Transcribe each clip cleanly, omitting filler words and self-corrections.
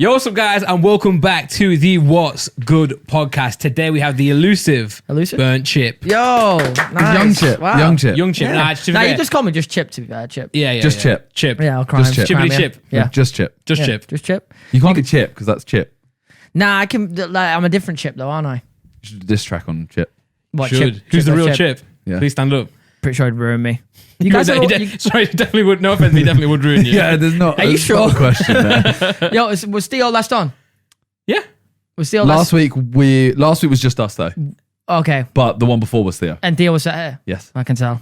Yo, what's up, guys, and welcome back to the What's Good podcast. Today we have the elusive? Burnt Chip. Yo, nice. Young Chip. Wow. Young Chip. Young Chip. Yeah. Nah, You just call me just Chip, to be fair. Chip. Yeah. Just Chip. Chip. Yeah, I'll cry. Just Chip. Chippity Chip. Yeah. Just Chip. Just Yeah. Chip. Just Chip. You can't be Chip because that's Chip. Nah, I can. Like, I'm a different Chip, though, aren't I? You should do this track on Chip. What, Should. Chip? Who's the or real Chip? Yeah. Please stand up. Pretty sure it'd ruin me. You guys are, Sorry, it definitely would. No offense, he definitely would ruin you. Yeah, there's not. Are you sure? Not a question there. Yo, was Theo last on? Yeah. Was Theo last week was just us though, Okay. but the one before was Theo. And Theo was sat here. Yes. I can tell.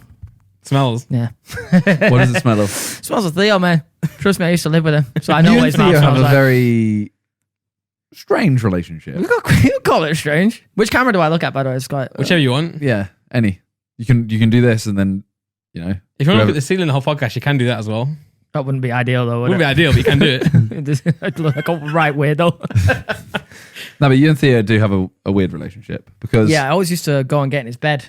Smells. Yeah. What does it smell of? Smells of Theo, man. Trust me, I used to live with him, so I know You what and his mouth Theo have smells a like. very strange relationship. You call it strange. Which camera do I look at, by the way? It's quite, Whichever you want. Yeah, any. You can do this and then If you want to look at the ceiling the whole podcast, you can do that as well. that wouldn't be ideal, though, would Wouldn't be ideal, but you can do it. I'd look like a right weirdo. No, but you and Theo do have a weird relationship because Yeah, I always used to go and get in his bed,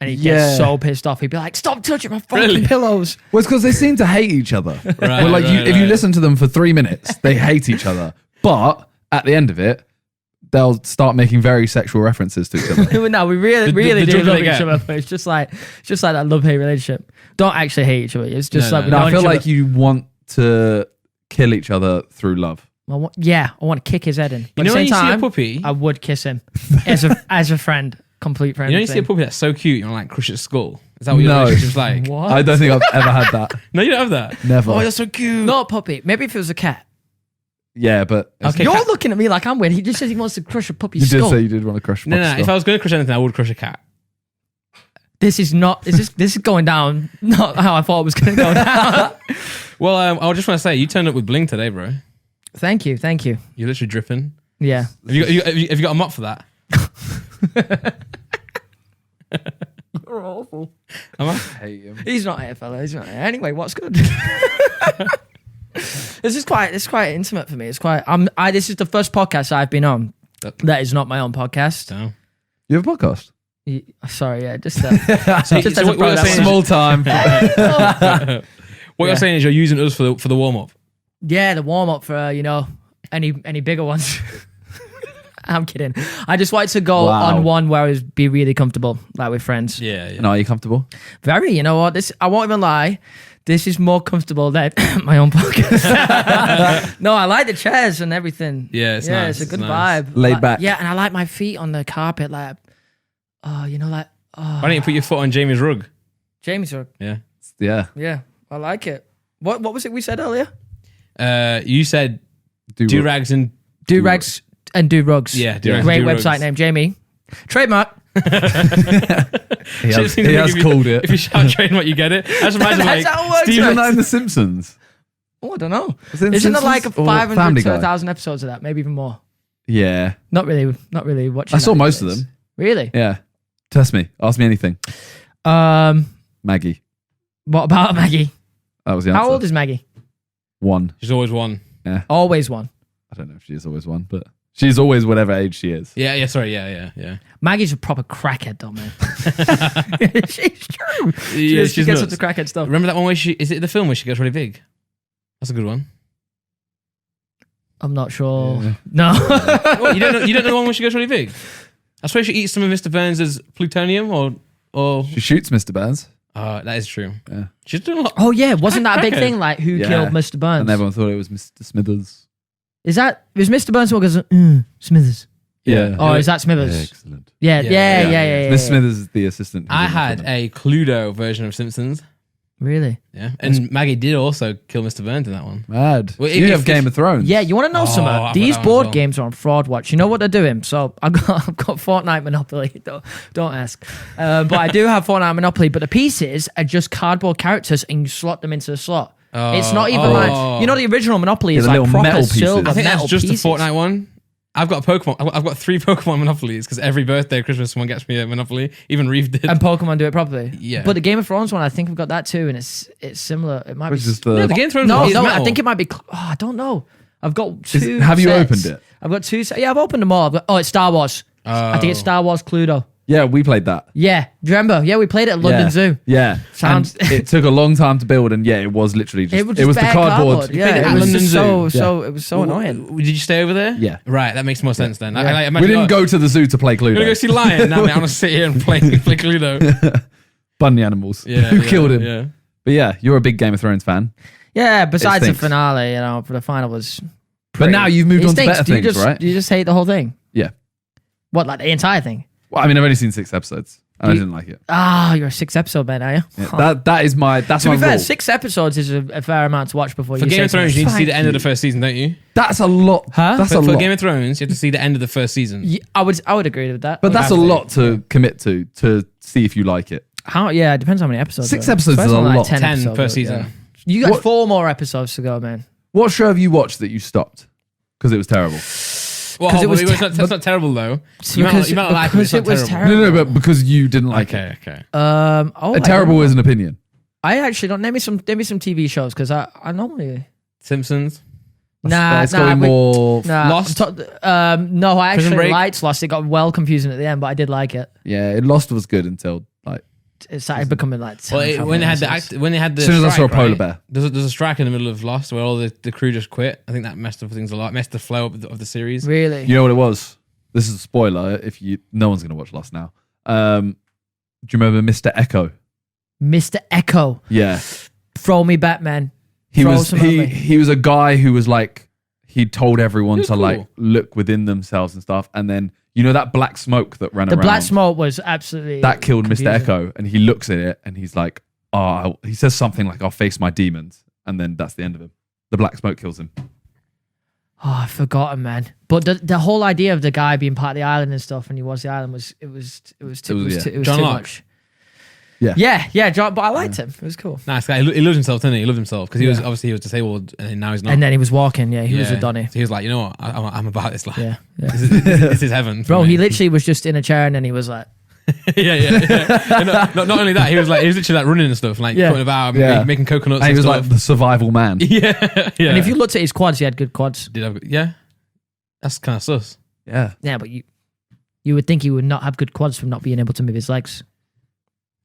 and he'd Yeah. get so pissed off. He'd be like, "Stop touching my fucking Really? pillows." well, it's because they seem to hate each other. Well, like if you listen to them for 3 minutes, they hate each other, but at the end of it, they'll start making very sexual references to each other. No, we really the do drunk love they each get. other, but it's just like that love-hate relationship. Don't actually hate each other. It's just No, like no. we No, know I feel each like other. you want to kill each other through love. I want to kick his head in. But You know at when the you same see a time, puppy? I would kiss him as a friend, complete friend. You know you see a thing. puppy that's so cute, you want to like crush its skull? Is that what your No. relationship's like? What? I don't think I've ever had that. No, you don't have that. Never. Oh, you're so cute. Not a puppy. Maybe if it was a cat. Yeah, but Okay. You're cat- looking at me like I'm weird. He just says he wants to crush a you puppy's did skull. say you did want to crush. No. Fox's If skull. I was going to crush anything, I would crush a cat. This is going down not how I thought it was going to go down. Well, I just want to say, you turned up with bling today, bro. Thank you. You're literally dripping. Yeah. Have you got a mop for that? You're awful. Am I? hate him. He's not here, fella. He's not here. Anyway, what's good? This is quite intimate for me. It's quite. This is the first podcast I've been on that is not my own podcast. No. You have a podcast. Sorry, yeah, just So as a what you're product. saying is- Small time. What you're saying is you're using us for the warm up. yeah, the warm up for any bigger ones. I'm kidding. I just wanted to go Wow. on one where I would be really comfortable, like with friends. Yeah. And are you comfortable? Very. You know what? This I won't even lie. This is more comfortable than my own podcast. No, I like the chairs and everything. Yeah, it's nice, It's a it's good nice. vibe. Laid Like- back. Yeah, and I like my feet on the carpet, like, Why don't you put your foot on Jamie's rug? Jamie's rug. Yeah. Yeah. Yeah, I like it. What was it we said earlier? You said do rags and Do rags and do rugs. Yeah, do rags Great and do website rugs. name, Jamie. Trademark. He has, Just think he has if you- called it. If you shout trademark, you get it. I just imagine That's like how it works, Steve right? Isn't that in The Simpsons? Oh, I don't know. Was it in Isn't there like Simpsons or Family 500 to Guy? 1,000 episodes of that? Maybe even more. Yeah. Not really watching. I saw that most these of days. them. Really? Yeah. Test me. Ask me anything. Maggie. What about Maggie? That was the answer. How old is Maggie? 1. she's always one. Always one. I don't know if she is always 1, but she's always whatever age she is. Yeah, sorry, yeah. Maggie's a proper crackhead, though, man. She's true. Yeah, She she's gets up nuts. to crackhead stuff. Remember that one where is it the film where she gets really big? That's a good one. I'm not sure. Yeah. No. What, you don't know the one where she gets really big? I swear she eats some of Mr. Burns' plutonium or She shoots Mr. Burns. that is true. Yeah. She's doing a lot. Oh yeah, wasn't that a big Crackhead. thing? Like who Yeah. killed Mr. Burns? And everyone thought it was Mr. Smithers. Is Mr. Burns who goes Smithers? Yeah. Oh, is that Smithers? Excellent. Yeah. Yeah. Miss Smithers is the assistant. who I did that had for them. a Cluedo version of Simpsons. Really? Yeah, and Maggie did also kill Mr. Burns in that one. Mad. Well, you if- have if- Game of Thrones. Yeah, you want to know Oh, something? I've got These that one board as well. games are on Fraud Watch. You know what they're doing? So I've got Fortnite Monopoly. Don't ask. But I do have Fortnite Monopoly. But the pieces are just cardboard characters, and you slot them into the slot. It's not even like the original Monopoly is the like little proper metal pieces. silver I think metal that's just pieces. the Fortnite one. I've got a Pokemon. I've got 3 Pokemon Monopolies because every birthday, Christmas, someone gets me a Monopoly. Even Reeve did. And Pokemon do it properly. Yeah. But the Game of Thrones one, I think we've got that too, and it's similar. It might Which be. is the. No, the Game of Thrones No, one is I metal. think it might be. I don't know. I've got Is two. it- have you sets. opened it? I've got 2. Yeah, I've opened them all. It's Star Wars. I think it's Star Wars Cluedo. Yeah, we played that. Yeah, do you remember? Yeah, we played it at London Zoo. Yeah. Sounds. And it took a long time to build, and it was literally just. It was the bare cardboard. Yeah, it was just London so it was so annoying. Did you stay over there? Yeah. Right, that makes more sense then. Yeah. We didn't go to the zoo to play Cluedo. We're gonna go see Lion. Now, mate, I want to sit here and play Cluedo. Bunny animals. Who killed him? Yeah. But yeah, you're a big Game of Thrones fan. Yeah, besides the stinks. finale, for the final was. But now you've moved It on to stinks. better things, right? Do you just hate the whole thing? Yeah. What, like the entire thing? Well, I mean, I've only seen 6 episodes, and I didn't like it. You're a 6-episode man, are you? Yeah, that's my To be my fair, rule. 6 episodes is a fair amount to watch before For you Game say of Thrones, you need to see something. the end of the first season, don't you? That's a lot. Huh? That's For a lot. Game of Thrones, you have to see the end of the first season. Yeah, I would agree with that. But that's a Absolutely. lot to commit to see if you like it. Yeah, it depends how many episodes. 6 there are. episodes First is a one, like lot. 10 10 episodes, per but, season. yeah. You got What- 4 more episodes to go, man. What show have you watched that you stopped because it was terrible? Well, 'Cause it was that's not terrible though. Because You might not like it, but it's it not was terrible. No, but because you didn't like it. Okay. I Terrible don't is know. an opinion. I actually don't. Name me some TV shows because I normally. Simpsons. It's going more. Lost? No, I Prison actually Break? liked Lost. It got well confusing at the end, but I did like it. Yeah, Lost was good until like. It started becoming like. Well, when they had the As soon as I saw a strike, polar right? bear. There's a strike in the middle of Lost where all the crew just quit. I think that messed up things a lot. Messed the flow of the series. Really? You know what it was? This is a spoiler. No one's gonna watch Lost now. Do you remember Mr. Echo? Mr. Echo. Yeah, Throw me Batman. he was a guy who was like he told everyone to like cool. look within themselves and stuff, and then that black smoke that ran The around. black smoke was absolutely. That killed confusing. Mr. Echo, and he looks at it and he's like, he says something like, "I'll face my demons," and then that's the end of him. The black smoke kills him. Oh, I've forgotten, man. But the whole idea of the guy being part of the island and stuff, and he was the island was too John Locke. much. Yeah. Yeah, John. But I liked him. It was cool. Nice guy. He loved himself, didn't he? He loved himself because he was disabled and now he's not. And then he was walking. Yeah, he was a Donny. So he was like, you know what? I'm about this life. Yeah. This is heaven. for Bro, me. he literally was just in a chair, and then he was like, yeah. Not only that, he was literally like running and stuff, like putting about, making coconuts. And he and was stuff. like the survival man. yeah. And if you looked at his quads, he had good quads. That's kind of sus. Yeah. Yeah, but you would think he would not have good quads from not being able to move his legs.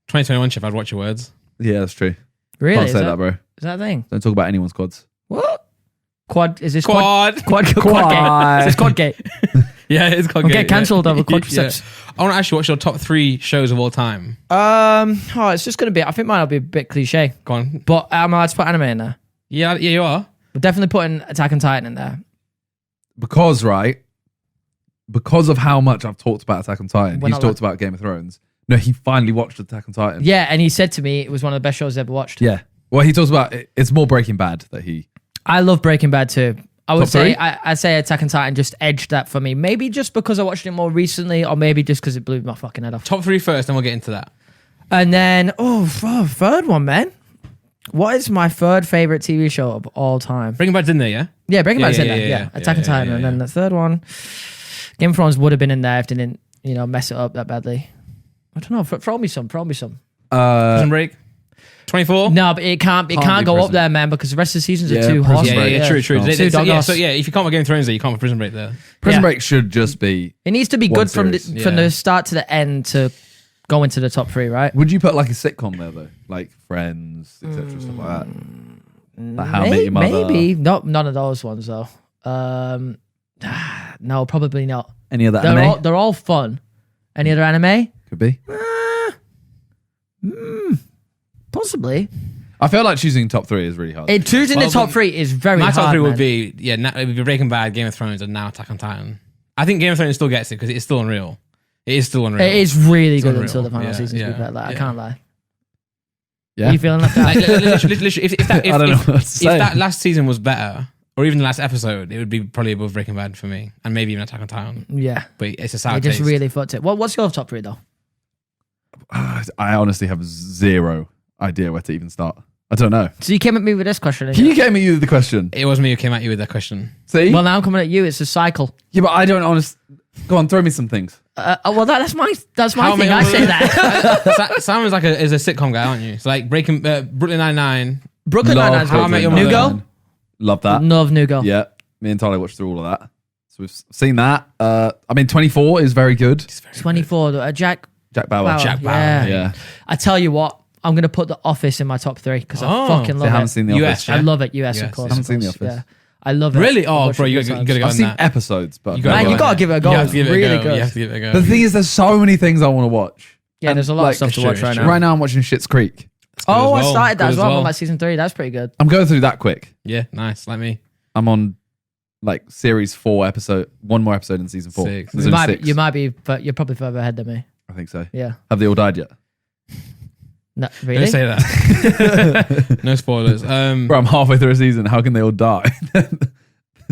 2021 chef, I'd watch your words. Yeah, that's true. Really? Can't Is say that, bro. Is that a thing? Don't talk about anyone's quads. What? Quad? Is this Quad. Quad gate. Is this quad gate? Yeah, it's called. Okay, cancelled over quadriceps. I want to ask you what's your top 3 shows of all time. It's just gonna be. I think mine will be a bit cliche, Go on. but I'm allowed to put anime in there. Yeah, you are. We're definitely putting Attack on Titan in there. Because of how much I've talked about Attack on Titan, We're he's not talked about Game of Thrones. No, he finally watched Attack on Titan. Yeah, and he said to me it was one of the best shows he's ever watched. Yeah. Well, he talks about it's more Breaking Bad that he. I love Breaking Bad too. I would Top say three? I'd say Attack on Titan just edged that for me. Maybe just because I watched it more recently, or maybe just because it blew my fucking head off. Top 3 first, then we'll get into that. And then third one, man. What is my third favorite TV show of all time? Breaking Bad's in there, yeah? Yeah, Breaking Bad's in yeah, there. yeah, Yeah, yeah, Attack on yeah, Titan, yeah, and then yeah. the third one, Game of Thrones would have been in there if they didn't, mess it up that badly. I don't know. Throw me some. Prison Break. 24? No, but it can't be go up Prison. there, man, because the rest of the seasons are Yeah, too Prison hot. Break. Yeah, true. Can't. Two doggos. So if you can't put Game of Thrones there, you can't put Prison Break there. Prison Yeah. Break should just be. It needs to be One good from series. the start to the end to go into the top 3, right? Would you put like a sitcom there though, like Friends, etc., stuff like that? Like How I Met Your Mother. Maybe none of those ones though. No, probably not. Any other anime? They're all fun. Any other anime? Could be. Possibly. I feel like choosing top 3 is really hard. Choosing the top 3 is very My hard. top 3 man. would be, it would be Breaking Bad, Game of Thrones, and now Attack on Titan. I think Game of Thrones still gets it because it's still unreal. It is still unreal. It is really It's good unreal. until the final Yeah, season. To yeah, be fair, I yeah. can't lie. Yeah. Are you feeling like that? Literally, I don't know what to if say. that last season was better, or even the last episode, it would be probably above Breaking Bad for me, and maybe even Attack on Titan. Yeah. But it's a sour It just taste. really fucked it. What's your top 3 though? I honestly have zero idea where to even start. I don't know. So you came at me with this question. didn't Can you? you get me the question? It was me who came at you with that question. See? Well, now I'm coming at you. It's a cycle. Yeah, but I don't honestly. Go on, throw me some things. Well, that's my How thing. many- I say that. Simon is a sitcom guy, aren't you? It's like Brooklyn Nine-Nine. Brooklyn Love Nine-Nine's How I Met Your Brooklyn Mother. New Nine-Nine. Love that. Love New Girl. Yeah, me and Tyler watched through all of that. So we've seen that. 24 is very good. 24. Jack Jack Bauer. Jack Bauer. Yeah. I tell you what, I'm going to put The Office in my top 3 because I fucking love I haven't it. seen The Office. I love it. US, of course. I haven't seen The of course, Office. Yeah. I love it. Really? Oh, Watch bro, it you a few gotta times. go I've on seen that. episodes, but You gotta Man, you got to give it a go. You have It's to give it a really go. good. You have to give it a go. the thing is, there's so many things I want to watch. Yeah, And, there's a lot of stuff to watch right now. Right now, I'm watching Schitt's Creek. Oh, as I well. started that Good as as well. I'm well. on like season 3. That's pretty good. I'm going through that quick. Yeah, nice. Like me. I'm on like series 4 episode, one more episode in season 4. 6. There's You only might, 6. you might be, but you're probably further ahead than me. I think so. Yeah. Have they all died yet? No, really? Don't say that. No spoilers. Bro, I'm halfway through a season. How can they all die?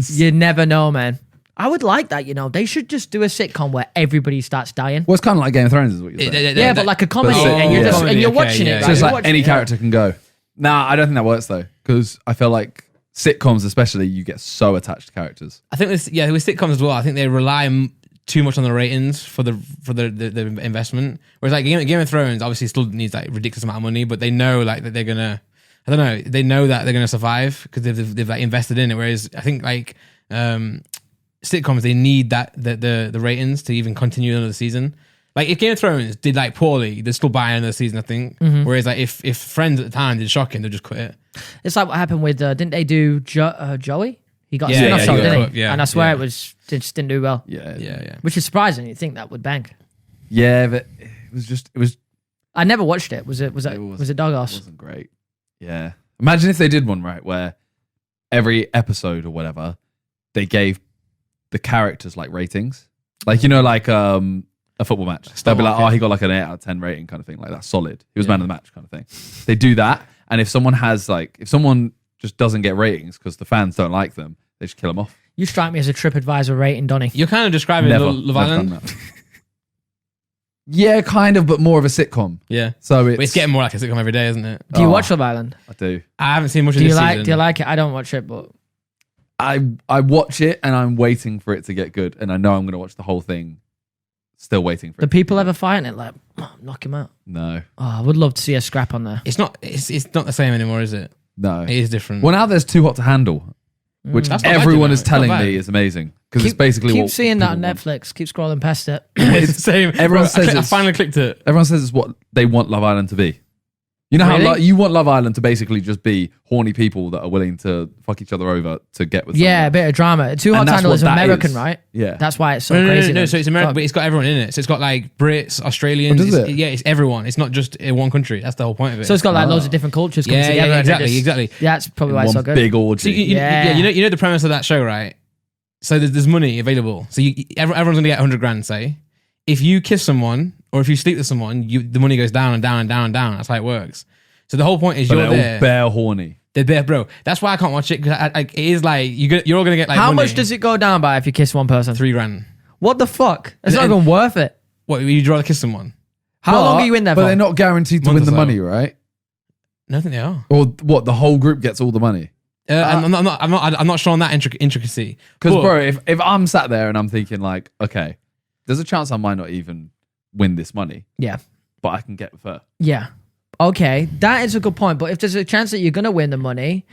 You never know, man. I would like that, you know. They should just do a sitcom where everybody starts dying. Well, it's kind of like Game of Thrones, is what you're saying. Yeah, but like a comedy, But and you're yeah. just and you're watching it. Yeah, So it's you're like watching any it, character can go. Nah, I don't think that works though, because I feel like sitcoms, especially, you get so attached to characters. I think with sitcoms as well. I think they rely too much on the ratings for the investment. Whereas like Game of Thrones obviously still needs like ridiculous amount of money, but they know like that they're gonna. I don't know. They know that they're gonna survive because they've like invested in it. Whereas I think like sitcoms, they need that the ratings to even continue another season. Like if Game of Thrones did like poorly, they'd still buy another season, I think. Whereas like if Friends at the time did shocking, they'd just quit it. It's like what happened with didn't they do Joey? He got a Yeah, spin-off yeah, show, he got didn't cooked, he? yeah, And I swear yeah. it just didn't do well. Yeah. Which is surprising. You'd think that would bank. Yeah, but it was I never watched it. Was it dog It ass? wasn't great. Yeah. Imagine if they did one, right, where every episode or whatever, they gave the characters like ratings. Like, you know, like a football match. They'll be like, okay. oh, he got like an 8 out of 10 rating kind of thing. Like, that's solid. He was man of the match kind of thing. They do that. And if someone just doesn't get ratings because the fans don't like them, they just kill them off. You strike me as a TripAdvisor rating, Donny. You're kind of describing Love Never Island. done that. Yeah, kind of, but more of a sitcom. Yeah, So but it's getting more like a sitcom every day, isn't it? Do you Oh. watch Love Island? I do. I haven't seen much of Do you this like? season. Do you like it? I don't watch it, but I watch it and I'm waiting for it to get good, and I know I'm going to watch the whole thing. Still waiting for the it. people ever fighting it? Like, knock him out. No, Oh, I would love to see a scrap on there. It's not the same anymore, is it? no. It is different. Well, now there's Too Hot to Handle, which That's not bad, everyone you know. is It's not telling bad. me is amazing because it's basically keep what seeing that on people want. Netflix. Keep scrolling past it. It's the same. Everyone Bro, says I it's- finally clicked it. Everyone says it's what they want Love Island to be. You know Really? how you want Love Island to basically just be horny people that are willing to fuck each other over to get with Yeah, a someone. bit of drama. Too Hot And to that's Handle what is that American, is. right? Yeah. That's why it's so No, crazy. no. then. So it's American, Fuck. but it's got everyone in it. So it's got like Brits, Australians. does It's- it? Yeah, it's everyone. It's not just in one country. That's the whole point of it. So it's got like loads of different cultures coming Yeah, together. yeah, and they exactly, exactly. Yeah, that's probably why it's so One good. big So orgy. Yeah. you know the premise of that show, right? So there's money available. So everyone's gonna get 100 grand. Say, if you kiss someone or if you sleep with someone, the money goes down and down and down and down. That's how it works. So the whole point is But you're they're there. all bare horny. They're there, bro. That's why I can't watch it because it is like you're all gonna get like How money. much does it go down by if you kiss one person? 3 grand. What the fuck? It's not And- even worth it. What would you rather kiss someone? How long are you in there But for? they're not guaranteed to Month win or the so. money, right? No, I think they are. Or what? The whole group gets all the money. I'm not sure on that intricacy. Because, But- bro, if I'm sat there and I'm thinking like, okay, there's a chance I might not even win this money, Yeah. but I can get with her. Yeah. Okay, that is a good point. But if there's a chance that you're gonna win the money,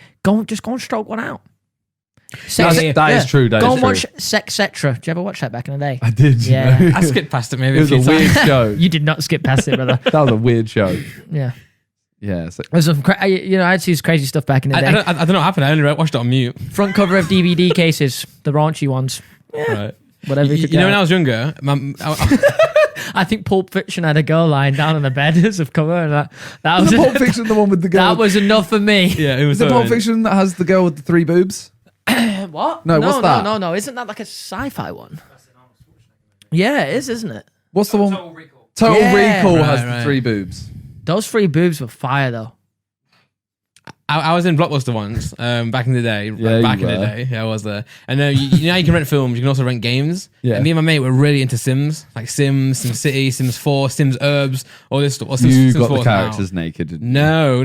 just go and stroke one out. That is true. That Go is and true. watch Sexcetera. Did you ever watch that back in the day? I did. you Yeah. know? I skipped past it maybe It was a a few weird times. show. You did not skip past it, brother. That was a weird show. Yeah. Yeah. So, There's some I'd see crazy stuff back in the day. I don't know what happened. I only watched it on mute. Front cover of DVD cases, the raunchy ones. Right. Whatever you could You know, get. when I was younger, I think Pulp Fiction had a girl lying down on the bed as of cover, and that was the Pulp Fiction, the one with the girl. that was enough for me. yeah, it was the so Pulp weird. Fiction that has the girl with the 3 boobs. What? No, what's that? No. Isn't that like a sci-fi one? Yeah, it is, isn't it? What's the one? Total Recall. Total Yeah. Recall Right, has right. the 3 boobs. Those 3 boobs were fire though. I was in Blockbuster once, back in the day. Yeah, back you in the were. day, yeah, I was there. And you know how you can rent films, you can also rent games. Yeah. And me and my mate were really into Sims, like Sims, Sim City, Sims 4, Sims Herbs, all this stuff. Well, Sims, You Sims got 4 the is now. characters naked. Didn't you?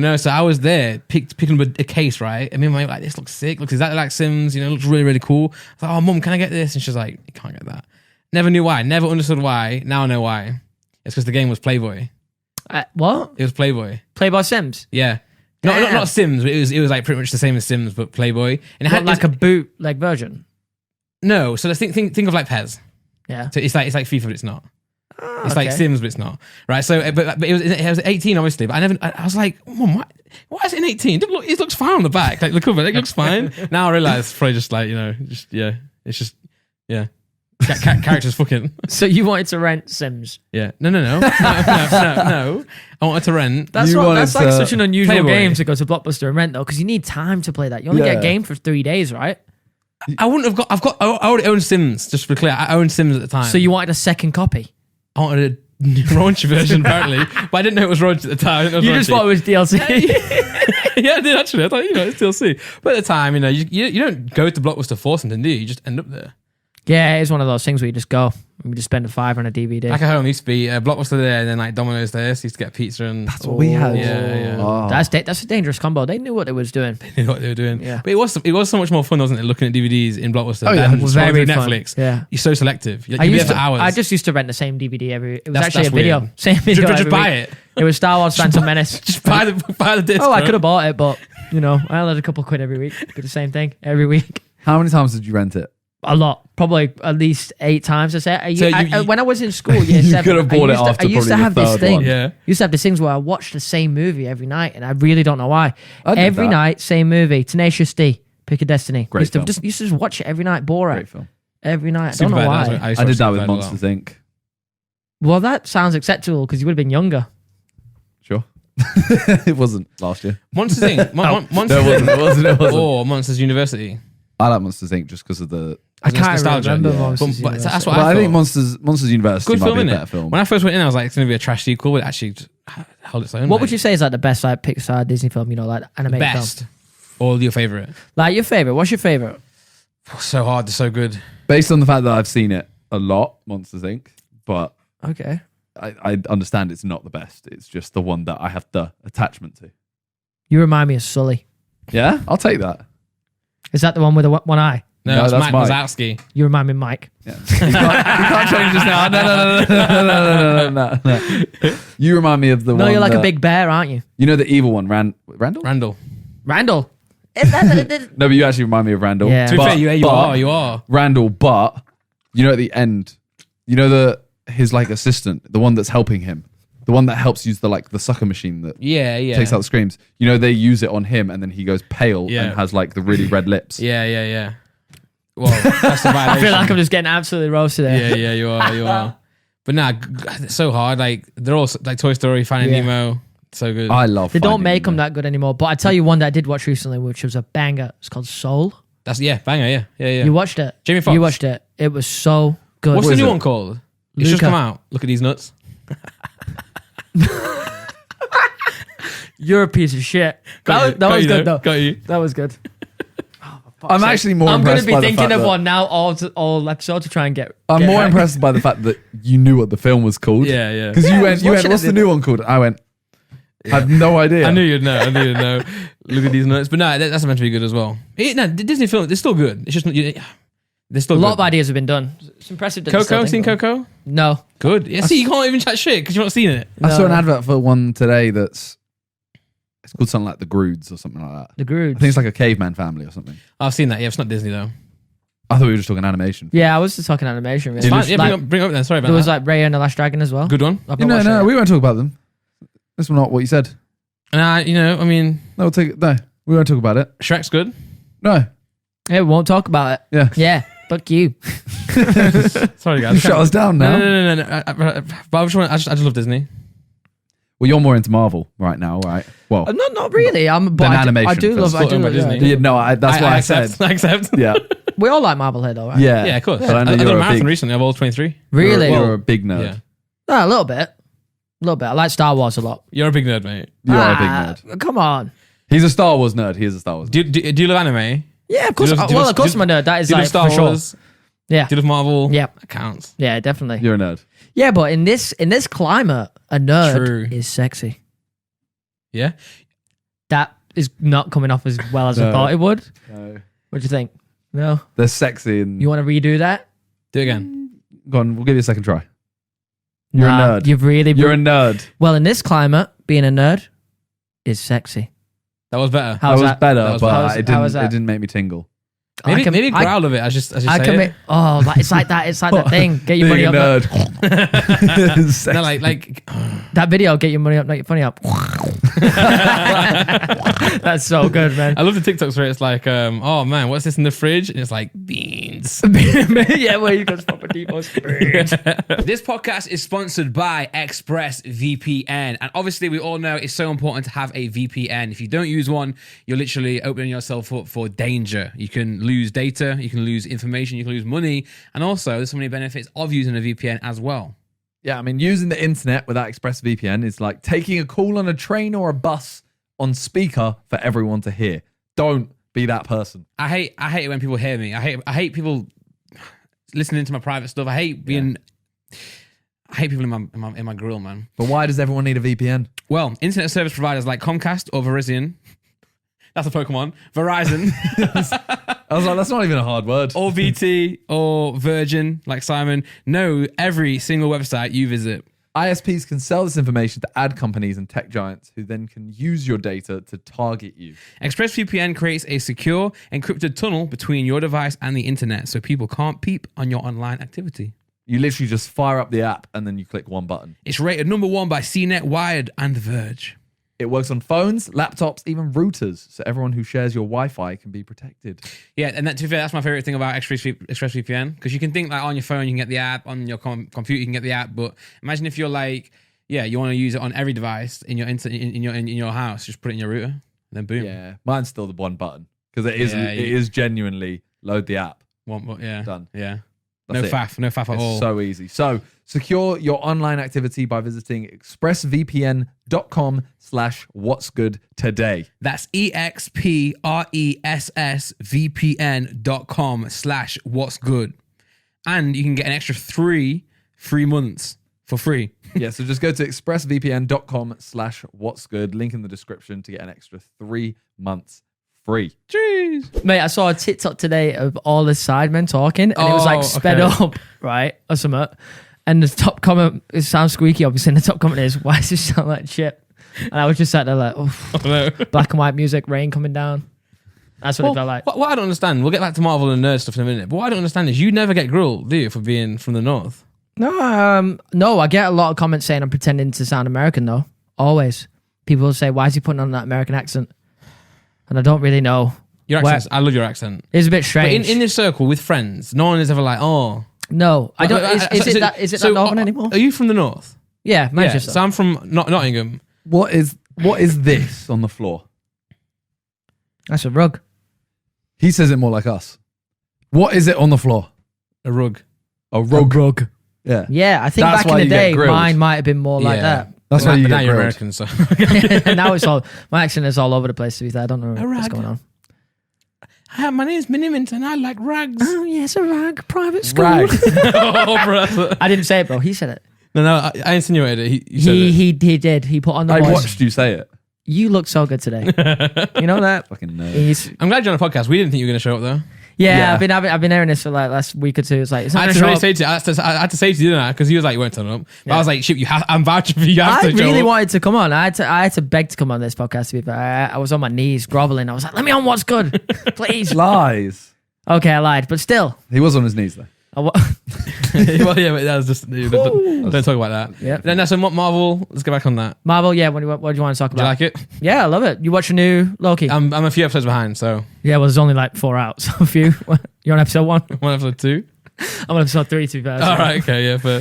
No. So I was there, picking up a case, right? And me and my mate were like, this looks sick, looks exactly like Sims, you know, looks really, really cool. I was like, oh, mum, can I get this? And she's like, you can't get that. Never knew why, never understood why. Now I know why. It's because the game was Playboy. What? It was Playboy. Playboy Sims? Yeah. Damn. Not Sims, but it was like pretty much the same as Sims, but Playboy. And it What, like a bootleg version? no. So let's think of like Pez. Yeah. So it's like FIFA, but it's not. It's like Sims, but it's not. Right. So, but it was 18, obviously. But I was like, Mom, why is it in 18? It looks fine on the back. Like the cover, it looks fine. Now I realize it's probably just like, it's just, yeah. Characters fucking. So you wanted to rent Sims? Yeah. No. I wanted to rent. That's like such an unusual Playboy. game to go to Blockbuster and rent though, because you need time to play that. You only get a game for 3 days, right? I wouldn't have got. I already owned Sims. Just to be clear, I owned Sims at the time. So you wanted a second copy? I wanted a raunchy version apparently, but I didn't know it was raunchy at the time. You just thought it was DLC. Yeah, I did actually. I thought it's DLC. But at the time, you don't go to Blockbuster for something, do you? You just end up there. Yeah, it's one of those things where you just go and you just spend a $5 on a DVD. Back at home, used to be Blockbuster there, and then like Domino's there. So used to get pizza and That's what we had. Yeah. Oh. That's a dangerous combo. They knew what they was doing. They knew what they were doing. Yeah. But it was so much more fun, wasn't it? Looking at DVDs in Blockbuster. Oh, yeah. than It was scrolling very through fun. Netflix. Yeah. You're so selective. You'd I be there used for to. hours. I just used to rent the same DVD every. It was That's actually a video. weird. Same video. Just every buy week. it. It was Star Wars Phantom Menace. Just buy the disc. Oh, I bro. could have bought it, but I only had a couple quid every week. Do the same thing every week. How many times did you rent it? A lot, probably at least 8 times. I say. So When I was in school, year You 7, could have bought it after I used to probably have the this third thing. one. Yeah. I used to have these things where I watched the same movie every night, and I really don't know why. I did Every that. night, same movie. Tenacious D, Pick a Destiny. Great used to film. just watch it every night. Borat. Great film. Every night. I don't know Superbad, why. used to I watch did that with Superbad a lot. Monsters Inc. Well, that sounds acceptable because you would have been younger. Sure. It wasn't last year. Monsters Inc. Monsters No, it wasn't. or Monsters University. I like Monsters Inc. just because of the. I can't nostalgia. remember Yeah. Monsters But that's University. what But I think thought. Monsters University Good might film, be a innit? better film. When I first went in, I was like, it's going to be a trash sequel, but it actually held its own. What would you say is like the best like Pixar Disney film? Like animated best? film. Or your favorite? Like your favorite? What's your favorite? So hard, they're so good. Based on the fact that I've seen it a lot, Monsters Inc. But Okay. I understand it's not the best. It's just the one that I have the attachment to. You remind me of Sully. Yeah, I'll take that. Is that the one with the one eye? No, it's that's Mike Mike. Wazowski. You remind me of Mike. Yeah. You can't change this now. No. You remind me of the No, one. you're like a that- big bear, aren't you? You know the evil one, Randall? Randall. Randall. No, but you actually remind me of Randall. Yeah. To be But- fair, you but- are. Randall, but you know at the end, his like assistant, the one that's helping him, the one that helps use the sucker machine that Yeah. takes out the screams. They use it on him, and then he goes pale Yeah. and has like the really red lips. Yeah. Well, that's the violation. I feel like I'm just getting absolutely roasted there. Yeah, you are. But nah, it's so hard. Like they're all like Toy Story, Finding Yeah. Nemo, so good. I love. They don't Finding make them Nemo. that good anymore. But I tell you one that I did watch recently, which was a banger. It's called Soul. That's banger. Yeah. You watched it? Jamie Foxx. You watched it. It was so good. What's What the is new it? one called? It's just Luca. come out. Look at these nuts. You're a piece of shit. Got That was you good though. though. Got you. That was good. I'm actually more I'm going impressed to be by the thinking fact of that- one now all episode to try and get. I'm get more right. impressed by the fact that you knew what the film was called. Yeah. Because Yeah, I you was went, watching what's it the the new one called? I went, I have no idea. I knew you'd know. Look at these nuts. But no, that's meant to be good as well. No, the Disney film, they're still good. It's just they're still A good. lot of ideas have been done. It's impressive. That they still Coco, think seen of them. Coco? No. Good. Yeah, see, you can't even chat shit because you've not seen it. I saw an No. advert for one today it's called something like The Groods or something like that. The I Groods. think it's like a caveman family or something. I've seen that. Yeah, it's not Disney though. I thought we were just talking animation. Yeah, I was just talking animation. Really. Did Fine, yeah, Like, bring up then. Sorry about there was that. like Raya and the Last Dragon as well. Good one. I've not No, watched no, it. we won't talk about them. That's not what you said. I mean, No, we won't talk about it. Shrek's good. No. Yeah, we won't talk about it. Yeah. Yeah, fuck you. Sorry, guys. You shut us down now. No. But I just love Disney. Well, you're more into Marvel right now, right? Well, Not really. But Then I animation do love. films. I do Talking love about Disney. yeah, no, that's what I said. I accept. Yeah. We all like Marvel here, though, right? Yeah. Yeah, of course. But I know I did you're a a marathon big, recently of all 23. Really? you're a big nerd. Yeah. No, a little bit. I like Star Wars a lot. You're a big nerd, mate. You are a big nerd. Come on. He's a Star Wars nerd. He is a Star Wars nerd. Do you love anime? Yeah, of course. Do you love- Of course, I'm a nerd. That is Do you like love Star for sure. Wars? Yeah, Do you love Marvel? Yeah. That counts. yeah, definitely. You're a nerd. Yeah, but in this climate, a nerd True. is sexy. Yeah. That is not coming off as well as I No. thought it would. No. What do you think? No, They're sexy and you want to redo that? Do it again. go on. We'll give you a second try. You're a Nah, nerd. You've really. You're a nerd. Well, in this climate, being a nerd is sexy. That was better. How's that was that? better, That was but better. How was it that? didn't make me tingle. Maybe growl of it. As you say it. It's like that. It's like that thing. Get your money up. No, like that video. Get your money up. Not your funny up. That's so good, man. I love the TikToks where it's like, oh man, what's this in the fridge? And it's like beans. Yeah, where you got proper deep beans. This podcast is sponsored by ExpressVPN, and obviously we all know it's so important to have a VPN. If you don't use one, you're literally opening yourself up for danger. You can lose data, you can lose information, you can lose money, and also there's so many benefits of using a VPN as well. Yeah, I mean, using the internet without ExpressVPN is like taking a call on a train or a bus on speaker for everyone to hear. Don't be that person. I hate it when people hear me. I hate people listening to my private stuff. I hate being. Yeah. I hate people in my grill, man. But why does everyone need a VPN? Well, internet service providers like Comcast or Verizon. That's a Pokemon. Verizon. I was like, that's not even a hard word. Or VT or Virgin, like Simon. Know every single website you visit. ISPs can sell this information to ad companies and tech giants who then can use your data to target you. ExpressVPN creates a secure, encrypted tunnel between your device and the internet so people can't peep on your online activity. You literally just fire up the app and then you click one button. It's rated #1 by CNET, Wired, and The Verge. It works on phones, laptops, even routers, so everyone who shares your Wi-Fi can be protected. Yeah, and to be fair, that's my favorite thing about ExpressVPN, because you can think like on your phone you can get the app, on your computer you can get the app, but imagine if you're like, you want to use it on every device in your house, just put it in your router, and then boom. Yeah, mine's still the one button because it is genuinely load the app. Done. Yeah. That's no faff at all. So easy. So secure your online activity by visiting expressvpn.com/whatsgood today. That's expressvpn.com/whatsgood. And you can get an extra 3 free months for free. Yeah, so just go to expressvpn.com/whatsgood. Link in the description to get an extra 3 months free. Jeez. Mate, I saw a TikTok today of all the sidemen talking, and it was like sped up, right? Or something. And the top comment, it sounds squeaky, obviously, and the top comment is, why does this sound like shit? And I was just sat there like, no. Black and white music, rain coming down. That's what it felt like. What I don't understand, we'll get back to Marvel and nerd stuff in a minute, but what I don't understand is you never get grilled, do you, for being from the North? No, I get a lot of comments saying I'm pretending to sound American, though. Always. People will say, why is he putting on that American accent? And I don't really know. Your accent, I love your accent. It's a bit strange. But in this circle with friends, no one is ever like, oh. No, I don't. Is it that Northern anymore? Are you from the North? Yeah, Manchester. Yeah, so I'm from Nottingham. What is this on the floor? That's a rug. He says it more like us. What is it on the floor? A rug. A rug. Yeah. Yeah, I think back in the day, mine might have been more like that. That's why now you're American, so. Now it's all, my accent is all over the place, to be fair. I don't know what's going on. Hi, my name's Minimint and I like rags. Oh, yes, a rag. Private school. Rags. Oh, brother. I didn't say it, bro. He said it. No, I insinuated it. He did. He put on the I voice. watched you say it. You look so good today. You know that? Fucking nerd. I'm glad you're on a podcast. We didn't think you were going to show up, though. Yeah, I've been hearing this for like last week or two. It's like, I had to say to you, didn't I? Because he was like, you weren't turning up. But I was like, shit, I'm vouching for you. I really wanted to come on. I had to beg to come on this podcast. To be fair, I was on my knees groveling. I was like, let me on. What's good, please. Lies. Okay, I lied, but still, he was on his knees though. Well, yeah, but that was just don't talk about that. Yeah. Then so Marvel. Let's get back on that. Marvel. Yeah. What do you want to talk about? Do you like it? Yeah, I love it. You watch a new Loki? I'm a few episodes behind, so yeah. Well, there's only like 4 out. So a few. You're on episode 1. I'm on episode 2. I'm on episode 3 to be fair. All right. Okay. Yeah. Fair.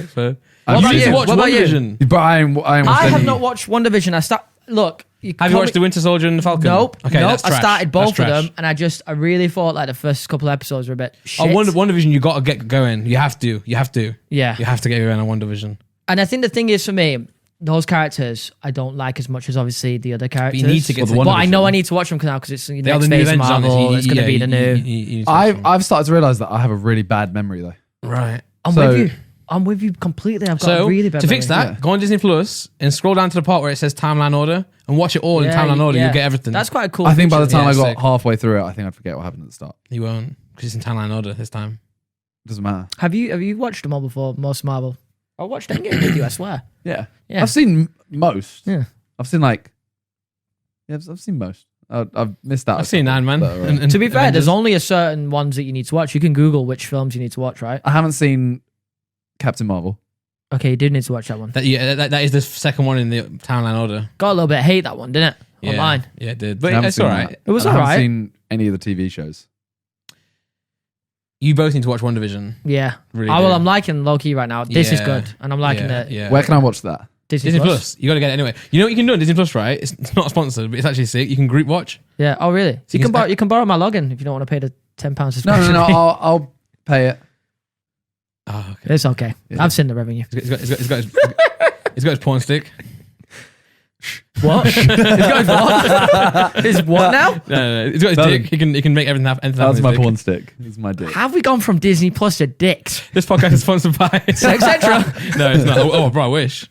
What about you? Watch What about you? WandaVision. But I have not watched WandaVision. Look. Have you watched The Winter Soldier and the Falcon? Nope. Okay, nope. that's trash. I started both That's of them, and I really thought like the first couple of episodes were a bit shit. On WandaVision, you got to get going. You have to. Yeah. You have to get going on WandaVision. And I think the thing is for me, those characters I don't like as much as obviously the other characters. But you need to get to But I know I need to watch them now because it's the next the new phase of Avengers, Marvel. It's going to be the new. You need to watch them. I've started to realize that I have a really bad memory though. Right. I'm with you completely. I've got a really bad to fix memory. that, go on Disney Plus and scroll down to the part where it says timeline order and watch it all in timeline order. You'll get everything. That's quite a cool. I think by the time I got sick. halfway through it, I think I'd forget what happened at the start. You won't, because it's in timeline order this time. Doesn't matter. Have you watched them all before? Most Marvel. I watched Endgame with you. I swear. Yeah. Yeah. I've seen most. Yeah. I've seen I've seen most. I've missed out. I've seen Iron Man. To be fair, there's only a certain ones that you need to watch. You can Google which films you need to watch, right? I haven't seen Captain Marvel. Okay, you did need to watch that one. That is the second one in the timeline order. Got a little bit of hate, that one, didn't it? Yeah. Online. Yeah, it did. I But haven't it's seen all right. that. It was I all haven't right. seen any of the TV shows. You both need to watch WandaVision. Yeah. Really Oh, well, do. I'm liking Loki right now. This is Yeah. good. And I'm liking it. Yeah. Where can I watch that? Disney Plus. You got to get it anyway. You know what you can do on Disney Plus, right? It's not sponsored, but it's actually sick. You can group watch. Yeah. Oh, really? So You can borrow my login if you don't want to pay the £10 No, subscription. I'll pay it. Oh, okay. It's okay. Yeah. I've seen the revenue. He's got his porn stick. What? He's got his what? His what now? No. He's got his dick. He can make everything happen. That's my porn stick. It's my dick. Have we gone from Disney Plus to dicks? This podcast is sponsored by Etc. No, it's not. Oh, bro, I wish.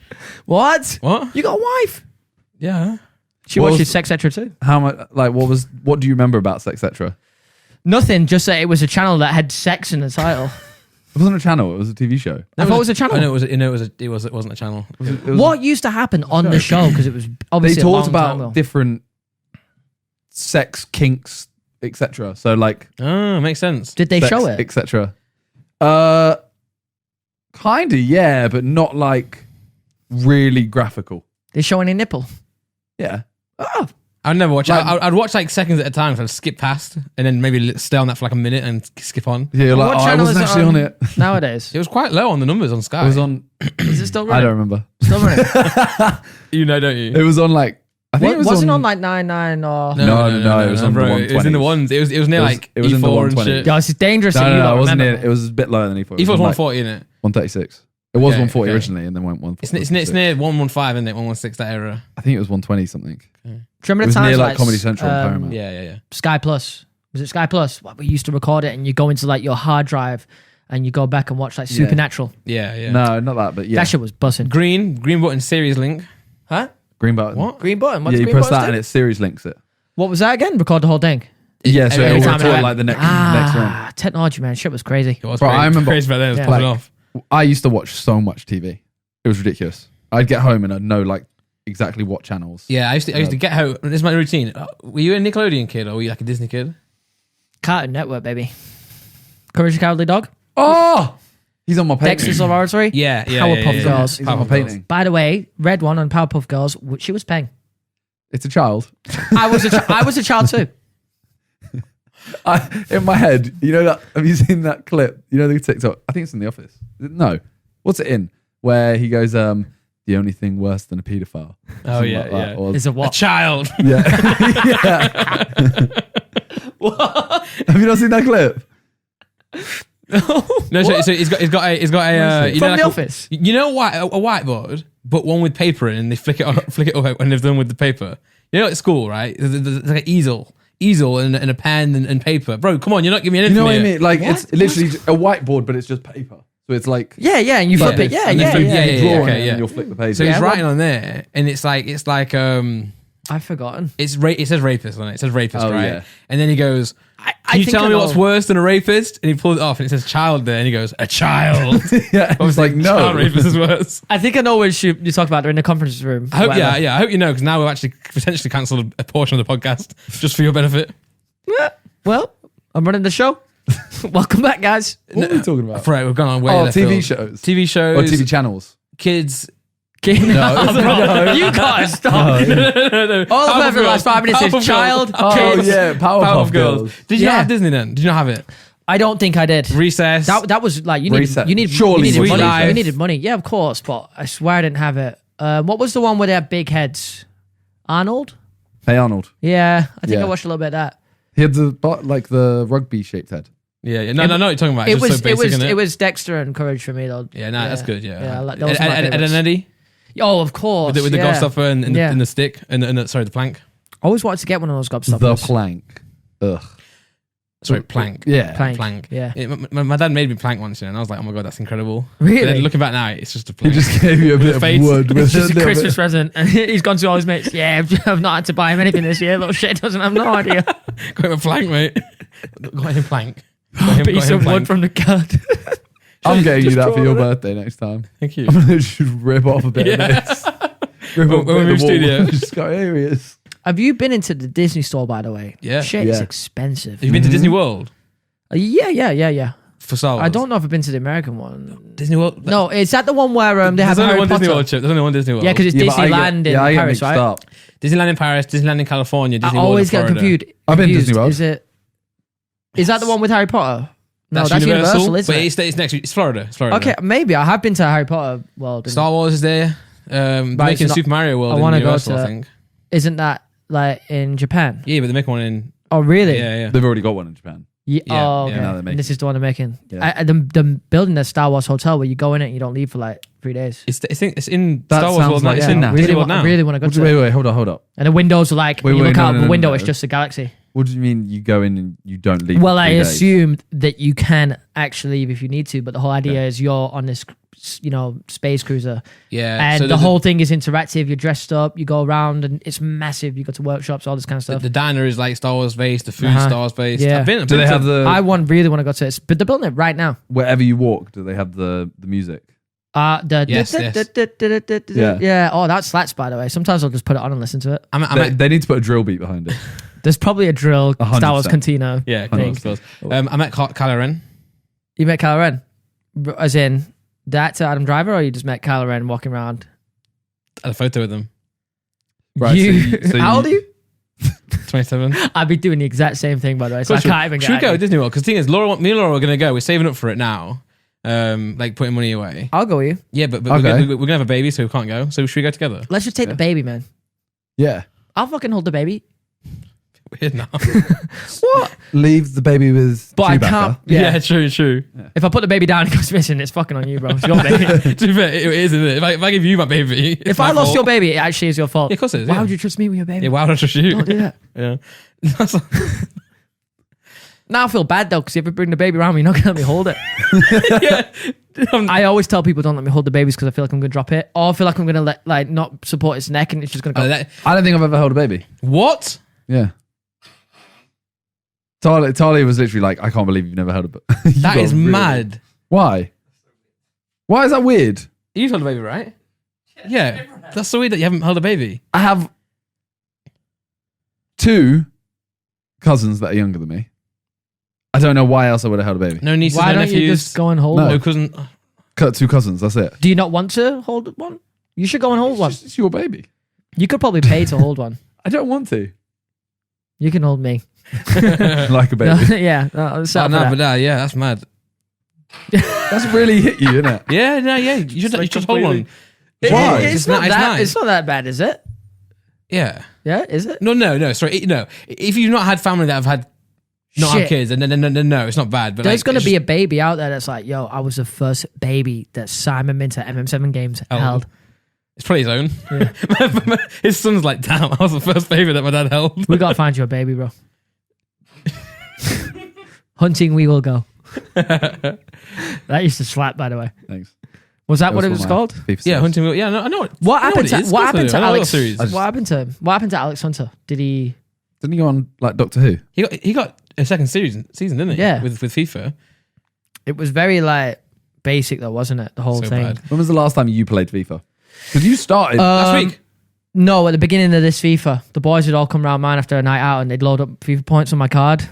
What? What? You got a wife? Yeah. She What watches was- Sex Etc too. How much? Like, what do you remember about Sexcetera? Nothing. Just that it was a channel that had sex in the title. It wasn't a channel. It was a TV show. I thought it was a channel. I know it wasn't a channel. It was- What used to happen on the show? Because it was They obviously talked a long time about ago. different sex kinks, etc. So like, Oh, makes sense. Did they sex, show it? etc. Kinda, yeah, but not like really graphical. They show any nipple? Yeah. Oh, I'd never watch. Like- I'd watch like seconds at a time. So I'd skip past and then maybe stay on that for like a minute and skip on. Yeah, like, What I channel wasn't is it actually on it. nowadays. It was quite low on the numbers on Sky. It was on. Is it still I running? don't remember. Still running. You know, don't you? It was on like. I think it was wasn't on like 99 or. No, it was on the bro. It was in the 120s. ones. It was near It was- like it was in the E4 and 120s. shit. Yo, this is dangerous. No, that you no, don't it wasn't remember. it. It was a bit lower than E4. E4 was 140 in it. 136. It was Okay, 140 okay. originally, and then went 140. It's near 115, isn't it? 116 that era. I think it was 120 something. Do you remember It the was times near like Comedy Central and Paramount. Yeah. Sky Plus? Was it Sky Plus? What, we used to record it and you go into like your hard drive and you go back and watch like Supernatural. Yeah. No, not that, but yeah. That shit was bussing. Green button series link. Huh? Green button. What? Green button. What's Yeah, you green press button that do? and it series links it. What was that again? Record the whole thing. Yeah, so every it'll time record it- like the next one. Ah, technology, man. Shit was crazy. It was Bro, crazy. I remember- Crazy back then. It was Yeah. popping Like- off. I used to watch so much TV. It was ridiculous. I'd get home and I'd know like exactly what channels. Yeah, I used to get home. This is my routine. Were you a Nickelodeon kid or were you like a Disney kid? Cartoon Network, baby. Courage the Cowardly Dog. Oh, he's on my painting. Dexter's Laboratory. Yeah. Powerpuff Girls. He's on my Powerpuff Girls. painting. By the way, red one on Powerpuff Girls. She was paying. It's a child. I was a child too. In my head, you know that? Have you seen that clip? You know the TikTok? I think it's in The Office. No, what's it in? Where he goes, the only thing worse than a paedophile. Oh, Something yeah, like that. yeah. Or- Is a A what? child. yeah. Yeah. Have you not seen that clip? No, so he's got a you know, From like The a- Office. You know what? A whiteboard, but one with paper in, and they flick it up when they've done with the paper. You know, at school, right? There's like an easel and a pen and paper. Bro, come on, you're not giving me anything. You know what I here. mean? Like What? it's literally a whiteboard, but it's just paper. So it's like Yeah, and you flip it. Yeah, And yeah, then yeah. flip- you draw on okay, it yeah. and you'll flick the page. So Yeah, he's well- writing on there, and it's like I've forgotten. it says rapist on it. It says rapist, Oh, right? yeah. And then he goes, I "Can you think tell I me know. what's worse than a rapist?" And he pulls it off, and it says child there, and he goes, "A child." yeah, I was like, no. Child rapist is worse. I think I know what you talk about. They're in the conference room. I hope, Whatever. yeah. I hope you know because now we've actually potentially cancelled a portion of the podcast just for your benefit. Well, I'm running the show. Welcome back, guys. What are we talking about? Right, we've gone on way. Oh, left TV field. shows. TV shows, Or TV channels. kids. No, No. you can't stop. No. All I've heard for the last 5 minutes Powerpuff is child, Girls. Oh, kids. yeah, Powerpuff Girls. Did you not Yeah. have Disney then? Did you not have it? I don't think I did. Recess. That was like you Reset. needed Surely you needed Sweet money. Life. You needed money. Yeah, of course, but I swear I didn't have it. What was the one where they had big heads? Arnold? Hey Arnold. Yeah, I think Yeah. I watched a little bit of that. He had the rugby shaped head. yeah. No, what you're talking about. It It's was just so basic, isn't it was Dexter and Courage for me though. Yeah, that's good. Yeah, Yeah, like, those are my Ed and favourites. Eddie Oh, of course. with the yeah. gobstopper and Yeah. the stick and the plank. I always wanted to get one of those The gobstoppers. plank. Ugh. Sorry, plank. Yeah. Plank. Yeah. My dad made me plank once, and I was like, "Oh my god, that's incredible." Really? But then looking back now, it's just a He plank. just gave you a bit of face. wood with It's just a little Christmas bit- present, and he's gone to all his mates. Yeah, I've not had to buy him anything this year. Little shit doesn't have no idea. Got him a plank, mate. Got him plank. Got Piece him of wood plank. from the card. I'm getting you Just that for draw your it. birthday next time. Thank you. I'm gonna just rip off a bit Yeah. of this. Rip When off we a bit move of the wall. studio. Just go, here he is. Have you been into the Disney store, by the way? Yeah. Shit is Yeah. expensive. Have you been to Disney World Yeah. for Star Wars? I don't know if I've been to the American one. Disney World. No, is that the one where they have There's only Harry one Potter? Disney World trip. There's only one Disney World. Yeah, because it's but I Disneyland get- in I get Paris, mixed right? up. Disneyland in Paris, Disneyland in California, Disney I World always in get Florida. confused. I've been to Disney World. Is that the one with Harry Potter? No, that's Universal, isn't but it? it's next. It's Florida. It's Florida. Okay, maybe I have been to Harry Potter world. Star Wars is there. They're making it's not- Super Mario World I in wanna go Universal, to- I think. Isn't that like in Japan? Yeah, but they're making one in. Oh, really? Yeah. They've already got one in Japan. Yeah. Yeah, Oh, yeah, okay. now they're making- This is the one they're making. Yeah. Them building a Star Wars hotel where you go in it and you don't leave for like 3 days. It's in That Star Wars sounds World now. like- It's yeah, in now. Disney World now. I really want to go to it. Wait, hold up. And the windows are like, Wait, when you wait, look no, out no, the no, window, no. it's just a galaxy. What do you mean you go in and you don't leave? Well, for I 3 days? assumed that you can actually leave if you need to, but the whole idea is you're on this, space cruiser, Yeah. and so the whole thing is interactive. You're dressed up, you go around, and it's massive. You go to workshops, all this kind of stuff. the diner is like Star Wars based. The food Uh-huh. Star Wars based. Yeah. Do they have the really want to go to it, but they're building it right now. wherever you walk? Do they have the music? Yes. Yeah. Oh, that slaps, by the way. Sometimes I'll just put it on and listen to it. They need to put a drill beat behind it. There's probably a drill 100%. Star Wars Cantina. Yeah, of thing. course. I met Kylo Ren. You met Kylo Ren? As in the actor Adam Driver, or you just met Kylo Ren walking around? I had a photo with them. Right, How old are you? 27. I'd be doing the exact same thing, by the way. So I can't even Should we get go to angry. Disney World? Because the thing is, me and Laura are going to go. We're saving up for it now. Like putting money away. I'll go with you. Yeah, but Okay. we're gonna have a baby, so we can't go. So should we go together? Let's just take the baby, man. Yeah. I'll fucking hold the baby. Weird now. What? Leave the baby with But I Chewbacca. can't. Yeah, Yeah. true. If I put the baby down and it goes missing, it's fucking on you, bro. It's your baby. To be fair, it is, isn't it? If I give you my baby, it's If my I lost fault. your baby, it actually is your fault. Yeah, of course it is. Why yeah. would you trust me with your baby? Yeah, why would I trust you? Don't do that. Yeah. Now I feel bad though, because if you bring the baby around me, you're not gonna let me hold it. Yeah. I always tell people don't let me hold the babies because I feel like I'm gonna drop it, or I feel like I'm gonna not support its neck and it's just gonna go. I don't think I've ever held a baby. What? Yeah. Talia was literally like, I can't believe you've never held a baby. That is mad. Why? Why is that weird? You've held a baby, right? Yeah. That's so weird that you haven't held a baby. I have 2 cousins that are younger than me. I don't know why else I would have held a baby. No nieces, Why no don't nephews. you just go and hold No. one? No cousin. Cut 2 cousins, that's it. Do you not want to hold one? You should go and hold one. It's your baby. You could probably pay to hold one. I don't want to. You can hold me. Like a baby. Yeah. No, But yeah, that's mad. That's really hit you, isn't it? Yeah, no, yeah. You should just hold one. Why? It's not that bad, is it? Yeah. Yeah, is it? No. Sorry, no. If you've not had family that have had not Shit. have kids, then no, it's not bad. But There's like, going to it's be a just- baby out there that's like, yo, I was the first baby that Simon Minter MM7 Games held. It's probably his own. His son's like, damn, I was the first baby that my dad held. We got to find you a baby, bro. Hunting, we will go. That used to slap, by the way. Thanks. Was that what it was called? Yeah, hunting. Yeah, no, I know. What I know happened it to is. what Of course I happened do. to I know what Alex? series. What happened to him? What happened to Alex Hunter? Did he? Didn't he go on like Doctor Who? He got a second season, didn't he? Yeah. With FIFA. It was very basic though, wasn't it? The whole So thing. bad. When was the last time you played FIFA? Because you started. Last week. No, at the beginning of this FIFA, the boys would all come round mine after a night out and they'd load up FIFA points on my card.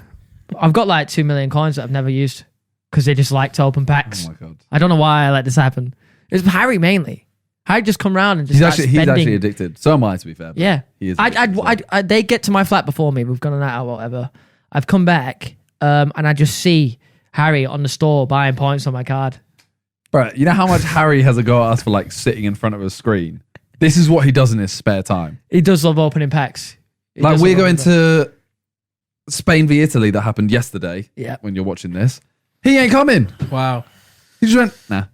I've got 2 million coins that I've never used because they just like to open packs. Oh my god. I don't know why I let this happen. It's Harry mainly. Harry just come round and just He's actually addicted. So am I, to be fair. but Yeah. He is addicted, They get to my flat before me. We've gone a night out, whatever. I've come back and I just see Harry on the store buying points on my card. Bro, you know how much Harry has a go at us for sitting in front of a screen? This is what he does in his spare time. He does love opening packs. We're going to Spain v Italy that happened yesterday. Yeah. When you're watching this. He ain't coming. Wow. He just went, nah.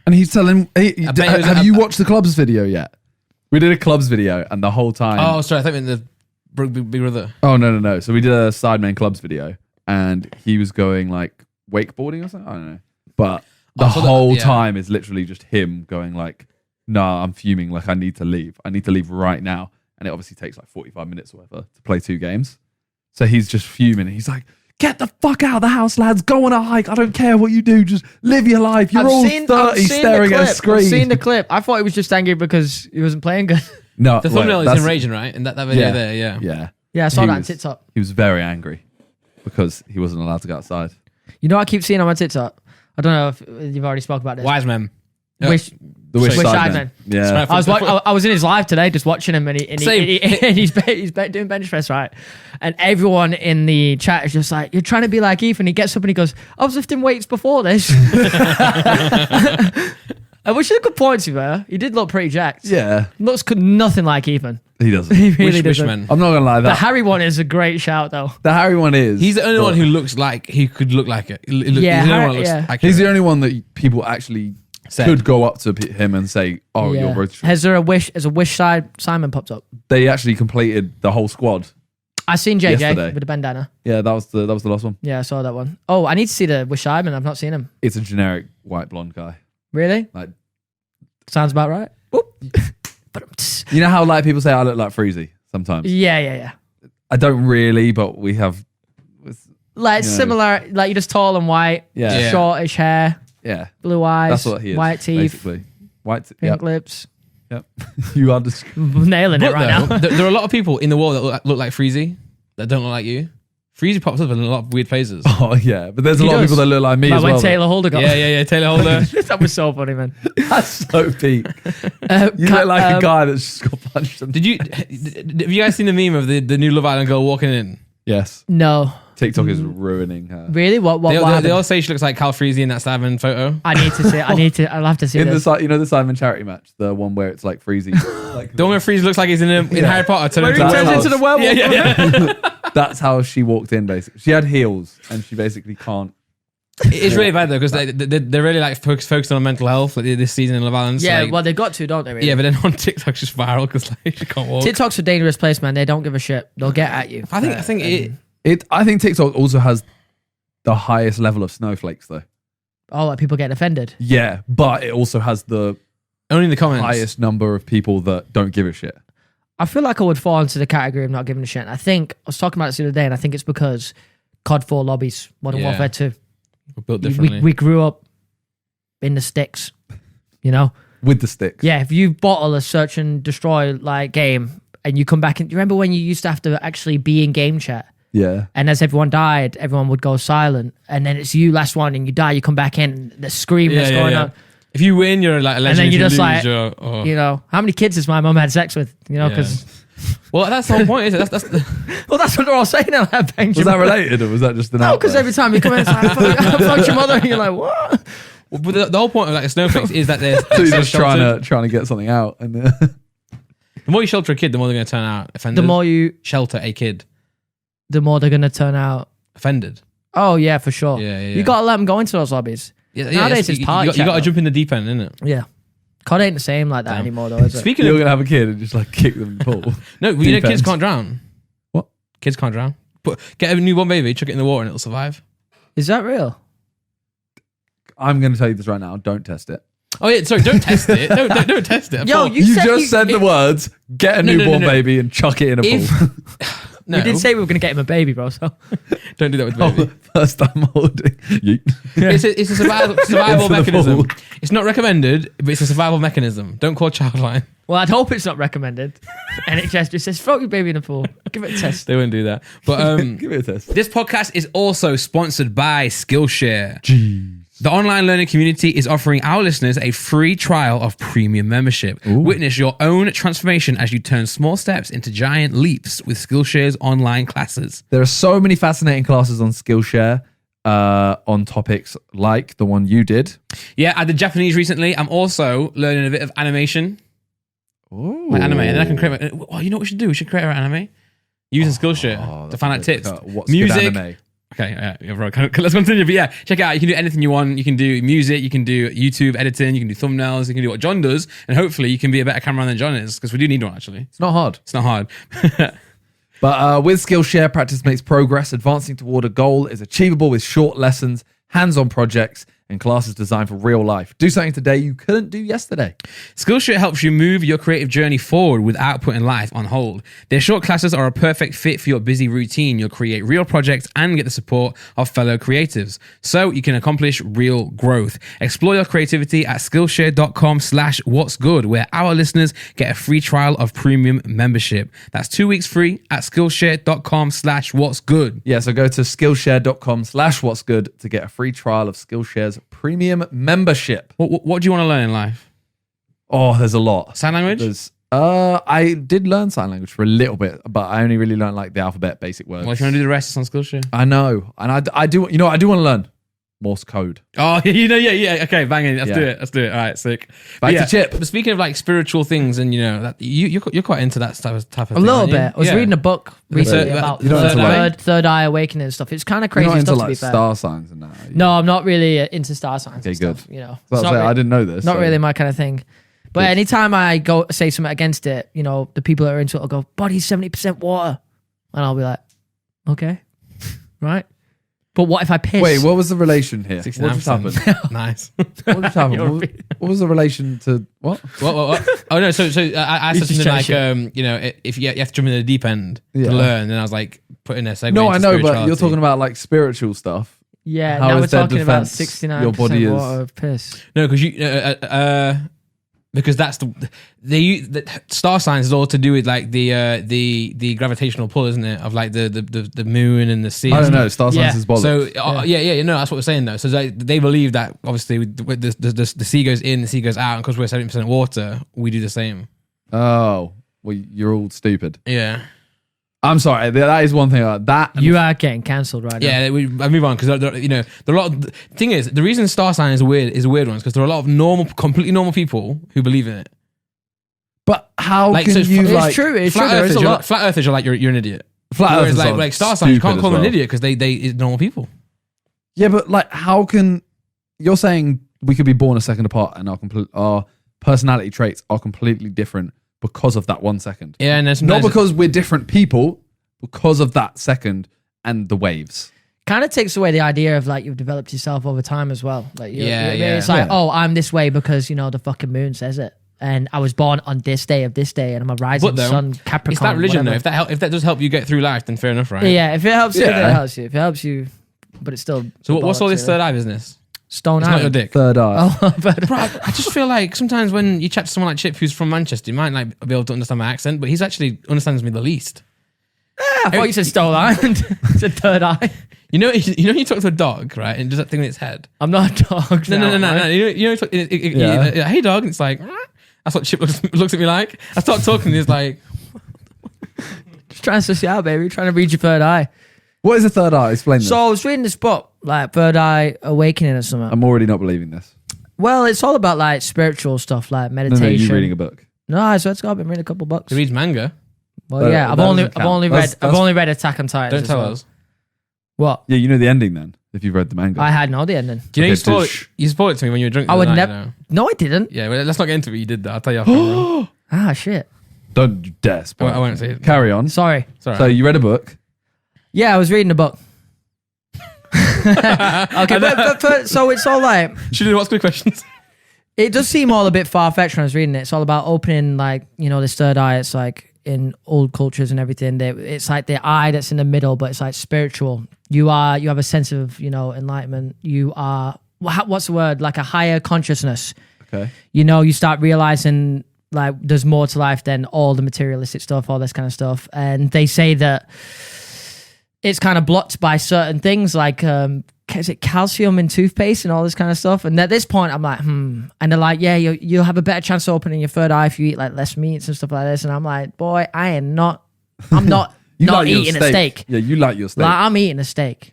And he's telling, bet it was- have you watched the clubs video yet? We did a clubs video and the whole time. Oh, sorry. I thought you meant the Big Brother. Oh, no. So we did a Sidemen Clubs video and he was going wakeboarding or something. I don't know. But the whole time is literally just him going nah, I'm fuming. I need to leave. I need to leave right now. And it obviously takes 45 minutes or whatever to play 2 games. So he's just fuming. He's like, get the fuck out of the house, lads. Go on a hike. I don't care what you do. Just live your life. You're all 30 staring at a screen. I've seen the clip. I thought he was just angry because he wasn't playing good. No, The thumbnail is him raging, right? In that video there, yeah. Yeah. Yeah, I saw that on TikTok. He was very angry because he wasn't allowed to go outside. You know what I keep seeing on my TikTok? I don't know if you've already spoke about this. Wise men. The Wish Sidemen. Yeah. I was in his live today just watching him and he's doing bench press, right? And everyone in the chat is just like, you're trying to be like Ethan. He gets up and he goes, I was lifting weights before this. Which is a good point, to be fair. He did look pretty jacked. Yeah. Looks nothing like Ethan. He doesn't. He really doesn't. I'm not going to lie. The Harry one is a great shout, though. The Harry one is. He's the only one who looks like he could look like it. He's the only one that people actually could go up to him and say, "Oh, you're Wroetoshaw." Has a wish side Simon popped up? They actually completed the whole squad. I seen JJ yesterday with the bandana. Yeah, that was the last one. Yeah, I saw that one. Oh, I need to see the wish Simon. I've not seen him. It's a generic white blonde guy. Really? Like, sounds about right. You know how like people say I look like Freezy sometimes? Yeah. I don't really, but we have like similar, like you're just tall and white, shortish hair, blue eyes, that's what he is, white teeth, basically. Pink lips. Yep. You are just nailing it right now. There are a lot of people in the world that look like Freezy that don't look like you. Freezy pops up in a lot of weird places. Oh yeah, but there's a lot of people that look like me as well. When Taylor Holder got Yeah, Taylor Holder. That was so funny, man. That's so peak. You look like a guy that's just got punched. Have you guys seen the meme of the new Love Island girl walking in? Yes. No. TikTok is ruining her. Really? What they all say she looks like Cal Freezy in that Simon photo. I need to see it. I'll have to see it. The Simon charity match, the one where it's like Freezy. Like the one where Freezy looks like he's in Harry Potter. Where he turns into the werewolf. Yeah. That's how she walked in, basically. She had heels, and she basically can't. It's really bad, though, because they're really like focused on mental health like, this season in Love Island. Yeah, well, they've got to, don't they? Really? Yeah, but then on TikTok, she's viral because like, she can't walk. TikTok's a dangerous place, man. They don't give a shit. They'll get at you. I think TikTok also has the highest level of snowflakes, though. Oh, like people getting offended? Yeah, but it also has the only in the comments highest number of people that don't give a shit. I feel like I would fall into the category of not giving a shit. I think I was talking about this the other day, and I think it's because COD 4 lobbies, Modern Warfare 2. We're built differently. We grew up in the sticks, you know? With the sticks. Yeah, if you bottle a search and destroy like game and you come back and you remember when you used to have to actually be in game chat? Yeah. And as everyone died, everyone would go silent. And then it's you, last one, and you die, you come back in, the scream that's going on. If you win, you're like a legend. And then you're just like, you know, how many kids has my mum had sex with? You know, because... Well, that's the whole point, isn't it? Well, that's what they're all saying. Was that related, or was that just an No, because every time you come in, it's like, I fucked your mother, and you're like, what? Well, but the whole point of like snowflakes is that they're so you're just trying to get something out. And the more you shelter a kid, the more they're going to turn out offended. The more you shelter a kid, the more they're going to turn out offended. Oh, yeah, for sure. Yeah. You got to let them go into those lobbies. Yeah, nowadays it's party you got to jump in the deep end, isn't it? Yeah. COD ain't the same like that anymore, though, is it? Speaking you're going to have a kid and just like kick them in the pool. No, you know, kids can't drown. What? Kids can't drown. But get a newborn baby, chuck it in the water, and it'll survive. Is that real? I'm going to tell you this right now. Don't test it. Oh yeah, sorry. Don't test it. Don't test it. Yo, you just said the words. Get a newborn baby and chuck it in a pool. No. We did say we were going to get him a baby, bro. So don't do that with the baby. First time holding. It's a survival mechanism. It's not recommended, but it's a survival mechanism. Don't call Childline. Well, I'd hope it's not recommended. NHS just says, throw your baby in the pool. Give it a test. They wouldn't do that. But give it a test. This podcast is also sponsored by Skillshare. Jeez. The online learning community is offering our listeners a free trial of premium membership. Ooh. Witness your own transformation as you turn small steps into giant leaps with Skillshare's online classes. There are so many fascinating classes on Skillshare on topics like the one you did. Yeah, I did Japanese recently. I'm also learning a bit of animation. Ooh. My anime. And then I can create you know what we should do? We should create our anime using Skillshare to find out tips. What's music. Good anime? Okay, let's continue. But yeah, check it out. You can do anything you want. You can do music, you can do YouTube editing, you can do thumbnails, you can do what John does, and hopefully you can be a better cameraman than John is, because we do need one, actually. It's not hard. It's not hard. But with Skillshare, practice makes progress. Advancing toward a goal is achievable with short lessons, hands-on projects, in classes designed for real life. Do something today you couldn't do yesterday. Skillshare helps you move your creative journey forward without putting life on hold. Their short classes are a perfect fit for your busy routine. You'll create real projects and get the support of fellow creatives, so you can accomplish real growth. Explore your creativity at Skillshare.com/what'sgood, where our listeners get a free trial of premium membership. That's 2 weeks free at Skillshare.com/what'sgood. Yeah, so go to Skillshare.com/what'sgood to get a free trial of Skillshare's premium membership. What do you want to learn in life? Oh, there's a lot. Sign language? I did learn sign language for a little bit, but I only really learned like the alphabet, basic words. Well, if you want to do the rest, it's on Skillshare. I know, and I do. You know, I do want to learn Morse code. Oh, yeah. Okay, bang it. Let's do it. All right, sick. Back to Chip. But speaking of like spiritual things, and that you're quite into that type of A thing. little bit. I was reading a book recently So, about you don't third eye awakening and stuff. It's kind of You're crazy not into stuff, to like be fair. star signs and that. No, I'm not really into star signs. Okay, and stuff, good. You know, So It's not I didn't know this. not so- really my kind of thing. But anytime I go say something against it, the people that are into it will go, body's 70% water. And I'll be like, okay, right. But what if I piss? Wait, what was the relation here? What just 69%. happened? Nice. What just happened? What was the relation to what? What? Oh no. So I said He's just something like if you have to jump in the deep end Yeah. to learn, then I was like putting a segment. No, I into know, but you're spirituality. talking about like spiritual stuff. Yeah, How now is we're their talking about defense 69% your body is- water of piss. No, because that's the star signs is all to do with like the gravitational pull, isn't it? Of like the moon and the sea. I don't know. Star Yeah. signs is bollocks. So that's what we're saying though. So they believe that obviously with the sea goes in, the sea goes out, and because we're 70% water, we do the same. Oh, well, you're all stupid. Yeah. I'm sorry. That is one thing. That You are getting cancelled right now. Yeah, I move on because there are a lot. The thing is, the reason star sign is a weird one because there are a lot of completely normal people who believe in it. But how Like, can so you It's like true. It's true. Flat There is a earthers, lot. flat earthers are like you're an idiot. flat Whereas earthers are like star signs, you can't stupid call them as an well. idiot because they're normal people. Yeah, but like, how can you're saying we could be born a second apart and our personality traits are completely different because of that 1 second? Yeah, and there's Not because we're different people, because of that second and the waves. Kind of takes away the idea of like you've developed yourself over time as well. Like, it's like, Yeah. oh, I'm this way because the fucking moon says it, and I was born on this day of this day, and I'm a rising But though, sun, Capricorn. it's that religion whatever. though. If that does help you get through life, then fair enough, right? Yeah, if it helps you, then Yeah. it helps you. If it helps you, but it's still. So what's all bollocks, this really. third eye business? Stone It's not your Island? dick. Third eye. Oh, but Bro, I just feel like sometimes when you chat to someone like Chip who's from Manchester, you might like be able to understand my accent, but he's actually understands me the least. I thought you said Stone Island. It's a third eye. You know, you talk to a dog, right, and does that thing in its head. I'm not a dog. No. right? You know, hey dog, and it's like that's what Chip looks at me like. I start talking, and he's like, Just trying to suss you out, baby. Trying to read your third eye. What is a third eye? Explain this. So I was reading this book, like Third Eye Awakening or something. I'm already not believing this. Well, it's all about like spiritual stuff, like meditation. No, you reading a book. No, I swear to God, I've been reading a couple books. he reads manga. Well, yeah, that I've doesn't count. only read Attack on Titan. Don't tell us. What? Yeah, you know the ending then, if you've read the manga. I had no the ending. Do you know Okay, you spoiled it to me when you were drunk? I would the other night, never. you know? No, I didn't. Yeah, well, let's not get into it. You did that. I'll tell you after. Ah, shit. Don't you dare spoil I won't say it. Carry on. Sorry. Sorry. So you read a book. Yeah, I was reading a book. Okay, but so it's all like Should do what's good questions. it does seem all a bit far fetched when I was reading it. It's all about opening, like this third eye. It's like in old cultures and everything. It's like the eye that's in the middle, but it's like spiritual. You have a sense of enlightenment. You are what's the word? Like a higher consciousness. Okay. You start realizing like there's more to life than all the materialistic stuff, all this kind of stuff. And they say that it's kind of blocked by certain things like is it calcium in toothpaste and all this kind of stuff. And at this point I'm like, And they're like, yeah, you'll have a better chance of opening your third eye if you eat like less meats and stuff like this. And I'm like, boy, I'm not You not like your eating a steak. Yeah, you like your steak. Like, I'm eating a steak.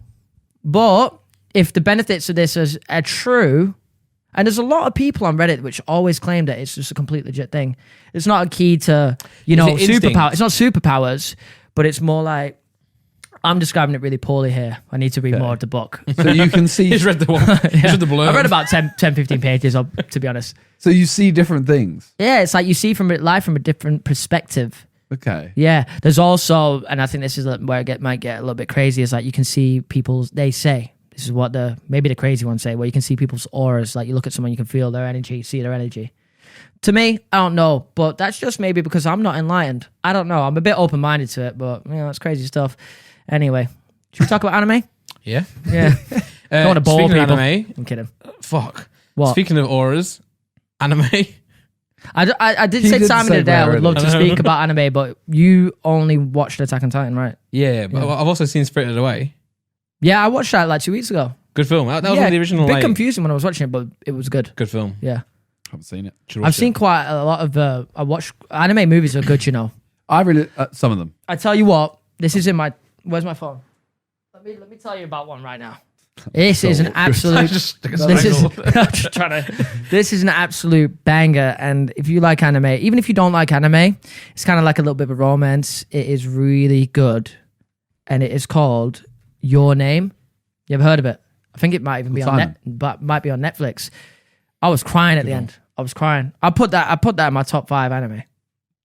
But if the benefits of this are true, and there's a lot of people on Reddit which always claim that it's just a complete legit thing. It's not a key to, superpower. It's not superpowers, but it's more like, I'm describing it really poorly here. I need to read more of the book. So you can see. He's read the one. He's read the blurb. I read about 10, 15 pages, to be honest. So you see different things. Yeah, it's like you see life from a different perspective. Okay. Yeah, there's also, and I think this is where it might get a little bit crazy, is like you can see they say This is what maybe the crazy ones say, where you can see people's auras. Like you look at someone, you can feel their energy, see their energy. To me, I don't know, but that's just maybe because I'm not enlightened. I don't know. I'm a bit open-minded to it, but it's crazy stuff. Anyway, should we talk about anime? Yeah. Yeah. Don't want to bore speaking people. of anime, I'm kidding. fuck. What? Speaking of auras, anime. I did He say did Simon say today I would already. love to speak about anime, but you only watched Attack on Titan, right? Yeah, but I've also seen Spirited Away. Yeah, I watched that like 2 weeks ago. Good film. That was one of the original. A bit like, confusing when I was watching it, but it was good. Good film. Yeah. haven't seen it. Should watch I've seen it. quite a lot of I watch anime movies are good, you know. I really some of them. I tell you what, this is in my where's my phone? Let me tell you about one right now. This is an absolute this is I'm just trying to this is an absolute banger, and if you like anime, even if you don't like anime, it's kind of like a little bit of a romance. It is really good. And it is called Your Name. You ever heard of it? I think it might even be on might be on Netflix. I was crying at the end. I was crying. I put that in my top 5 anime.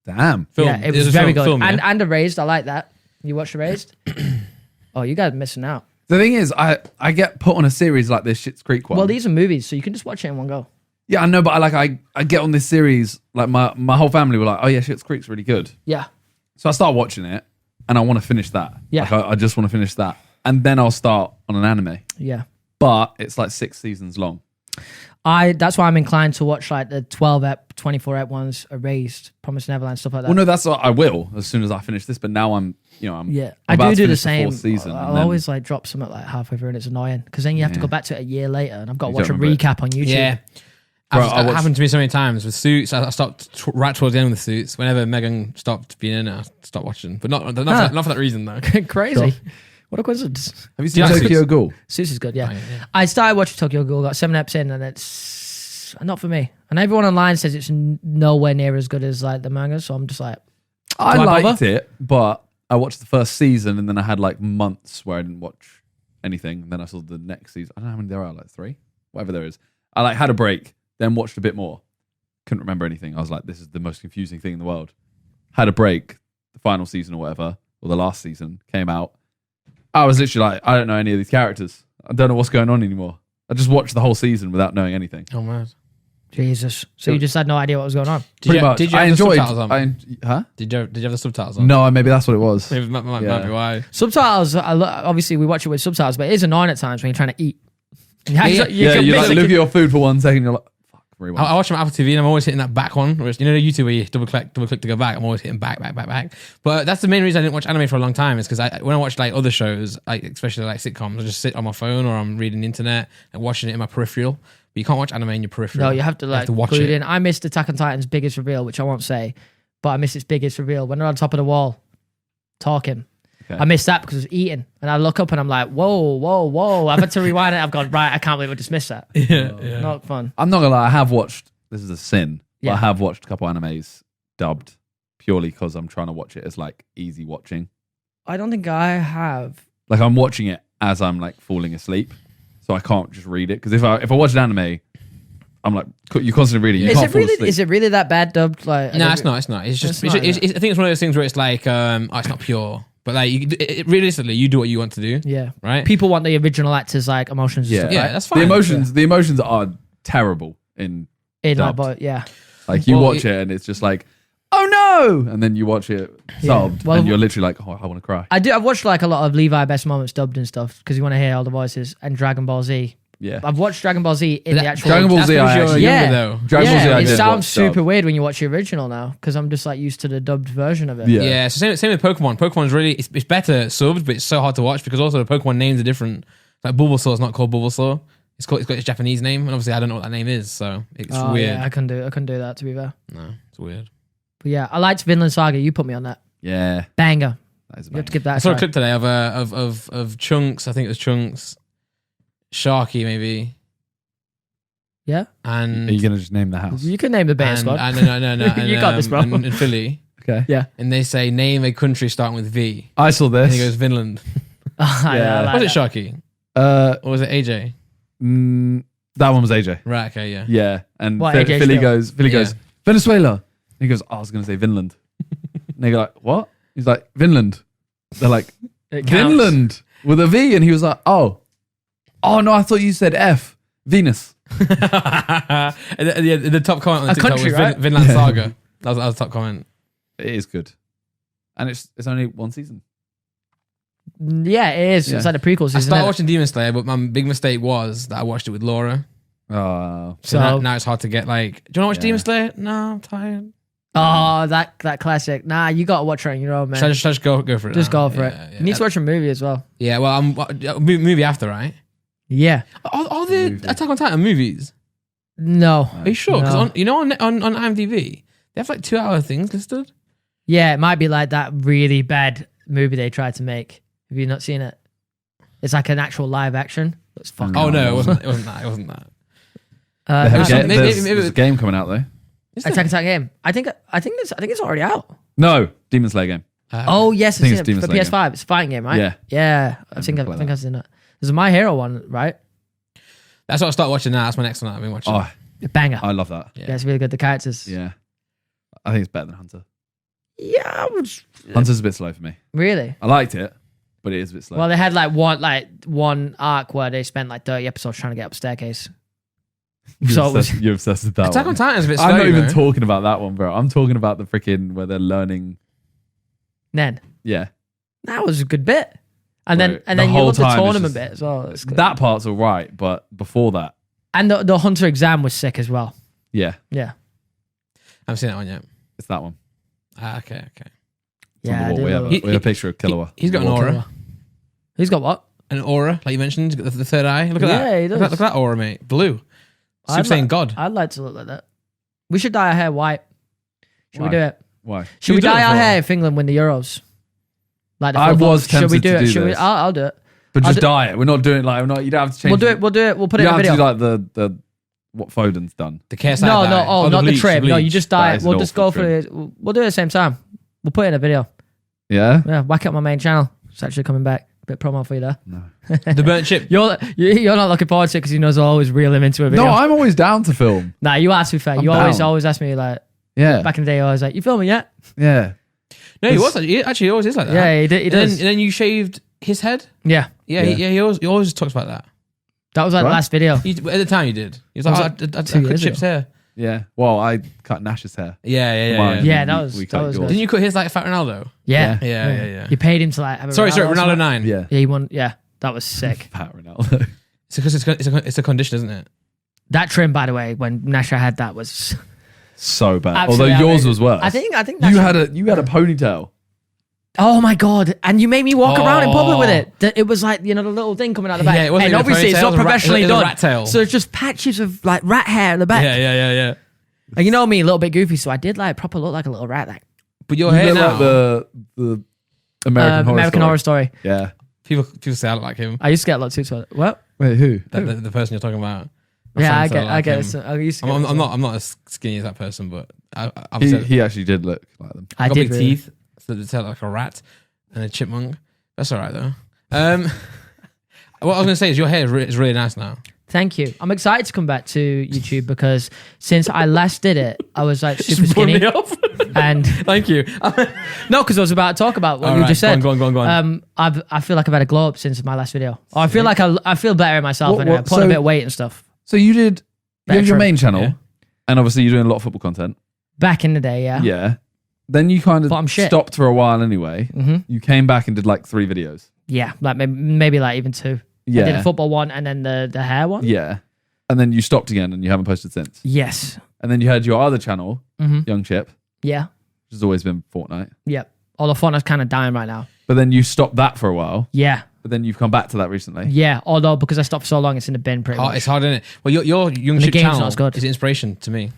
Damn. Film. Yeah, it was very good. Film, yeah? And Erased, I like that. You watched Erased? Oh, you guys are missing out. The thing is, I get put on a series like this Schitt's Creek one. Well, these are movies, so you can just watch it in one go. Yeah, I know, but I get on this series, like my whole family were like, oh yeah, Schitt's Creek's really good. Yeah. So I start watching it, and I want to finish that. Yeah. Like, I just want to finish that. And then I'll start on an anime. Yeah. But it's like 6 seasons long. That's why I'm inclined to watch like the 12-ep, 24-ep ones, Erased, Promised Neverland, stuff like that. Well, no, that's what I will as soon as I finish this. But now I'm Yeah, about I to do the finish same. fourth season, I'll and then- always like drop something like halfway through, and it's annoying because then you have to go back to it a year later, and I've got to You watch a don't remember it. recap on YouTube. Yeah. Bro, It happened to me so many times with Suits. I stopped right towards the end with Suits. Whenever Megan stopped being in it, I stopped watching. But not for that reason though. Crazy. Sure. What a coincidence. Have you seen Yeah, Tokyo Ghoul? Suits is good, yeah. Oh, yeah. I started watching Tokyo Ghoul, got 7 eps in, and it's not for me. And everyone online says it's nowhere near as good as like the manga, so I'm just like, I I liked bother? it, but I watched the first season and then I had like months where I didn't watch anything. And then I saw the next season. I don't know how many there are, like 3, whatever there is. I like had a break, then watched a bit more. Couldn't remember anything. I was like, this is the most confusing thing in the world. Had a break, the final season or whatever, or the last season came out. I was literally like, I don't know any of these characters. I don't know what's going on anymore. I just watched the whole season without knowing anything. Oh man. Jesus. So you just had no idea what was going on? Pretty much. Did you I have enjoyed. the subtitles on? Huh? Did you have the subtitles on? No, maybe that's what it was. Maybe might be why. Subtitles, obviously we watch it with subtitles, but it is annoying at times when you're trying to eat. You Yeah, can you like basically- look at your food for 1 second, you're like, fuck, rewind. I watch them on Apple TV and I'm always hitting that back one. Whereas, you know, the YouTube where you double click to go back. I'm always hitting back. But that's the main reason I didn't watch anime for a long time is because when I watch like other shows, like especially like sitcoms, I just sit on my phone or I'm reading the internet and watching it in my peripheral. But you can't watch anime in your peripheral. No, you have to like watch glue it it. in. I missed Attack on Titan's biggest reveal, which I won't say, but I missed its biggest reveal when they're on top of the wall talking. Okay. I missed that because I was eating, and I look up and I'm like, whoa! I've had to rewind it. I've gone right. I can't believe I just missed that. Yeah. Not fun. I'm not gonna lie, I have watched, this is a sin, but Yeah. I have watched a couple animes dubbed purely because I'm trying to watch it as like easy watching. I don't think I have. Like I'm watching it as I'm like falling asleep. So I can't just read it. Because if I watch an anime, I'm like, you're constantly reading. You Is can't it fall really? asleep. Is it really that bad dubbed? Like, No, it's not. It's just. It's not, I think it's one of those things where it's like, it's not pure. But like, realistically, you do what you want to do. Yeah. Right. People want the original actors like emotions. Yeah. And stuff, Yeah, right? that's fine. The emotions are terrible in dubbed. But yeah. like you Well, watch it and it's just like, oh no, and then you watch it subbed Well, and you're literally like, oh, I want to cry. I've watched like a lot of Levi Best Moments dubbed and stuff because you want to hear all the voices, and Dragon Ball Z. Yeah. I've watched Dragon Ball Z in the actual. Dragon Ball That's Z, because I you're actually- Yeah. younger though. Dragon Ball Z, I it did sounds watch super dubbed. weird when you watch the original now because I'm just like used to the dubbed version of it. Yeah. Yeah, so same with Pokemon. Pokemon's really it's better subbed, but it's so hard to watch because also the Pokemon names are different. Like Bulbasaur is not called Bulbasaur. It's got its Japanese name, and obviously I don't know what that name is, so it's Oh, weird. Yeah, I couldn't do that to be fair. No, it's weird. But yeah, I liked Vinland Saga. You put me on that Yeah. banger. That is You have to amazing. give that. I a saw a try. clip today of Chunks. I think it was Chunks, Sharky maybe, Yeah, and Are you going to just name the house? you can name the Bear and, Squad. and, no, and, You got this, bro. And Philly, Okay. Yeah, and they say name a country starting with V, I saw and this. he goes Finland. I Yeah. like Was it that. Sharky Uh, or was it AJ? that one was AJ. Right. Okay. Yeah. Yeah. And What, Philly AJ still? goes, Venezuela. And he goes, oh, I was going to say Vinland. And they go like, what? He's like, Vinland. They're like, It counts. Vinland with a V. And he was like, oh, Oh no, I thought you said F. Venus. The top comment on the A TikTok country, was right? Vinland Saga. That was the top comment. It is good, and it's only one season. Yeah, it is. Yeah. It's like the prequels. I Isn't started it? watching Demon Slayer, but my big mistake was that I watched it with Laura. Oh, So So- now it's hard to get like. Do you want to watch Yeah. Demon Slayer? No, I'm tired. Oh, that classic. Nah, you got to watch it on your own, man. Should I just go for it? Just now? go for it. You need to watch a movie as well. Yeah, well, I'm movie after, right? Yeah. All the Movie. Attack on Titan movies. No. Are you sure? Because No. on IMDb they have like 2-hour things listed. Yeah, it might be like that really bad movie they tried to make. Have you not seen it? It's like an actual live action. It's fucking. Oh no, it No. wasn't. It wasn't that. It wasn't that. There's a game coming out though. Is Attack there? on Titan game. I think it's already out. No, Demon Slayer game. Oh yes, think I've it's seen it Demon for Slayer PS5. It's a fighting game, right? Yeah. Yeah. I think I've seen that. There's a My Hero one, right? That's what I start watching now. That's my next one I've been watching. Oh, A banger. I love that. Yeah, it's really good. The characters. Yeah, I think it's better than Hunter. Yeah, I would- Hunter's a bit slow for me. really. I liked it, but it is a bit slow. Well, they had like one arc where they spent like 30 episodes trying to get up a staircase. So it was You're obsessed with that Attack one. on Titan's a bit slow. I'm not even though. talking about that one, bro. I'm talking about the freaking where they're learning. then Yeah, that was a good bit, and Right. then The you whole love the time it's tournament just- bit as well. It's good. that part's all right, but before that, And the Hunter exam was sick as well. yeah, Yeah, I haven't seen that one yet. it's that one. Okay. It's yeah. on I the wall. do We have, love a, it. we have a picture of Killua. He's got an Wall. aura. He's got what? An aura, like you mentioned. He's got the third eye. Look at that. Yeah, he does. Look at that aura, mate. Blue. Super I'd Saiyan like- God. I'd like to look like that. We should dye our hair white. Should Why? we do it? Why? Should You we do it dye our for- hair if England win the Euros? Like the I football- was Should we tempted do to it? do Should we? this. I'll do it. But I'll just do- dye it. We're not doing like we're not. You don't have to change. We'll do it. We'll do it. We'll put it You in a don't have to video. do like the what Foden's done. The KSI No, dye. no. Oh, not the bleach, trim. No, you bleach. just dye That it. is We'll an just go awful for it. We'll do it at the same time. We'll put it in a video. Yeah. Yeah, whack it on my main channel. It's actually coming back. Bit promo for you there. No. The burnt chip. You're not looking forward to it because you know I'll always reel him into a video. No, I'm always down to film. Nah, you are, to be fair. I'm You down. always ask me like Yeah. back in the day. I was like, "You filming yet?" Yeah. No, he was. Actually, he always is like that. Yeah, he did. He And then, does. and then you shaved his head. Yeah, Yeah, Yeah. He always talks about that. that was like What? the last video. At the time, you did. He was like, Was oh, it I 2 cut years Chip's ago? hair. Yeah. Well, I cut Nash's hair. Yeah. Mine. Yeah, We- that was- we that cut was yours. good. Didn't you cut his like Fat Ronaldo? Yeah, Yeah. You paid him to like. Have a Sorry, or Ronaldo something. 9. Yeah. Yeah, he won. Yeah, that was sick. Pat Ronaldo. It's because it's a condition, isn't it? That trim, by the way, when Nasha had that was. So bad. Absolutely Although yours outrageous. was worse. I think. you Nasha- had a ponytail. Oh my god! And you made me walk around in public with Oh. it. It was like the little thing coming out the back. Yeah, it wasn't and even a obviously it's ponytail, not it was a rat- professionally it was a done. rat tail. So it's just patches of like rat hair in the back. Yeah. And you know me, a little bit goofy, so I did like proper look like a little rat. Like But your You hair look now. like the American Horror Story. Story. Yeah. People say I look like him. I used to get a lot too. So what? Wait, who? The person you're talking about. My Yeah, I friends say get. like I get. him. So I used to. I'm not as skinny as that person, but I'm He actually did look like them. I got did big really. teeth, so it's like a rat and a chipmunk. That's all right though. What I was gonna say is your hair is really nice now. Thank you. I'm excited to come back to YouTube because since I last did it, I was like super Just put skinny. me off. And Thank you. no, because I was about to talk about what All you right, just said. go on. I feel like I've had a glow up since my last video. Or I feel like I feel better in myself What- anyway. I what- put on a so- bit of weight and stuff. So you have your Better. main channel, Yeah. and obviously you're doing a lot of football content. Back in the day, yeah. Yeah. Then you kind But I'm of shit. stopped for a while anyway. Mm-hmm. You came back and did like 3 videos. Yeah, like maybe like even 2. Yeah. I did a football one and then the hair one. Yeah. And then you stopped again and you haven't posted since. Yes. And then you had your other channel, Mm-hmm. Young Chip, Yeah. which has always been Fortnite. Yep. Although Fortnite's kind of dying right now. But then you stopped that for a while. Yeah. But then you've come back to that recently. Yeah. Although because I stopped for so long, it's in the bin pretty much. It's hard, isn't it? Well, your young The ship game's channel not as good. is inspiration to me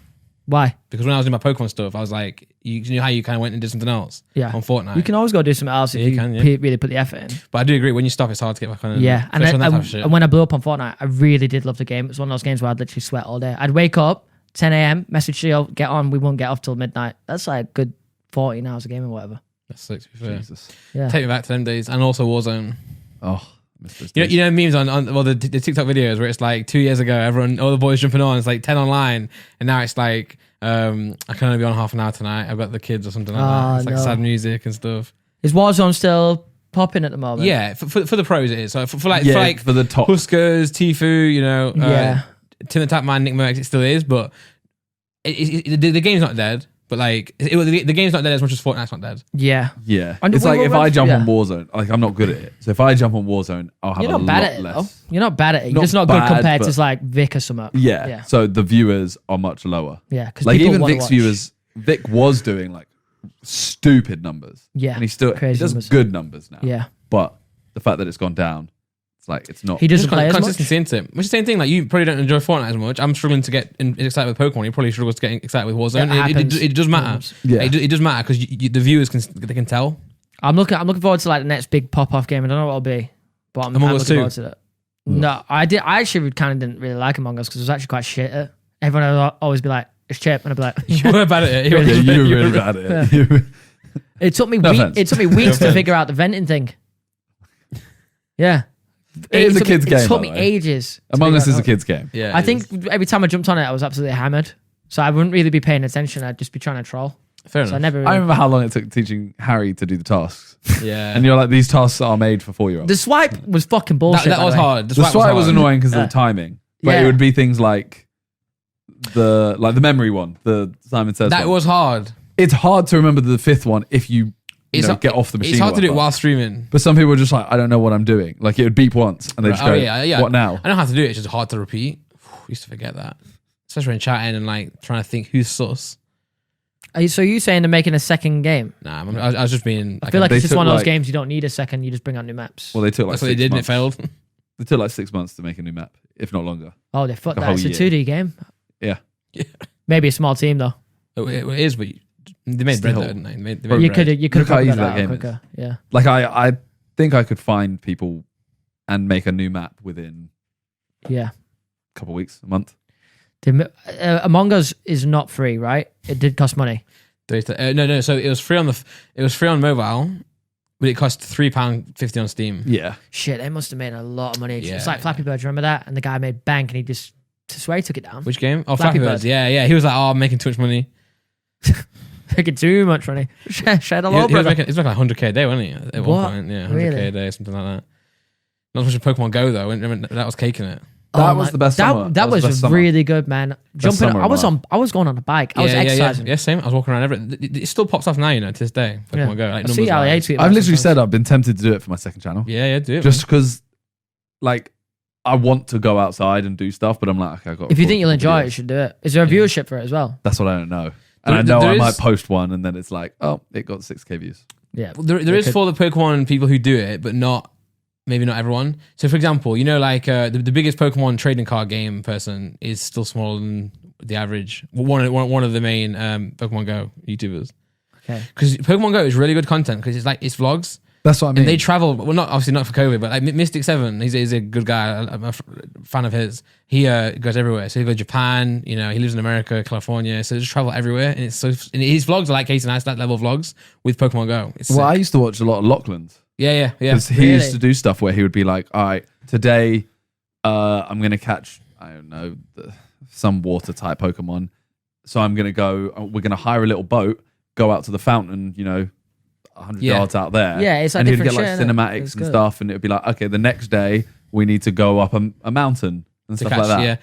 Why? because when I was doing my Pokemon stuff, I was like, you know how you kind of went and did something else Yeah. on Fortnite. You can always go do something else if Yeah, you you can, yeah. really put the effort in. But I do agree when you stop, it's hard to get back on. Yeah, and, especially when that type then, of shit. and when I blew up on Fortnite, I really did love the game. It was one of those games where I'd literally sweat all day. I'd wake up 10 a.m., message Shield, get on. We won't get off till midnight. That's like a good 14 hours of game or whatever. That's sick, to be fair. Jesus. Yeah. Take me back to them days, and also Warzone. Oh, Mr. You know memes on the TikTok videos where it's like 2 years ago, all the boys jumping on. It's like 10 online, and now it's like I can only be on half an hour tonight. I've got the kids or something like that. It's like no. sad music and stuff. Is Warzone still popping at the moment. Yeah, for the pros it is. So for the top. Huskers, Tfue, you know, Yeah. Tim the Tap Man, Nick Merckx, it still is, but the game's not dead. But like, the game's not dead as much as Fortnite's not dead. Yeah. Yeah. And It's we like were if I jump yeah. on Warzone, like I'm not good at it. So if I jump on Warzone, I'll have You're a not bad lot at it, less. though. You're not bad at it. You're Not just not good bad, compared but- to like Vic or something. Yeah. Yeah. So the viewers are much lower. Yeah. Because Like even Vic's viewers, Vic was doing like stupid numbers. Yeah, And he crazy does numbers. good numbers now. Yeah. But the fact that it's gone down, it's like it's not. He doesn't play as much. Consistency into it. Which is the same thing. Like, you probably don't enjoy Fortnite as much. I'm struggling to get excited with Pokemon. You probably struggles to get excited with Warzone. That happens. It does matter. Yeah. It does matter because the viewers can tell. I'm looking forward to like the next big pop-off game. I don't know what it'll be, but I'm Among looking Us 2. forward to it. No, I actually kind of didn't really like Among Us because it was actually quite shit at it. Everyone would always be like, it's Chip, and I'd be like, You were bad at it. Yeah, you were really bad at it. it took me No weeks. offense. It took me weeks to figure out the venting thing. Yeah, It is a took kid's me, game, It took by me the way. ages. to Among figure Us it is a out. kid's game. Yeah, I it think is. every time I jumped on it, I was absolutely hammered. So I wouldn't really be paying attention. I'd just be trying to troll. Fair So I enough. never. I Really, remember how long it took teaching Harry to do the tasks. Yeah. And you're like, these tasks are made for 4-year-olds. the swipe was fucking bullshit. that by was the way. hard. The swipe was hard. annoying because of the timing. But Yeah. it would be things like the memory one, the Simon Says That one. was hard. It's hard to remember the fifth one if you get off the machine. It's hard or to do it whatever. while streaming. But some people are just like, I don't know what I'm doing. Like it would beep once and they just Oh go, yeah. what now? I know how to do it. It's just hard to repeat. I used to forget that, especially when chatting and like trying to think who's sus. So you saying they're making a second game? Nah, I was just being. I feel like they it's just took, one of those like- games you don't need a second. You just bring out new maps. Well, they took like that's what they 6 did, and it months. failed. They took like 6 months to make a new map, if not longer. Oh, they fucked the that. whole It's a year. 2D game. Yeah. Maybe a small team though. It is, but they made bread Still. though, didn't they? They made Bro, You bread. could Look have how probably easy got that that out game is. quicker. Yeah. Like I think I could find people and make a new map within Yeah. a couple of weeks, a month. Among Us is not free, right? It did cost money. No. So it was free on mobile, but it cost £3.50 on Steam. Yeah. Shit, they must have made a lot of money. Yeah. It's like Flappy Bird. Remember that? And the guy made bank, and he just I swear he took it down. Which game? Oh, Flappy Flappy Birds. Bird. Yeah. He was like, "Oh, I'm making too much money." Making too much money. Shed a He lot, was brother. making like 100k a day, wasn't he? At What? one point, yeah, 100k Really? a day, something like that. Not as much as Pokemon Go though. That was caking it. That Oh was my- the best summer. That was the best summer. really good, man. Jumping, summer I was of my I was going on a bike. I was exercising. Yeah, same. I was walking around everything. It still pops off now, to this day. Pokemon Yeah. Go. Like, I see Ali numbers-wise. tweet. I've about literally sometimes. said I've been tempted to do it for my second channel. Yeah, do it. Just because, like, I want to go outside and do stuff, but I'm like, okay, I got. If you think you'll enjoy it, you videos. should do it. Is there a viewership for it as well? That's what I don't know. And There- I know there I is- might post one, and then it's like, oh, it got 6k views. Yeah. There They is could- for the Pokemon people who do it, but maybe not everyone. So, for example, like the biggest Pokemon trading card game person is still smaller than the average. One of the main Pokemon Go YouTubers. Okay. Because Pokemon Go is really good content because it's vlogs. That's what I mean. And they travel, well, not obviously not for COVID, but like Mystic 7, he's a good guy. I'm a fan of his. He goes everywhere. So he goes to Japan, he lives in America, California. So they just travel everywhere. And his vlogs are like Casey Neistat level vlogs with Pokemon Go. It's well, I sick. used to watch a lot of Lachlan's. Yeah. Because he Really? used to do stuff where he would be like, all right, today I'm going to catch, I don't know, some water type Pokemon. So I'm going to we're going to hire a little boat, go out to the fountain, 100 Yeah. yards out there. Yeah, it's like and he'd different get like shit, innit? cinematics It's and good. stuff. And it would be like, okay, the next day we need to go up a mountain and To stuff catch, like that. yeah.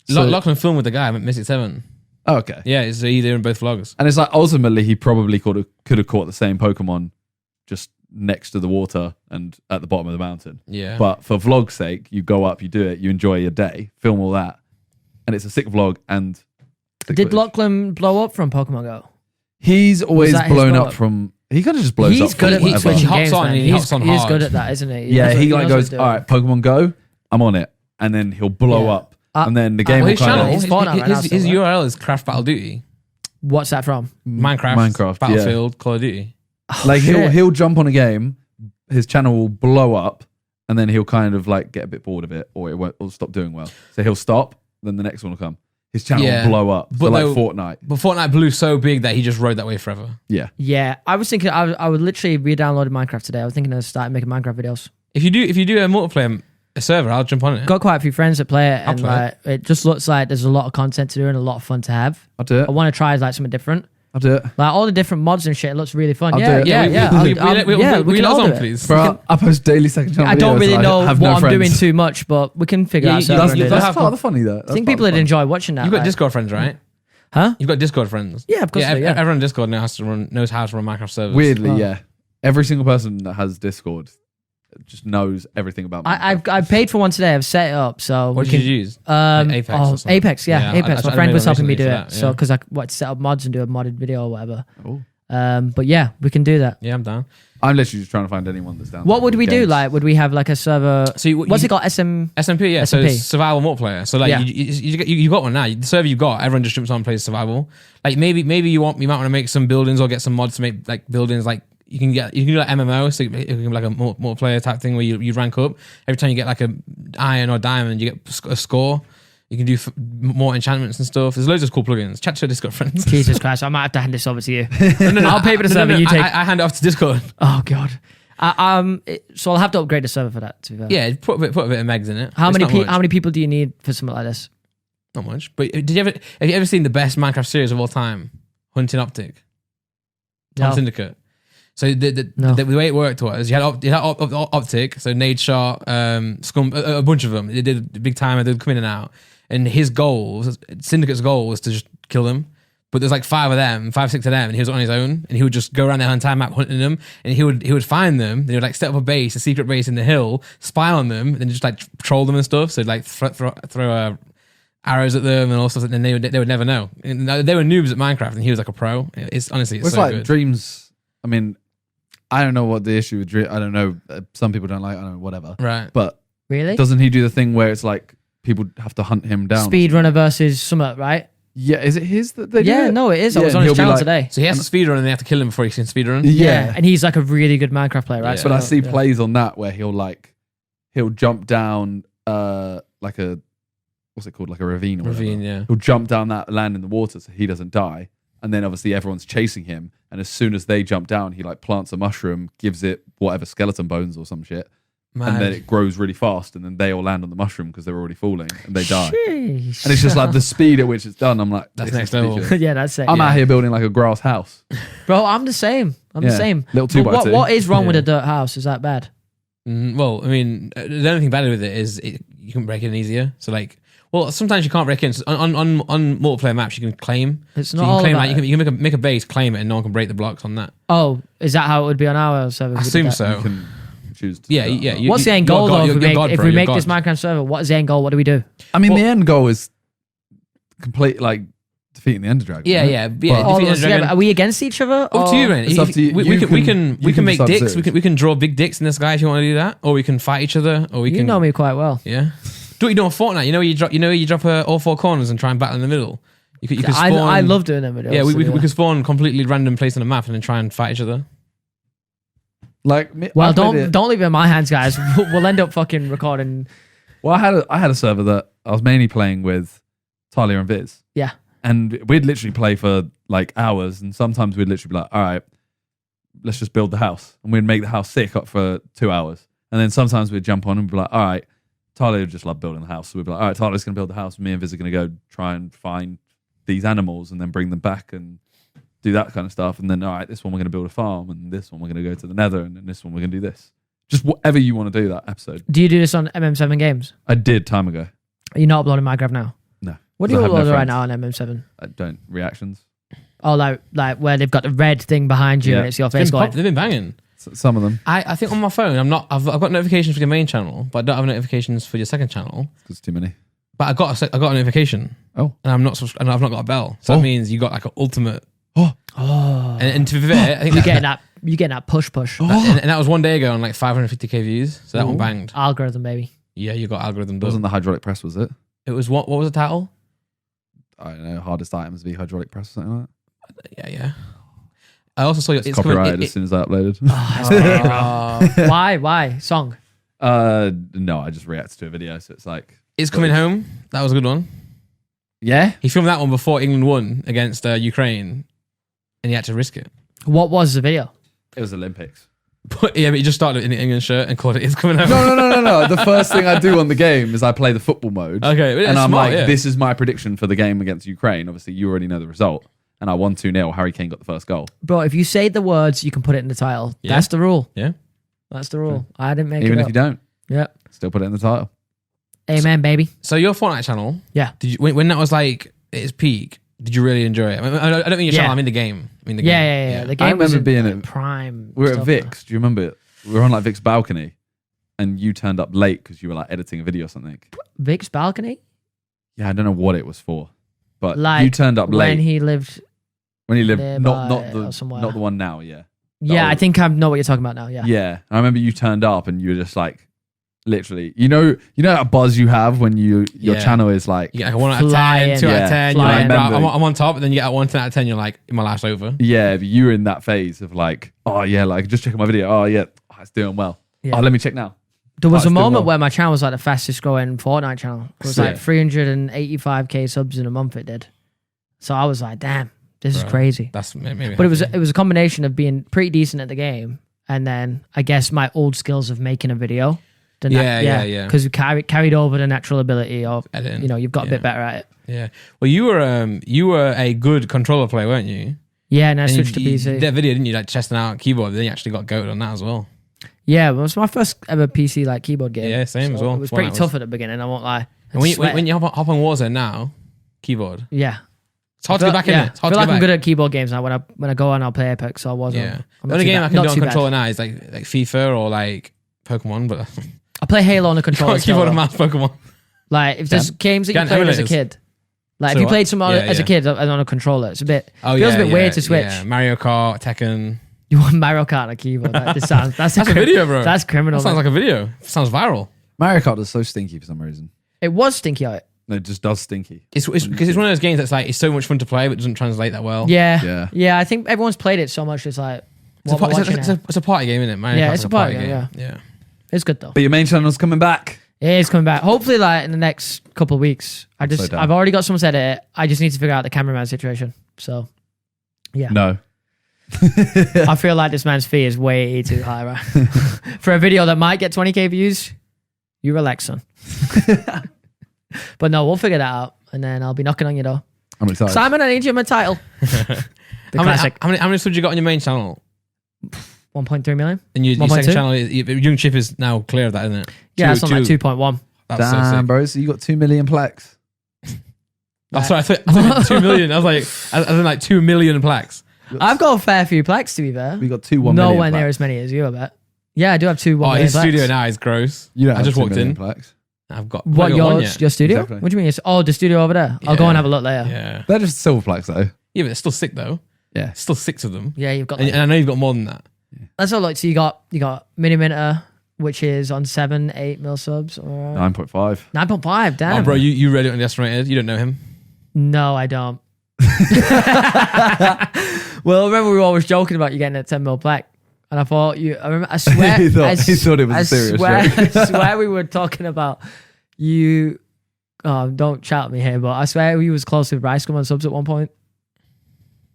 So- Lachlan filmed with the guy, Mystic 7. Oh, okay. Yeah, it's either in both vlogs. And it's like ultimately he probably could have caught the same Pokemon just next to the water and at the bottom of the mountain. Yeah. But for vlog's sake, you go up, you do it, you enjoy your day, film all that, and it's a sick vlog. And sick Did footage. Lachlan blow up from Pokemon Go? He's always that his blown blow up up? from. He kind of just blows He's up. good from at whatever. switching hops games, on man. and he hops on He's hard. good at that, isn't he? Yeah, he knows like what goes, he's doing. all right, Pokemon Go, I'm on it, and then he'll blow Yeah. up, and then the game well, will his kind channel, of He's Fortnite right now, his so, URL is Craft Battle Duty. What's that from? Minecraft, yeah. Battlefield, Call of Duty. like shit. he'll jump on a game, his channel will blow up, and then he'll kind of like get a bit bored of it, or it'll stop doing well. So he'll stop, then the next one will come. His channel Yeah. will blow up. So But like though- Fortnite. But Fortnite blew so big that he just rode that way forever. Yeah. Yeah, I was thinking I would literally re-download Minecraft today. I was thinking of starting making Minecraft videos. If you do a multiplayer server, I'll jump on it. Got quite a few friends that play it, and play like it just looks like there's a lot of content to do and a lot of fun to have. I'll do it. I want to try like something different. I'll do it. Like all the different mods and shit. It looks really fun. I'll yeah, do it. yeah, yeah. We can all do it. please. Bro, I post daily second channel I don't videos, really so know have what no I'm friends. doing too much, but we can figure out. That's- something. that's That's part of the funny, though. I think people would enjoy watching that. You've got like- Discord friends, right? Huh? You've got Discord friends. Yeah, of course. Yeah, Yeah, everyone on Discord knows how to run Minecraft servers. Weirdly, Oh. yeah. Every single person that has Discord just knows everything about Minecraft. I've paid for one today. I've set it up. So What we did can, you use? Apex or something? Apex, yeah, Apex. My friend was helping me do for it. that, So yeah. because I wanted to set up mods and do a modded video or whatever. Oh. But yeah, we can do that. Yeah, I'm down. I'm literally just trying to find anyone that's down. What would we do? games. Like, would we have like a server? So What's it called? SMP, yeah. So SMP. it's survival multiplayer. So like Yeah. you got one now. The server you got, everyone just jumps on and plays survival. Like maybe you might want to make some buildings or get some mods to make like buildings. Like you can do like MMO, so it can be like a multiplayer type thing where you rank up. Every time you get like a iron or diamond, you get a score. You can do more enchantments and stuff. There's loads of cool plugins. Chat to your Discord friends. Jesus Christ! I might have to hand this over to you. No, I'll pay for the server. You take. I hand it off to Discord. Oh God. So I'll have to upgrade the server for that. To be fair. Yeah, put a bit of megs in it. How It's many not much. how many people do you need for something like this? Not much. But have you ever seen the best Minecraft series of all time? Hunting Optic. Tom No. Syndicate. So No. the way it worked was you had Optic, so Nade Shot, Scum, a bunch of them. They did a big timer, they'd come in and out. And his goals, Syndicate's goal was to just kill them. But there's like 5, 6 of them, and he was on his own. And he would just go around the entire map hunting them. And he would find them. Then he would like set up a secret base in the hill, spy on them, and then just like troll them and stuff. So like throw arrows at them and all stuff. And then they would never know. And they were noobs at Minecraft, and he was like a pro. It's honestly, it's It's so like good. Dreams. I mean, I don't know what the issue with Dreams. I don't know. Some people don't like. I don't know. Whatever. Right. But Really? doesn't he do the thing where it's like people have to hunt him down? Speedrunner versus Summit, right? Yeah. Is it his that they do Yeah, it? no, it is. I Yeah, was on and his he'll be channel like- today. So he has to speedrun, and they have to kill him before he can speedrun. Yeah. And he's like a really good Minecraft player, right? Yeah. But I see yeah. plays on that where he'll jump down like a what's it called, like a ravine or whatever. Ravine, yeah. He'll jump down that, land in the water so he doesn't die, and then obviously everyone's chasing him, and as soon as they jump down he like plants a mushroom, gives it whatever skeleton bones or some shit, and then it grows really fast, and then they all land on the mushroom because they're already falling and they die. Sheesh. And it's just like the speed at which it's done. I'm like, That's this next is level. ridiculous. Yeah, that's it. I'm Yeah. out here building like a grass house. Bro, I'm the same. I'm the Yeah, same. little 2x2. What is wrong with Yeah. a dirt house? Is that bad? Well, I mean, the only thing bad with it is you can break it in easier. So like, well, sometimes you can't break in. So on multiplayer maps, you can claim. It's So not you all can claim about like, you can make a base, claim it, and no one can break the blocks on that. Oh, is that how it would be on our server? I if we assume did that? so. You can choose to Yeah, do that. yeah. What's the end you're goal God- though? you're God, If bro, we you're make God. this Minecraft server, what is the end goal? What do we do? I mean, Well- the end goal is complete like defeating the Ender Dragon. Yeah, right? yeah. But- All defeat of us the dragon. together. Are we against each other? Up to you, man. It's up to you. We You can can make decide dicks. to. We can draw big dicks in the sky if you want to do that, or we can fight each other, or we You can. know me quite well. Yeah. Do what you do on Fortnite. You know, you drop all 4 corners and try and battle in the middle. You could spawn. I love doing them videos. Yeah, we so, could spawn completely random place on the map and then try and fight each other. Like, Well, I played it- don't leave it in my hands, guys. We'll end up fucking recording. Well, I had a server that I was mainly playing with Talia and Viz, Yeah. and we'd literally play for like hours, and sometimes we'd literally be like, all right, let's just build the house, and we'd make the house sick up for 2 hours, and then sometimes we'd jump on and be like, all right, Talia would just love building the house, so we'd be like, all right, Talia's gonna build the house, me and Viz are gonna go try and find these animals and then bring them back and do that kind of stuff, and then all right, this one we're gonna build a farm, and this one we're gonna go to the Nether, and then this one we're gonna do this. Just whatever you want to do that episode. Do you do this on MM7 games? I did time ago. Are you not uploading Minecraft now? No. What do you I have no upload right friends. now on MM7? I don't reactions. Oh, like where they've got the red thing behind you Yeah. and it's your They've face been, going. they've been banging. Some of them. I think on my phone, I've got notifications for your main channel, but I don't have notifications for your second channel. Because too many. But I got a notification. Oh. And I've not got a bell. So that means you got like an ultimate. Oh. And to be fair, I think You're getting that push. and that was 1 day ago on like 550k views. So that one banged. Algorithm, baby. Yeah, you got algorithm It done. wasn't the hydraulic press, was it? It was what was the title? I don't know. Hardest items v hydraulic press or something like that. Yeah. I also saw your It's copyrighted as soon as I uploaded. Why? Song. No, I just reacted to a video, so it's like. It's coming home. That was a good one. Yeah? He filmed that one before England won against Ukraine, and he had to risk it. What was the video? It was Olympics. But yeah, but he just started in the England shirt and called it "It's coming home." No. The first thing I do on the game is I play the football mode. Okay, And I'm smart, like, yeah. this is my prediction for the game against Ukraine. Obviously, you already know the result. and I won 2-0. Harry Kane got the first goal. Bro, if you say the words, you can put it in the title. Yeah. That's the rule. Yeah. That's the rule. I didn't make Even it if up. you don't, Yeah. still put it in the title. Amen, baby. So your Fortnite channel, Yeah. did you when that was like at its peak? Did you really enjoy it? I don't mean your channel. Yeah. I mean the game. Yeah. The game I remember was being in at- prime. We were at stuff. Vic's. Do you remember it? We were on like Vic's balcony, and you turned up late because you were like editing a video or something. Vic's balcony? Yeah, I don't know what it was for, but Like you turned up late when he lived. when he lived nearby not or somewhere. the one now. Yeah, Yeah, I old- think I know what you're talking about now. Yeah. yeah. I remember you turned up and you were just like, literally, you know that buzz you have when your Yeah. channel is like, You get like 1 out of 10, Flying. 2 out Yeah. of 10. Flying. You're like, I remember. I'm on top, and then you get at 1 10 out of 10. You're like, my life's over. yeah, but you were in that phase of like, oh yeah, like just checking my video. Oh yeah, it's doing well. Yeah. Oh, let me check now. There was Oh, a it's doing moment well. where my channel was like the fastest growing Fortnite channel. It was like Sick. 385k subs in a month it did. So I was like, damn, this is Bro. crazy. That's maybe. But it was a combination of being pretty decent at the game and then I guess my old skills of making a video. Yeah. Because we carried over the natural ability of, Editing. you know, you've got a Yeah. bit better at it. Yeah. Well, you were a good controller player, weren't you? Yeah, and I And switched to you PC. did that video, didn't you? Like testing out keyboard. Then you actually got goated on that as well. Yeah, it was my first ever PC like keyboard game. Yeah, same as well. It was Fortnite pretty was. tough at the beginning, I won't lie. And when Sweat. you hop on Warzone now, keyboard. Yeah. It's hard to get back in it. It's I hard feel to like get I'm back. good at keyboard games now. When I go on, I'll play Apex. So I was. Yeah. I'm The not only too game bad. I can Not do on too bad. controller now is like FIFA or like Pokemon, but I play Halo on a controller. got keyboard still, and though. mouse Pokemon. Like if there's games that you Can't played as a emulators. kid, like So if you what? played some Yeah, as a yeah. kid on a controller, it's a bit Oh feels yeah, a bit weird to switch. Yeah. Mario Kart, Tekken. You want Mario Kart on a keyboard? That's That's a video, bro. That's criminal. That sounds man. like a video. Sounds viral. Mario Kart is so stinky for some reason. It was stinky out. No, it just does stinky. It's because it's one of those games that's like it's so much fun to play, but doesn't translate that well. Yeah. I think everyone's played it so much. It's like It's a, what we're watching now. it's a party game, isn't it? Mario Yeah, Kart's it's a party game, Yeah. It's good though. But your main channel's coming back. It is coming back. Hopefully, like in the next couple of weeks. so down. I've already got someone said it. I just need to figure out the cameraman situation. So, yeah. No. I feel like this man's fee is way too high, right? For a video that might get 20k views, you relax, son. But no, we'll figure that out, and then I'll be knocking on your door. I'm excited. Simon, I need you in my title. The How classic. many subs you got on your main channel? 1.3 million. And your 1.2? second channel, young chip is now clear of that, isn't it? Yeah, it's on like 2.1. That's so Damn, sick. bro. So you got 2 million plaques. Oh, sorry, I thought 2 million. I was like, I was like 2 million plaques. I've got a fair few plaques, to be fair. We got 2 1 million Nowhere near plaques. as many as you, I bet. Yeah, I do have 2 1 Oh, million his plaques. studio now is gross. You don't I have just 2 walked million in. plaques. I've got What, I've got one your studio? Exactly. What do you mean? Oh, the studio over there. I'll go and have a look later. Yeah, They're just silver plaques though. yeah, but it's still sick though. Yeah. Still 6 of them, Yeah, you've got. and, Like, and I know you've got more than that. let's have a look. So you got Mini Minter, which is on 7-8 mil subs. Or 9.5. 9.5. Damn. Oh, bro, you read it on the estimated. You don't know him. No, I don't. Well, remember we were always joking about you getting a 10 mil plaque, and I thought you. I remember. I swear. He thought it was a serious joke. I swear we were talking about you. Oh, don't chat at me here, but I swear we was close with Rice on subs at one point.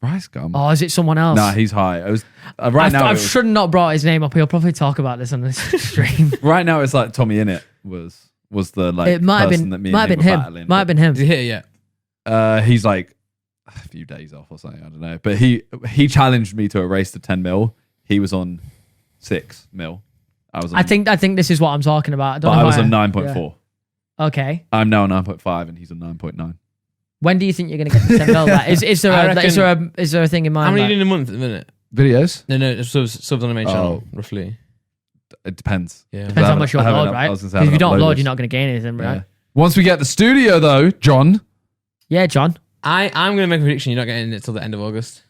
Rice gum. Oh, is it someone else? Nah, he's high. It was right now. I it was- should not brought his name up. He'll probably talk about this on this stream. right now, it's like Tommy Innit was the like It might have person been. that me Might have and been him. him. were battling, Might have been him. Is he here yet? He's like a few days off or something. I don't know. But he challenged me to a race to 10 mil. He was on 6 mil. I was. On, I think this is what I'm talking about. But I was on 9.4. Yeah. Okay. I'm now on 9.5, and he's on 9.9. When do you think you're going to get the 10 mil? Like, is there a thing in mind? How many like- are you doing a month at the minute? Videos? No, subs on the main channel, Oh. roughly. It depends. Yeah. Depends how much you I haven't upload, up- right? I was Because gonna say I if you don't haven't upload, uploaded. you're not going to gain anything, right? Yeah. Once we get the studio, though, John. Yeah, John. I'm going to make a prediction. You're not getting it till the end of August.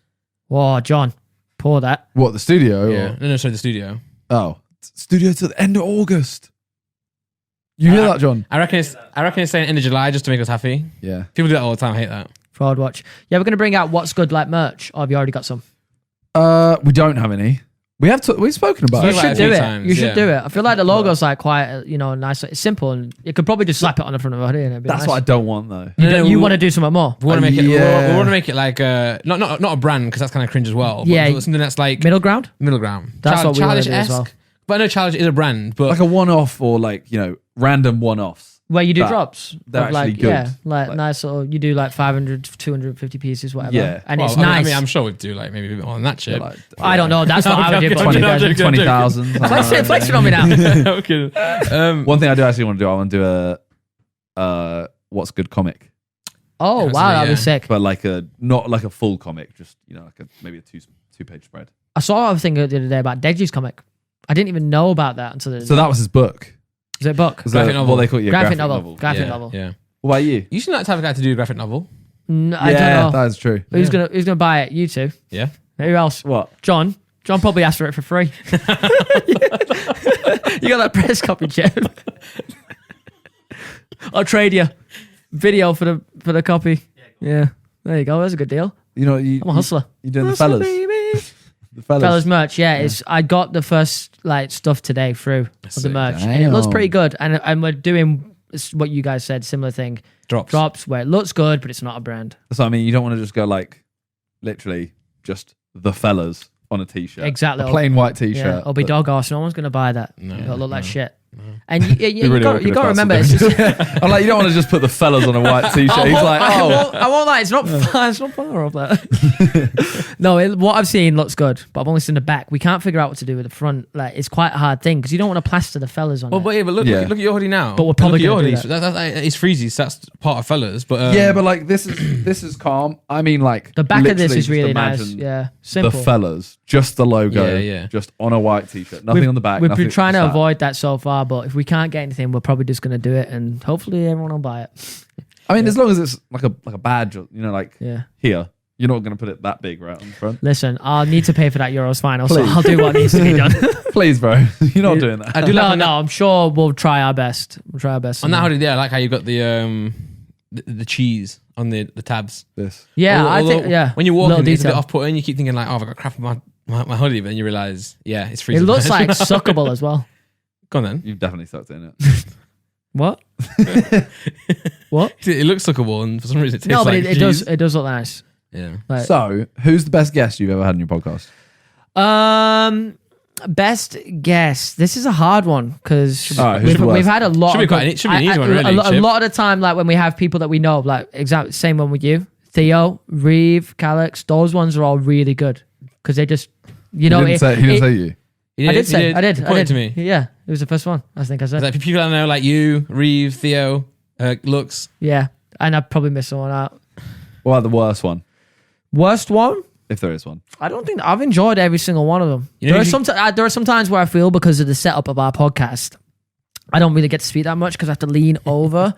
Whoa, John. Pour that. What, the studio? Yeah. Or, No, sorry, the studio. oh, studio to the end of August. You hear that, John? I reckon it's saying end of July just to make us happy. Yeah. People do that all the time. I hate that. Fraud watch. Yeah, we're going to bring out what's good like merch. Or have you already got some? We don't have any. We've spoken about You it. Spoke about should it a do few it. times, You should yeah. do it. I feel like the logo's like quite, nice. It's simple and you could probably just slap it on the front of a hoodie and it'd be That's nice. what I don't want, though. You want to do something more? We want to make it. Yeah. We want to make it like not a brand because that's kind of cringe as well. But Yeah. something that's like Middle ground? middle ground. That's what we wanna do as childish-esque. well. But I know childish is a brand. But Like a one-off or random one-offs. Where you do But drops. they're of like, actually good. Yeah, like Like- nice little, you do like 500, 250 pieces, whatever. Yeah. And Well, it's I mean, nice. I'm sure we'd do like maybe a bit more than that shit. Like, I don't know. That's what I would do. I'm But joking, you I'm guys- joking. 20,000. Flexing on me now. Okay. One thing I do actually want to do, I want to do a what's good comic, Oh, wow. That'd be Yeah. sick. but like not like a full comic, just like maybe a two-page spread. I saw a thing the other day about Deji's comic. I didn't even know about that until So that was his book. is it a book? Was Graphic that novel. What they call it? Yeah, Graphic novel. Graphic Yeah, novel. Yeah. What about you? You seem like the type of guy to do a graphic novel. I don't know. That is true. Who's gonna buy it? You two. Yeah. Who else? What? John. John probably asked for it for free. You got that press copy, Jeff. I'll trade you video for the copy. Yeah. There you go. That's a good deal. You know, you, I'm a hustler. You're doing the Hustler, fellas. baby. The fellas. Fellas merch, It's I got the first like stuff today through of the sick. merch, and it looks Damn. pretty good. And we're doing what you guys said, similar thing, drops where it looks good, but it's not a brand. That's what I mean. You don't want to just go like, literally, just the fellas on a t-shirt. Exactly. A plain white t-shirt. Yeah, it'll be but- dog arse. No one's gonna buy that. No, It'll look like no. shit. And you really got to awkward if remember, that's it's what just, I'm like, you don't want to just put the fellas on a white t-shirt. He's like, oh. I won't lie, it's not far, it's not far off that. No, what I've seen looks good, but I've only seen the back. We can't figure out what to do with the front. Like, it's quite a hard thing because you don't want to plaster the fellas on Well, it. but look, Yeah. look at your hoodie now. But we're And probably look at gonna your do hoodie. It's freezy, so that's part of fellas. But Yeah, but like this is calm. I mean, like The back of this literally is just really nice. imagine Yeah, simple. The fellas, just the logo, Yeah, yeah. just on a white t-shirt, nothing on the back. We've nothing been trying to just that. avoid that so far, but if we can't get anything, we're probably just going to do it, and hopefully everyone will buy it. I mean, as long as it's like a badge, like Yeah. here, you're not going to put it that big right on the front. Listen, I'll need to pay for that Euros final, so Please. I'll do what needs to be done. Please, bro, you're not doing that. I do like No, I'm sure we'll try our best. We'll try our best. on that hoodie there. I like how you got the cheese on the tabs. This. Yeah, I Although think, yeah. When you're walking, Little it's a bit detail. off-putting. You keep thinking like, oh, I've got crap on my hoodie, but then you realise, yeah, it's freezing. It looks like suckable as well. Go on then. You've definitely sucked in it. What? What? It looks suckable, and for some reason it tastes No, but like it does. cheese. It does look nice. Yeah. Like, So, who's the best guest you've ever had on your podcast? Best guess. This is a hard one because Alright, who's the we've worst? had a lot. Should be of quite good- an- should be an easy one, really, A Chip. lot of the time, like when we have people that we know, like same one with you, Theo, Reeve, Calix. Those ones are all really good because they just, you know, he didn't say you. You I did say, I did. You pointed to me. Yeah, it was the first one. I think I said. It's like people I know, like you, Reeve, Theo, Lux. Yeah, and I probably missed someone out. What about the worst one, Worst one? if there is one? I don't think I've enjoyed every single one of them. You know, There are some times where I feel because of the setup of our podcast, I don't really get to speak that much because I have to lean over,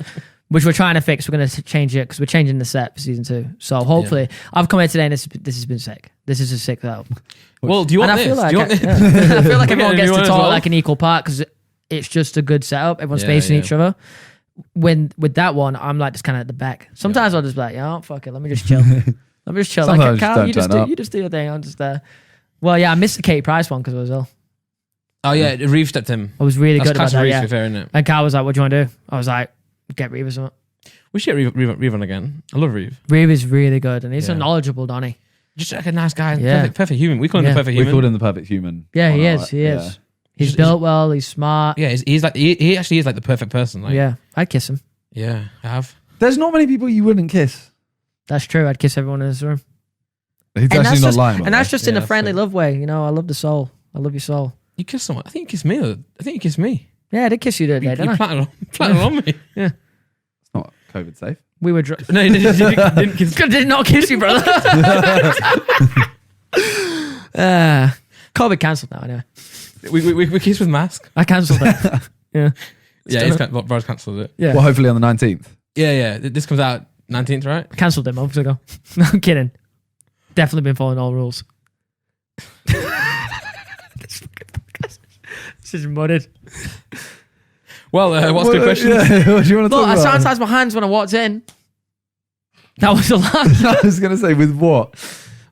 which we're trying to fix. We're going to change it because we're changing the set for season 2. So hopefully, I've come here today and this has been sick. This is a sick setup. Well, do you want And I this? feel like do you want this? I feel like everyone Okay, gets you to want as talk well? like an equal part because it's just a good setup. Everyone's Yeah, facing yeah. each other. With that one, I'm like just kind of at the back. Sometimes I'll just be like, yeah, fuck it, let me just chill. Let me just chill. Sometimes Like, just Carl, don't you just turn up. you just do your thing. I'm just there. Well, yeah, I missed the Katie Price one because I was ill. Oh yeah, Reeve stepped him. I was really That's good about class that. Reeve, Yeah. to be fair, isn't it? And Carl was like, "What do you want to do?" I was like, "Get Reeve or something." We should get Reeve on again. I love Reeve. Reeve is really good, and he's a Yeah. knowledgeable Donny. Just like a nice guy. Yeah. Perfect human. We call him Yeah. the perfect We human. called him the perfect human. Yeah, on he our- is. He is. yeah. He's He's- built well. He's smart. Yeah, he's like he actually is like the perfect person. Like, Yeah, I'd kiss him. yeah, I have. There's not many people you wouldn't kiss. That's true. I'd kiss everyone in this room. He's And actually that's not just, lying. and that's just in Yeah, a friendly that's love way. You know, I love the soul. I love your soul. You kissed someone. I think you kissed me. I think you kissed me. Yeah, I did kiss you the other day, You didn't I? planted on me. It's not COVID safe. We were. No, you didn't kiss. Did not kiss you, brother. COVID cancelled now. Anyway, We kissed with mask. I cancelled it. Yeah, Yeah, Brod's cancelled it. yeah. Well, hopefully on the 19th. Yeah. This comes out 19th, right? Cancelled it months ago. No, I'm kidding. Definitely been following all rules. This is mudded. Well, what's the question? Yeah, what do you want to Look, I talk about? sanitized my hands when I walked in. That was a lot. I was going to say, with what?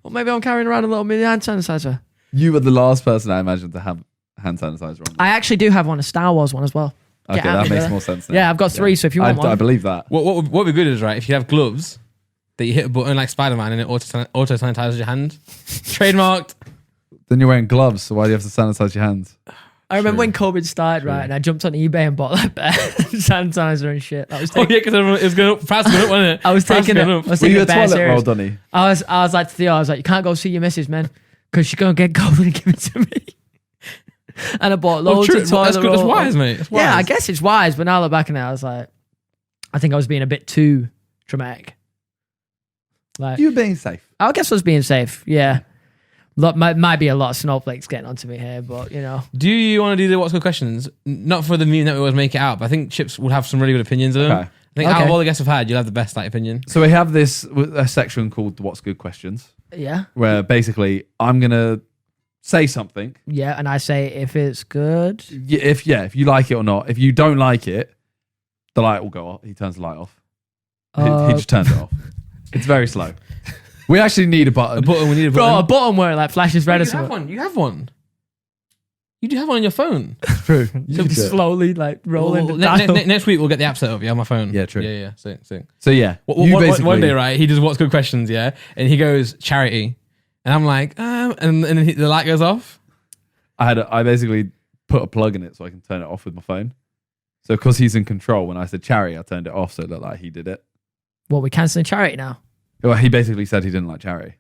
Well, maybe I'm carrying around a little mini hand sanitizer. You were the last person I imagined to have hand sanitizer on. I actually do have one, a Star Wars one as well. Okay, Get out that of makes there. more sense now. Yeah, I've got 3, so if you want one. I believe that. What would be good is, right, if you have gloves that you hit a button like Spider-Man and it auto sanitizes your hand. Trademarked. Then you're wearing gloves, so why do you have to sanitize your hands? I remember when COVID started, right, and I jumped on eBay and bought like bear sanitizer and shit. I was Oh taking, yeah, because it was going up. Price going up, wasn't it? I was taking it. I was Were taking you a it bare toilet roll, serious. Donny? I was like to Theo, I was like, you can't go see your missus, man, because she's gonna get COVID and give it to me. And I bought loads of toilet That's good. roll. That's wise, mate. That's wise. Yeah, I guess it's wise, but now I look back on it, I was like, I think I was being a bit too dramatic. Like, You were being safe. I guess I was being safe. Yeah, look, might be a lot of snowflakes getting onto me here, but you know. Do you want to do the what's good questions? Not for the meme that we always make it out, but I think Chips would have some really good opinions of them. Okay. I think out Okay. of all the guests I've had, you'll have the best like opinion. So we have a section called What's Good Questions, Yeah, where basically I'm going to say something. yeah, and I say if it's good. If you like it or not. If you don't like it, the light will go off. He turns the light off. He just turns it off. It's very slow. We actually need a button. We need a Bro, a button. button where it like flashes red or You have something. one. You have one. You do have one on your phone. True. So slowly like rolling Well, the dial. next week we'll get the app set up. Yeah, on my phone. Yeah, true. Yeah. Sick. So yeah, One day, right? He does what's good questions. Yeah, and he goes charity, and I'm like, and then the light goes off. I basically put a plug in it so I can turn it off with my phone. So because he's in control, when I said charity, I turned it off so it looked like he did it. What, we're cancelling charity now? Well, he basically said he didn't like charity.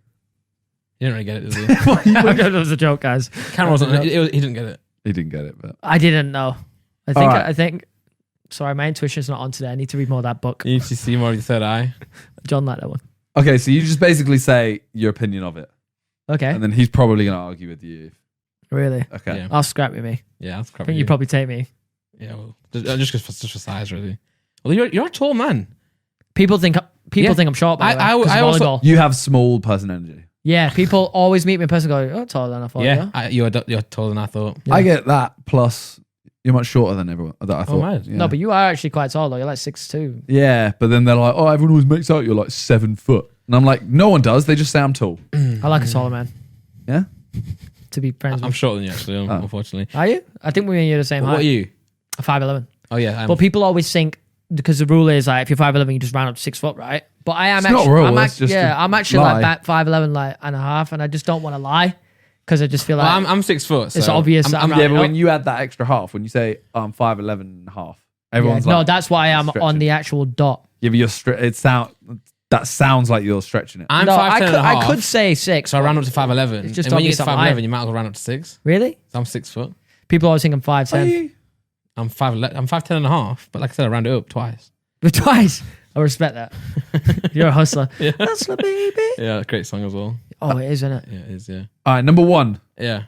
He didn't really get it, does he? That was a joke, guys. Camera wasn't. He didn't get it. He didn't get it, but I didn't know. All right. I think. Sorry, my intuition's not on today. I need to read more of that book. You need to see more of the third eye. John liked that one. okay. So you just basically say your opinion of it, Okay. and then he's probably going to argue with you. Really? Okay. Yeah. I'll scrap with me. Yeah, that's I crap. think you probably take me. Yeah, well, just for size, really. Well, you're a tall man. People think I'm short. By the way, I 'cause of also- volleyball. You have small person energy. Yeah, people always meet me in person and go, "Oh, taller than I thought." Yeah, you're taller than I thought. Yeah. I get that. Plus, you're much shorter than everyone that I thought. mad. Yeah. No, but you are actually quite tall though. You're like 6'2". yeah, but then they're like, oh, everyone always makes out you're like 7 foot, and I'm like, no one does. They just say I'm tall. I like a taller man Yeah. to be friends I'm with. shorter than you, actually, unfortunately. Are you? I think we and you are the same What height. are you? 5'11". Oh, yeah. But people always think, because the rule is like if you're 5'11", you just round up to 6 foot, right? But I am It's not actually, a rule, I'm, it's just a I'm actually lie. like back 5'11", like and a half, and I just don't want to lie because I just feel like Well, I'm 6 foot. So it's obvious that I'm Yeah, rounding but up. when you add that extra half, when you say I'm 5'11" and a half, everyone's no, like, that's why I'm stretching. on the actual dot. Yeah, but that sounds like you're stretching it. I'm No, 5'10" and a half. I could say 6. So I round up to 5'11". It's just and when you get obvious to I'm 5'11", high. you might as well round up to 6. Really? So I'm 6 foot. People always think I'm Are 5'10". you? I'm 5'10" and a half. But like I said, I round it up twice. But twice. I respect that. You're a hustler. Yeah. Hustler, baby. Yeah, great song as well. Oh, it is, isn't it? Yeah, it is, yeah. All right, number 1, Yeah.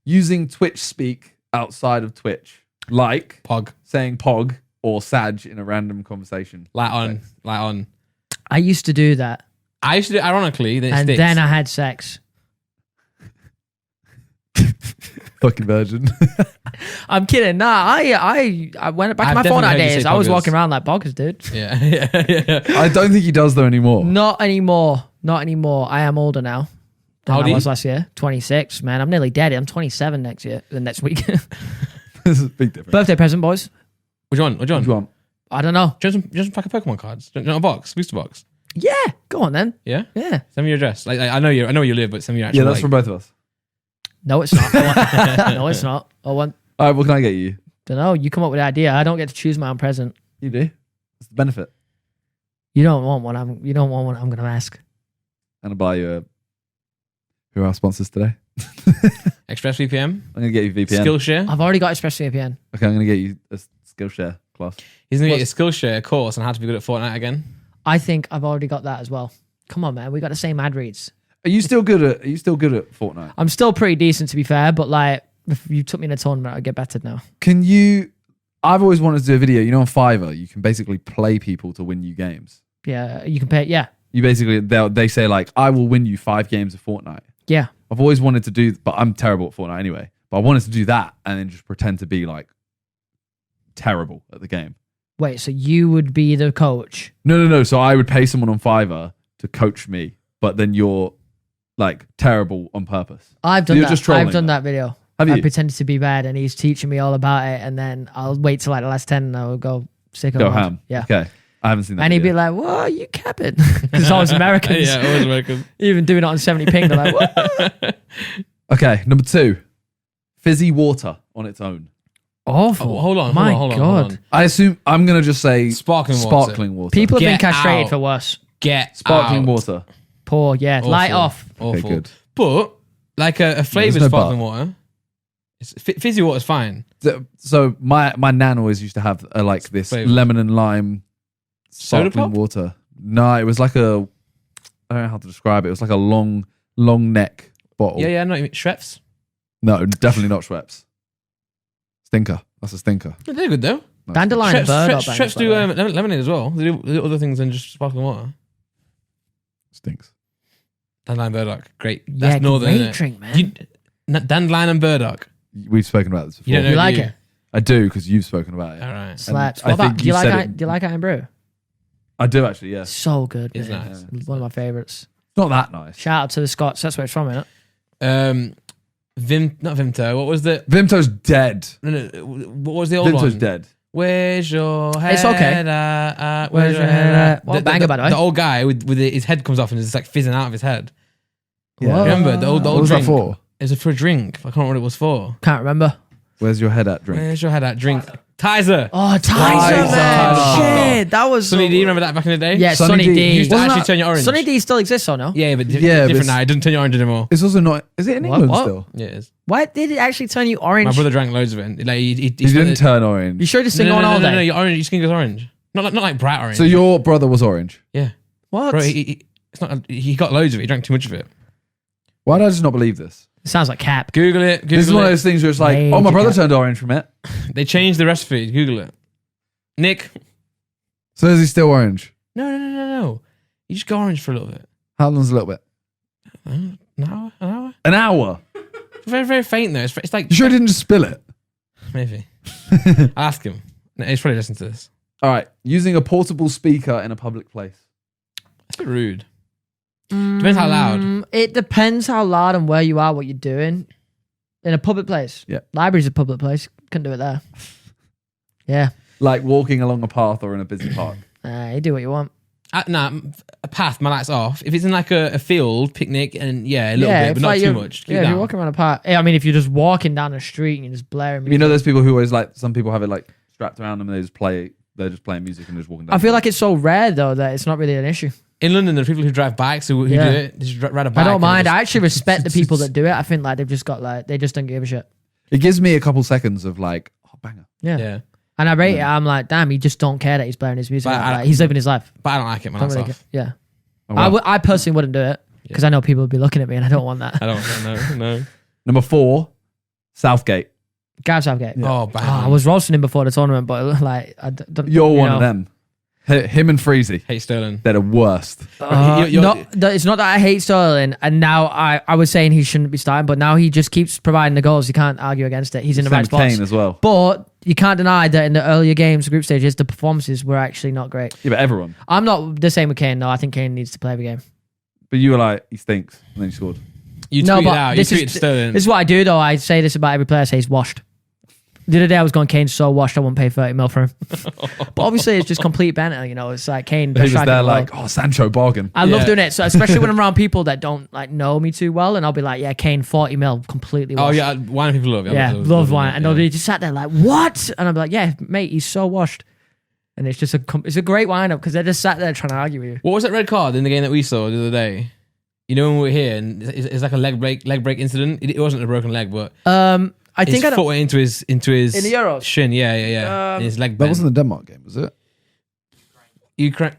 using Twitch speak outside of Twitch, like Pog. saying pog or sag in a random conversation. Light on. I used to do that. I used to do it ironically, then it And sticks. then I had sex. Fucking virgin. I'm kidding. Nah, I went back I've in my definitely Fortnite heard you days. say I was poggers. walking around like boggers, dude. Yeah, yeah. I don't think he does though anymore. Not anymore. Not anymore. I am older now than How old I are was you? last year. 26, man. I'm nearly dead. I'm 27 next week. This is a big difference. Birthday present, boys. Which one? What do you want? I don't know. Do you want some pack of Pokemon cards? Do you want a box? Booster box? Yeah, go on then. Yeah? Yeah. Send me your address. Like I know where you live, but send me your actual, Yeah, that's like, from both of us. No, it's not. No, it's not. I want. All right, what can I get you? Don't know. You come up with an idea. I don't get to choose my own present. You do. It's the benefit. You don't want one. You don't want one. I'm going to ask. And I'll buy you a... Who are our sponsors today? ExpressVPN, I'm going to get you VPN. Skillshare. I've already got ExpressVPN. Okay, I'm going to get you a Skillshare class. He's gonna get a Skillshare course on how to be good at Fortnite again. I think I've already got that as well. Come on, man. We got the same ad reads. Are you still good at Fortnite? I'm still pretty decent, to be fair, but like, if you took me in a tournament, I'd get battered now. Can you... I've always wanted to do a video. You know, on Fiverr, you can basically play people to win you games. Yeah, you can pay. Yeah, You basically... They say, like, I will win you 5 games of Fortnite. yeah. I've always wanted to do... But I'm terrible at Fortnite anyway. But I wanted to do that and then just pretend to be, like, terrible at the game. Wait, so you would be the coach? No. So I would pay someone on Fiverr to coach me, but then you're like terrible on purpose. I've done you're that. just trolling I've done them. that video. Have I you? pretended to be bad, and he's teaching me all about it, and then I'll wait till like the last 10, and I will go sick. Go ham. Yeah. Okay. I haven't seen that. And he'd be video. like, "What? You capping?" Because it's always Americans. Yeah, always American. Even doing it on 70 ping, they're like, "What?" Okay, number 2. Fizzy water on its own. Awful. Hold on. My hold on. God. I assume I'm going to just say Sparkling water. People have been Get castrated out. for worse. Get Sparkling out. water. Poor, yeah. Awful. Light off. Awful. Okay, good. But like a flavored no sparkling but. water, fizzy water is fine. So my nan always used to have like this Flavour. lemon and lime Soda sparkling pop? water. No, it was like I don't know how to describe it. It was like a long neck bottle. Yeah, no, Schweppes. No, definitely not Schweppes. Stinker. That's a stinker. They're good though. Dandelion and burdock. Schweppes do lemonade as well. They do other things than just sparkling water. Stinks. Dandelion burdock, great. Yeah, That's northern, great isn't it? drink, man. Dandelion and burdock. We've spoken about this before. You don't know, You like do it? I do because you've spoken about it. All right. Slaps. I What about, think do you you said like it- do you like Iron Brew? I do actually. Yeah, it's So good. It's man. nice. One of my favourites. not that nice. Shout out to the Scots. That's where it's from, isn't it? Not Vimto. What was the? Vimto's dead. No, what was the old Vimto's one? dead. Where's your head? It's okay. At? Where's your head at? What banger, by the way? The old guy with his head comes off and it's like fizzing out of his head. Yeah. Remember the old What was drink? that for? It was for a drink. I can't remember what it was for. Can't remember. Where's your head at? Drink. Where's your head at? Drink. Tizer. Oh, Tizer, Tizer. man. Shit, that was... Sonny D, remember that back in the day? Yeah, Sonny Sonny D. D. It used to Wasn't actually that- turn you orange. Sonny D still exists, or no? Yeah, but Yeah, but different it's- now. It doesn't turn you orange anymore. It's also not. Is it in What? England What? still? Yeah, it is. Why did it actually turn you orange? My brother drank loads of it. Like he He didn't turn orange. You sure just No, sing on all no, day? your orange. Your skin goes orange. Not like bright orange. So your brother was orange. Yeah, What? bro. It's not. He got loads of it. He drank too much of it. Why did I just not believe this? It sounds like cap. Google it. Google This is one of it. those things where it's like, Major oh, my brother cat. turned orange from it. They changed the recipe. Google it. Nick. So is he still orange? No. You just go orange for a little bit. How long's a little bit? An hour. An hour. Very, very faint though. It's like You sure he didn't just spill it? maybe. I'll ask him. No, he's probably listening to this. All right. Using a portable speaker in a public place. That's a bit rude. Depends how loud. It depends how loud and where you are, what you're doing. In a public place. Yeah. Library's a public place. Couldn't do it there. Yeah. Like walking along a path or in a busy park. You do what you want. A path, my light's off. If it's in like a field, picnic, and a little bit, if but not like too you're- much. Keep Yeah, it if down. you're walking around a park. I mean, if you're just walking down the street and you're just blaring You know, there's people who always like, some people have it like strapped around them and they're just playing music and they're just walking down. I feel like it's so rare, though, that it's not really an issue. In London, there are people who drive bikes who Yeah. do it. They just ride a bike. I don't and mind. just- I actually respect the people that do it. I think like they've just got like, they just don't give a shit. It gives me a couple seconds of like, oh, banger. Yeah. Yeah, And I rate it. I'm like, damn, he just don't care that he's blaring his music. But Like, he's living his life. but I don't like it. My Don't light's really off. care. Yeah. Oh, wow. I personally wouldn't do it because I know people would be looking at me and I don't want that. I don't. No. Number 4, Southgate. Gav Southgate. Oh, bang. I was roasting him before the tournament, but like, I don't. You're you one know. of them. Him and Freezy. Hate Sterling. They're the worst. It's not that I hate Sterling, and now I was saying he shouldn't be starting, but now he just keeps providing the goals. You can't argue against it. He's in the Sam right spots. Kane as well. But you can't deny that in the earlier games, group stages, the performances were actually not great. Yeah, but everyone. I'm not the same with Kane. No, I think Kane needs to play every game. But you were like, he stinks. And then you scored. You No, tweeted but out. You this is- tweeted Sterling. This is what I do, though. I say this about every player. I say he's washed. The other day I was going, Kane's so washed, I wouldn't pay 30 mil for him. But obviously it's just complete banter, you know. It's like Kane. He best was striker there in the world. like, oh, Sancho bargain. I love Yeah. doing it, so especially when I'm around people that don't like know me too well, and I'll be like, "Yeah, Kane, 40 mil, completely." Oh Washed. yeah, wine people love it. yeah, love wine, and yeah. they'll be just sat there like, "What?" And I'll be like, "Yeah, mate, he's so washed," and it's just it's a great wind up because they're just sat there trying to argue with you. What was that red card in the game that we saw the other day? You know when we were here and it's like a leg break incident. It wasn't a broken leg, but I think his I foot don't. went into his In the Euros? shin. Yeah. And his leg That bent. wasn't the Denmark game, was it? Ukraine.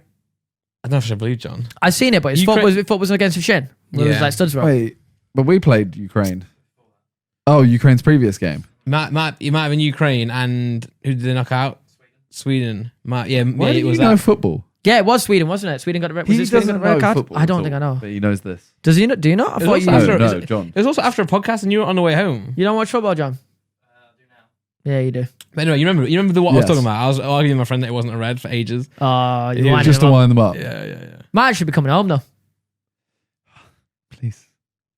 I don't know if I should believe John. I've seen it, but his foot was against his shin. Where it was Yeah. like studs were. Wait, but we played Ukraine. Oh, Ukraine's previous game. You might have been Ukraine and who did they knock out? Sweden. Why It do was you know that. football? Yeah, it was Sweden, wasn't it? Sweden got the red. Was He it Sweden got doesn't the red know card? football I don't at think I all, know. But he knows this. Does he? Do you not? I It thought was you. also No, after- no, John. It was also after a podcast and you were on the way home. You don't watch football, John? Yeah, you do. But anyway, you remember what I was Yes. talking about? I was arguing with my friend that it wasn't a red for ages. Oh, you Yeah, winding Just him to up. wind them up. Yeah. Might actually be coming home though. Please.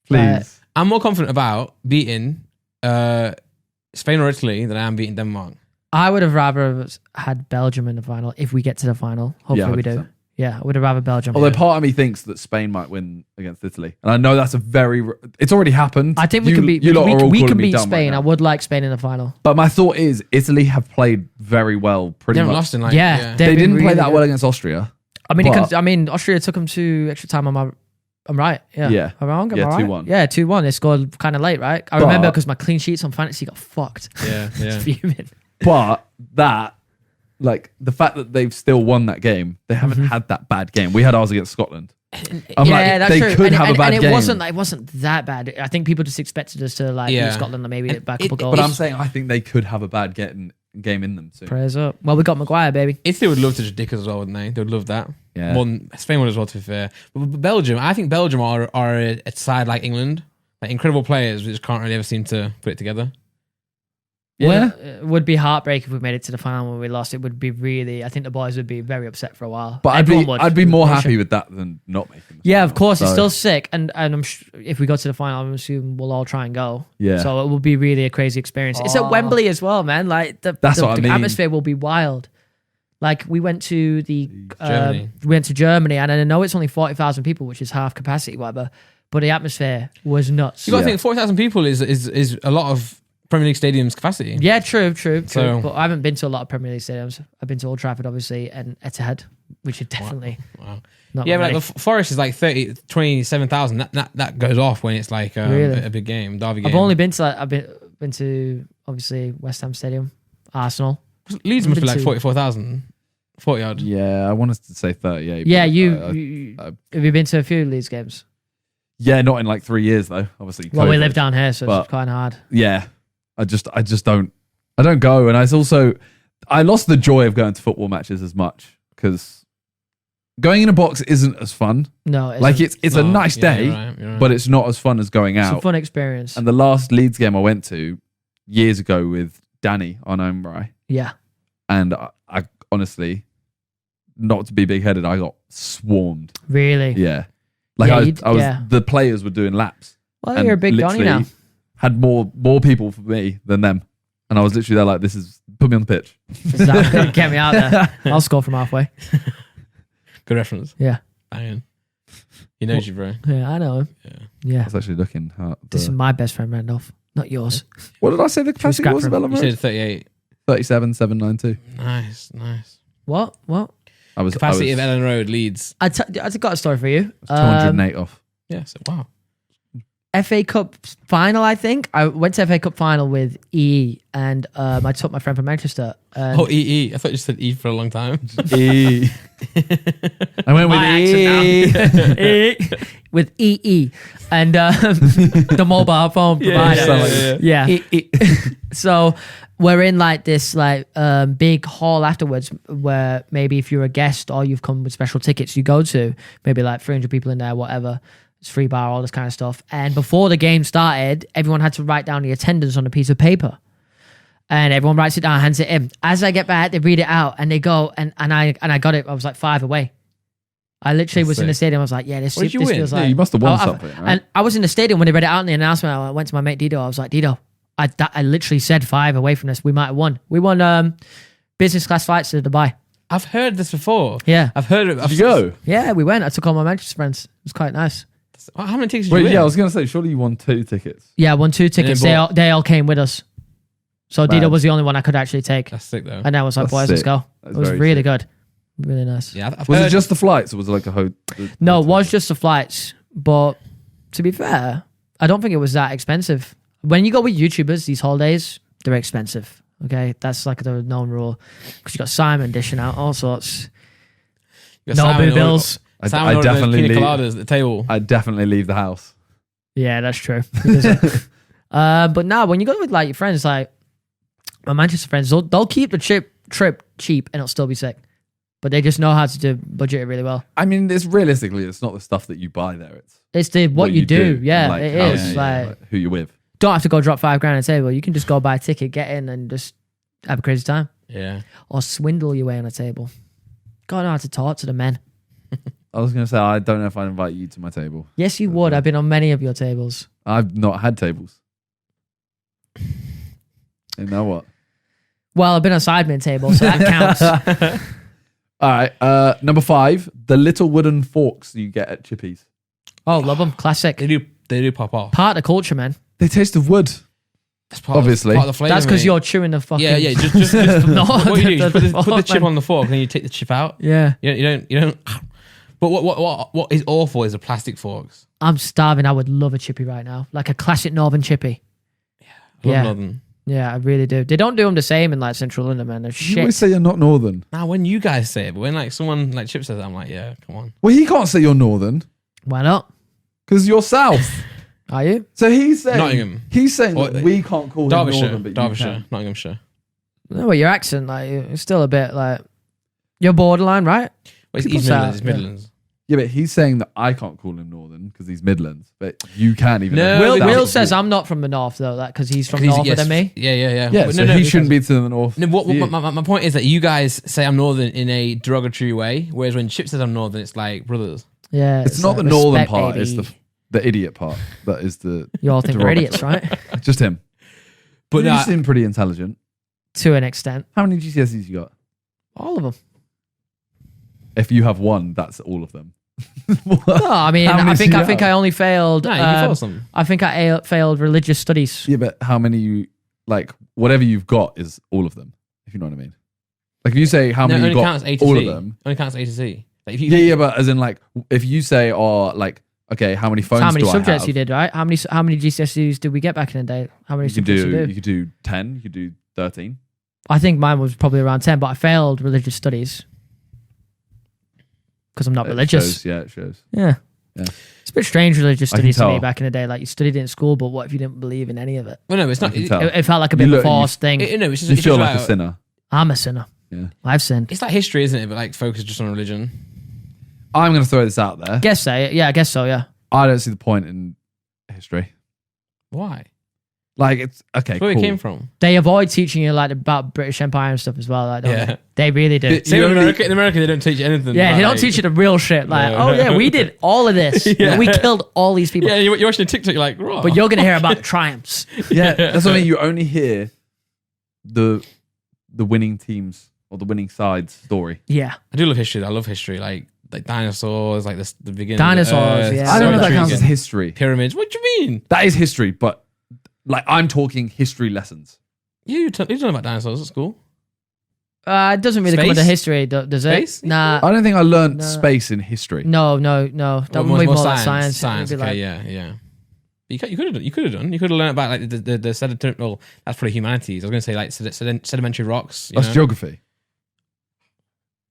Please. I'm more confident about beating Spain or Italy than I am beating Denmark. I would have rather had Belgium in the final if we get to the final. Hopefully we do. 100%. Yeah, I would have rather Belgium. Although part of me thinks that Spain might win against Italy, and I know that's it's already happened. I think we can beat. We can beat Spain. I would like Spain in the final. But my thought is, Italy have played very well. Pretty much. Lost in they didn't play really that good. well against Austria. I mean, Austria took them to extra time. I'm right. Yeah. Yeah. Am I wrong? Am I right? 2-1. Yeah, 2-1. They scored kind of late, right? I remember because my clean sheets on fantasy got fucked. Yeah, yeah. It's fuming. But the fact that they've still won that game, they haven't had that bad game. We had ours against Scotland. That's they true. could have a bad and game. it wasn't that bad. I think people just expected us to beat Scotland and maybe by a couple goals. But I'm saying I think they could have a bad game in them too. Prayers up. Well, we got Maguire, baby. Italy would love to just dick us as well, wouldn't they? They would love that. Yeah. More than Spain would as well, to be fair. But Belgium, I think Belgium are a side like England. Like incredible players, we just can't really ever seem to put it together. Yeah. Well, it would be heartbreaking if we made it to the final when we lost. It would be really. I think the boys would be very upset for a while. But I'd be more happy with that than not making. Yeah, of course, it's still sick, and I'm if we go to the final, I'm assuming we'll all try and go. Yeah. So it will be really a crazy experience. It's at Wembley as well, man. Like the atmosphere will be wild. Like we went to Germany, and I know it's only 40,000 people, which is half capacity, whatever. But the atmosphere was nuts. You got to think 40,000 people is a lot of Premier League stadiums capacity. Yeah, true. So, but I haven't been to a lot of Premier League stadiums. I've been to Old Trafford, obviously, and Etihad, which is definitely not yeah, but like the Forest is like 27,000. That goes off when it's like a big game, derby game. I've only been to I've been to obviously West Ham Stadium, Arsenal. Leeds must be like 44,000, 40 odd. Yeah, I wanted to say 38. Yeah, have you been to a few Leeds games? Yeah, not in like 3 years though. Obviously, well, we live down here, so it's quite hard. Yeah, I just don't go, and I lost the joy of going to football matches as much because going in a box isn't as fun. No, like it's a nice day, you're right. but it's not as fun as going out. It's a fun experience. And the last Leeds game I went to years ago with Danny on Omri, yeah, and I honestly, not to be big-headed, I got swarmed. Really? Yeah, like I was. The players were doing laps. Well, you're a big Donny now. Had more people for me than them, and I was literally there like, "This is put me on the pitch." Exactly. Get me out there. I'll score from halfway. Good reference. Yeah. Banging. He knows you, bro. Yeah, I know him. Yeah. I was actually looking at This is my best friend, Randolph, not yours. What did I say the capacity was? You said 38. 37,792. Nice. What? Capacity of Ellen Road, Leeds. I got a story for you. 208 off. Yeah, so wow. FA Cup final, I think. I went to FA Cup final with EE, and I took my friend from Manchester. EE. I thought you said E for a long time. E. I went with E. With EE and the mobile phone provider. Yeah. So we're in like this big hall afterwards where maybe if you're a guest or you've come with special tickets, you go to maybe like 300 people in there, whatever. It's free bar, all this kind of stuff. And before the game started, everyone had to write down the attendance on a piece of paper. And everyone writes it down, hands it in. As I get back, they read it out and they go, and I got it. I was like 5 away. I literally was in the stadium. I was like, yeah, this feels like... you must have won something, right? And I was in the stadium when they read it out in the announcement. I went to my mate Dido. I was like, Dido, I literally said 5 away from this. We might have won. We won business class flights to Dubai. I've heard this before. Yeah. I've heard it. Did you go? Yeah, we went. I took all my Manchester friends. It was quite nice. How many tickets did you win? Yeah, I was going to say, surely you won 2 tickets. Yeah, I won 2 tickets. They all came with us. So Dido was the only one I could actually take. That's sick though. And I was like, boys, let's go. It was really good. Really nice. Yeah, was it just the flights or was it like a hotel? No, it was just the flights. But to be fair, I don't think it was that expensive. When you go with YouTubers, these holidays, they're expensive. Okay? That's like the known rule. Because you got Simon dishing out all sorts. No big bills. I definitely leave coladas at the table. I definitely leave the house. Yeah, that's true. But now when you go with like your friends, like my Manchester friends, they'll keep the trip cheap and it'll still be sick. But they just know how to budget it really well. I mean, it's not the stuff that you buy there. It's what you do. Yeah, like, it is. Like who you're with. Don't have to go drop $5,000 on the table. You can just go buy a ticket, get in, and just have a crazy time. Yeah. Or swindle your way on a table. Gotta know how to talk to the men. I was going to say, I don't know if I'd invite you to my table. Yes, you would. I've been on many of your tables. I've not had tables. You know what? Well, I've been on Sidemen tables, so that counts. All right. Number 5, the little wooden forks you get at Chippies. Oh, love them. Classic. They do pop off. Part of the culture, man. They taste of wood. That's part Obviously. part of the flavor. That's because mate. you're chewing the fucking. Yeah. Just Not what you do? the Put the fork, chip man. on the fork, and then you take the chip out. Yeah. You don't. But what is awful is the plastic forks. I'm starving. I would love a chippy right now, like a classic Northern chippy. I love Yeah. Northern. Yeah, I really do. They don't do them the same in like Central London, man. They're You always shit. say you're not Northern. Now, when you guys say it, but when like someone like Chip says it, I'm like, yeah, come on. Well, he can't say you're Northern Why not? because you're South. Are you? So he's saying Nottingham. He's saying Or- that we can't call him Derbyshire, Northern, but you Derbyshire, can. Nottinghamshire. No, well, your accent, like, it's still a bit like you're borderline, right? Well, it's People East say Midlands. It's that, yeah. Midlands. Yeah, but he's saying that I can't call him Northern because he's Midlands, but you can't even. No, Will South. Will says I'm not from the north though, that because he's from 'Cause norther than me. Yeah. Yeah, But so he shouldn't be to the north. No, of you. my point is that you guys say I'm Northern in a derogatory way, whereas when Chip says I'm Northern, it's like brothers. Yeah, It's not like the northern respect, part; baby. it's the idiot part. That is the. You all think we're derogatory. idiots, right? Just him. But you no, seem pretty intelligent. To an extent, How many GCSEs you got? all of them. If you have one, that's all of them. No, I mean, How many I think do you I have? only failed. no, you can fail some. I think I failed religious studies. Yeah, but how many you like? Whatever you've got is all of them. If you know what I mean. Like if you say how No, it many you only got, counts A to all C. of them. Only counts A to C. Like if you, Yeah, but as in like, if you say, oh, like, okay, how many phones How many do I subjects have? you did, right? How many GCSEs did we get back in the day? How many You could subjects do, you you do? could do 10. You could do 13. I think mine was probably around 10, but I failed religious studies because I'm not It religious. shows, yeah, it shows. Yeah. Yeah. It's a bit strange religious I can studies to me tell. back in the day. Like you studied it in school, but what if you didn't believe in any of it? well, no, it's not. can It, tell. It felt like a bit You of a look- you- forced thing. no, it's just, You it's feel just like a about- sinner. I'm a sinner. Yeah. I've sinned. It's like history, isn't it? But like focus just on religion. I'm going to throw this out there. Guess so. Yeah, I guess so. Yeah. I don't see the point in history. Why? Like, it's okay. That's where cool. it came from. They avoid teaching you like about British Empire and stuff as well. Like, don't Yeah. they really do. Same in only- America. In America, they don't teach you anything. Yeah, about, they don't like- teach you the real shit. Like, Yeah. oh yeah, we did all of this. Yeah. We killed all these people. Yeah, you're watching a TikTok, you're like, raw. But you're gonna hear about the triumphs. Yeah, that's what I mean. You only hear the winning teams or the winning side's story. Yeah. I do love history. I love history, like dinosaurs, like the beginning. Dinosaurs, of the Earth. yeah. I don't know if So that counts as intriguing. history. Pyramids. What do you mean? That is history, but like I'm talking history lessons. You don't know about dinosaurs at school? It doesn't really come Space? into history, does it? Space? Nah. I don't think I learned No. space in history. No. That Or would be more like science. Science. It'd be Okay, like- yeah. You could have done. You could have learned about like the sedimentary. Well, that's probably humanities. I was going to say like sedimentary rocks. You That's know? geography.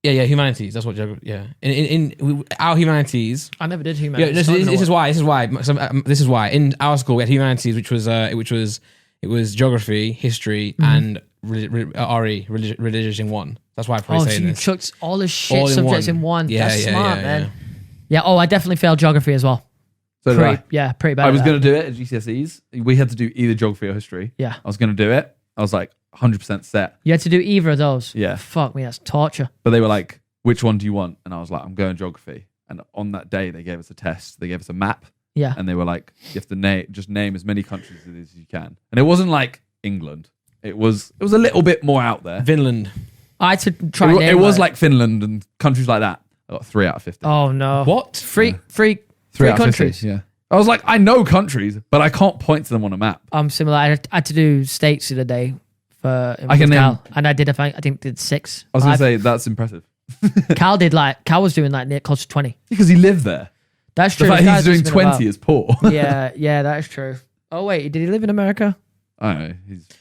Yeah, humanities. That's what geography. Yeah, in our humanities. I never did Yeah, humanities. this Don't know is what- why. This is why. In our school, we had humanities, which was geography, history, and RE, religious in one. That's why I'm probably Oh, so saying you this. chucked all the shit All in subjects one. in one. Yeah, That's yeah, smart, yeah, man. Yeah. Oh, I definitely failed geography as well. So did I. Yeah, pretty bad. I was at going that. to do it at GCSEs. We had to do either geography or history. Yeah. I was going to do it. I was like 100% set. You had to do either of those. Yeah. Fuck me, that's torture. But they were like, which one do you want? And I was like, I'm going geography. And on that day, they gave us a test. They gave us a map. Yeah. And they were like, you have to just name as many countries as you can. And it wasn't like England. It was a little bit more out there. Vinland. I had to try. and It name was like Finland and countries like that. I got 3 out of 50. Oh no. What? Three 3 out of countries. 50, yeah. I was like, I know countries, but I can't point to them on a map. I'm similar. I had to do states the other day for I can name- Cal, and I think did 6. I was going to 5. say, that's impressive. Cal was doing like near close to 20. Because he lived there. That's The true. fact This he's guy's doing just been 20 is poor. about- Yeah, that is true. Oh wait, did he live in America? I don't know.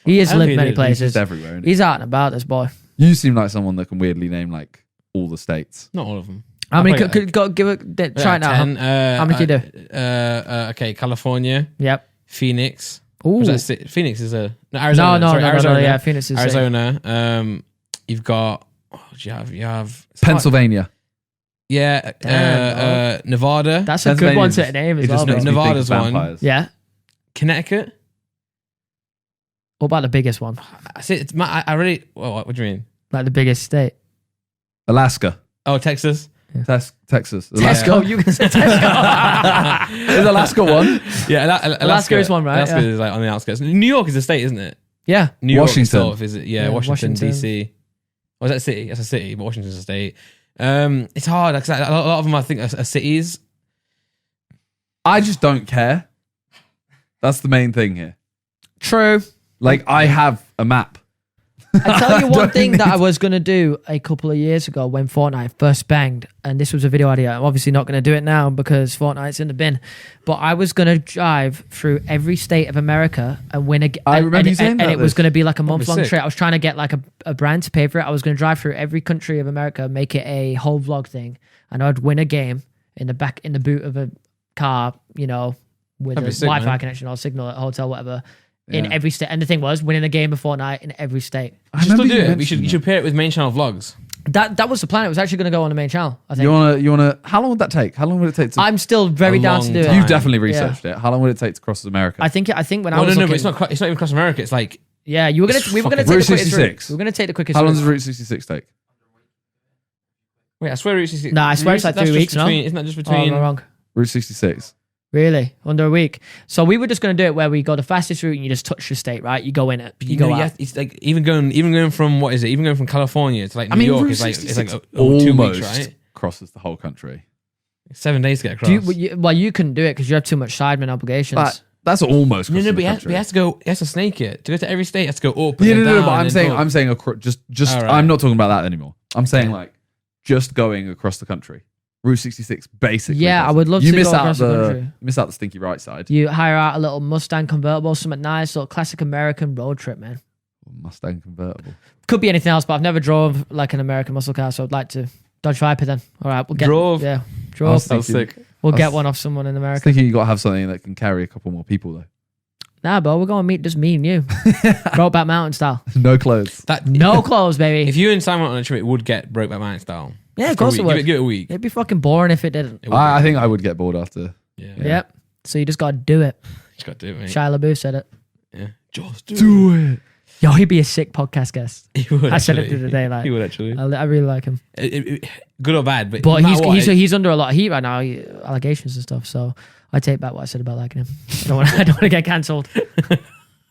He has I don't lived think many he did. He's places. just everywhere. Isn't he? He's out and about, this boy. You seem like someone that can weirdly name like all the states. Not all of them. How many? probably- Could go give it? Try it now. 10, How many can you do? Okay, California, Yep. Phoenix. Ooh. Was that Phoenix is a Arizona. No, Sorry, Arizona. yeah, Phoenix is Arizona. You've got. What do you have? You have Pennsylvania. Yeah. Damn, Nevada. That's a good one to Pennsylvania's- name as It well. just makes Bro. me think of Nevada's one. vampires. Yeah. Connecticut. What about the biggest one? I see. I really. What do you mean? Like the biggest state? Alaska. Oh, Texas. Texas. Tesco. You can say Tesco. Is Alaska one? Yeah, Alaska is one, right? Alaska Yeah. is like on the outskirts. New York is a state, isn't it? Yeah. New York Washington. itself is it? Yeah, Yeah, Washington Washington. DC. Oh, is that a city? That's a city, but Washington's a state. It's hard. Like, a lot of them, I think, are cities. I just don't care. That's the main thing here. True. Like, I have a map. I tell you one Don't thing need that I was going to do a couple of years ago when Fortnite first banged, and this was a video idea. I'm obviously not going to do it now because Fortnite's in the bin, but I was going to drive through every state of America and win a I remember you saying that. and it was going to be like a month-long sick. trip. I was trying to get like a brand to pay for it. I was going to drive through every country of America, make it a whole vlog thing, and I'd win a game in the boot of a car, with That'd a be sick, Wi-Fi man. connection or signal at a hotel, whatever. Yeah. In every state, and the thing was winning a game of Fortnite in every state. I You should still remember do you it. You mentioned should pair it with main channel vlogs. That was the plan. It was actually going to go on the main channel, I that. think. You wanna? How long would that take? How long would it take to? I'm still very A down to long do it. time. You've definitely researched it. How long would it take to cross America? I think when I Well, was no, looking, but it's not even across America. It's like yeah, we were gonna take the Route quickest route. 66. We were gonna take the quickest How long route. does Route 66 take? wait, I swear Route 66. Nah, I swear it's like That's 3 just weeks, no? between- Isn't that just Oh, between? I'm wrong. Route 66. Really? Under a week. So we were just going to do it where we go the fastest route and you just touch the state, right? You go in it. You go out. It's like even going from what is it? Even going from California to like New I mean, York Route is like 66 over 2 almost weeks, right? crosses the whole country. 7 days to get across. You couldn't do it because you have too much sideman obligations. That's almost. no, crossing but the country. he has to go. He has to snake it to go to every state. He has to go up. Yeah, and then no, down but and then up. I'm saying just. All right. I'm not talking about that anymore. I'm saying Okay. like just going across the country. Route 66, basically. Yeah, I would love you to miss go out across the country. You miss out the stinky right side. You hire out a little Mustang convertible, something nice, little classic American road trip, man. Mustang convertible. Could be anything else, but I've never drove like an American muscle car, so I'd like to. Dodge Viper then. All right, we'll get. Drove? Yeah, I drove. was That was thinking- sick. We'll I get was- one off someone in I was America. thinking you got to have something that can carry a couple more people though. Nah, bro, we're going to meet just me and you. Brokeback Mountain style. No clothes. That No clothes, baby. If you and Simon went on a trip, it would get Brokeback Mountain style. Yeah, of For a course it week. would. Give it a week. It'd be fucking boring if it didn't. It would I think I would get bored after. yeah. Yep. So you just got to do it. Just got to do it, mate. Shia LaBeouf said it. Yeah. Just do Do it. Yo, he'd be a sick podcast guest. it. He would. I said it actually. the other day. Like, He would actually. I really like him. Good or bad, but But no matter what, he's under a lot of heat right now, allegations and stuff. So I take back what I said about liking him. I don't want to get cancelled.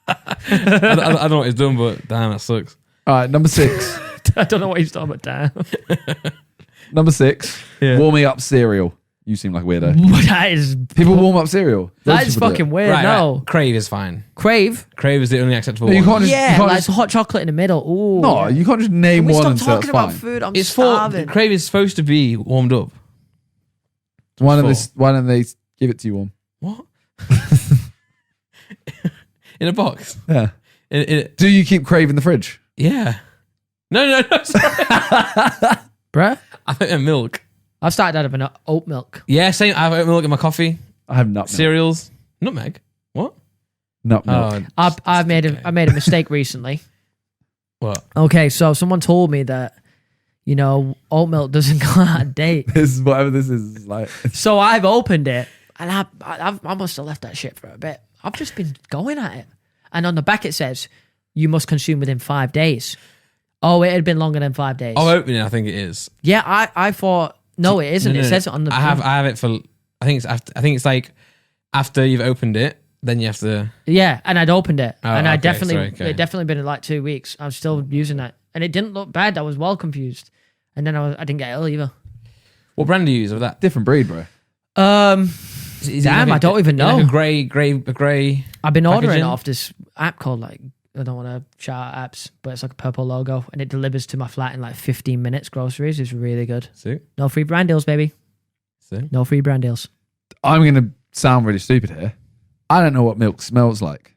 I don't know what he's done, but damn, that sucks. All right, number 6. I don't know what he's talking about. Damn. Number 6. Yeah. Warming up cereal. You seem like a weirdo. That is People warm up cereal. that Loads is of people do fucking it. weird. No. Crave is fine. Crave. Crave is the only acceptable No, you one. can't just. Yeah, you can't like just hot chocolate in the middle. Ooh. no, you can't just name Can we one stop and say talking that's about fine. food? I'm It's starving. Crave is supposed to be warmed up. Why don't It's they give it to you warm? What? In a box. Yeah. In Do you keep Crave in the fridge? yeah. No. Sorry. Bruh. I think they're milk. I've started out of an oat milk. Yeah, same. I have oat milk in my coffee. I have nut milk. Cereals. Nutmeg. What? Nut milk. Oh, I made a mistake recently. what? Okay, so someone told me that oat milk doesn't go out of date. This is whatever this is like. So I've opened it, and I must have left that shit for a bit. I've just been going at it, and on the back it says you must consume within 5 days. Oh, it had been longer than 5 days. Oh, opening. I think it is. Yeah, I thought no, it isn't. No, It no, says it on the. I have it for. I think it's after. I think it's like after you've opened it, then you have to. Yeah, and I'd opened it, Oh, and I okay, definitely sorry, okay. it definitely been in like 2 weeks. I was still using that, and it didn't look bad. I was well confused, and then I didn't get ill either. What brand do you use of that? Different breed, bro. Is it Damn, I don't even know. Like a grey. I've been ordering packaging? off this app called I don't want to shout out apps, but it's like a purple logo, and it delivers to my flat in like 15 minutes. Groceries is really good. See. No free brand deals, baby. See. No free brand deals. I'm going to sound really stupid here. I don't know what milk smells like.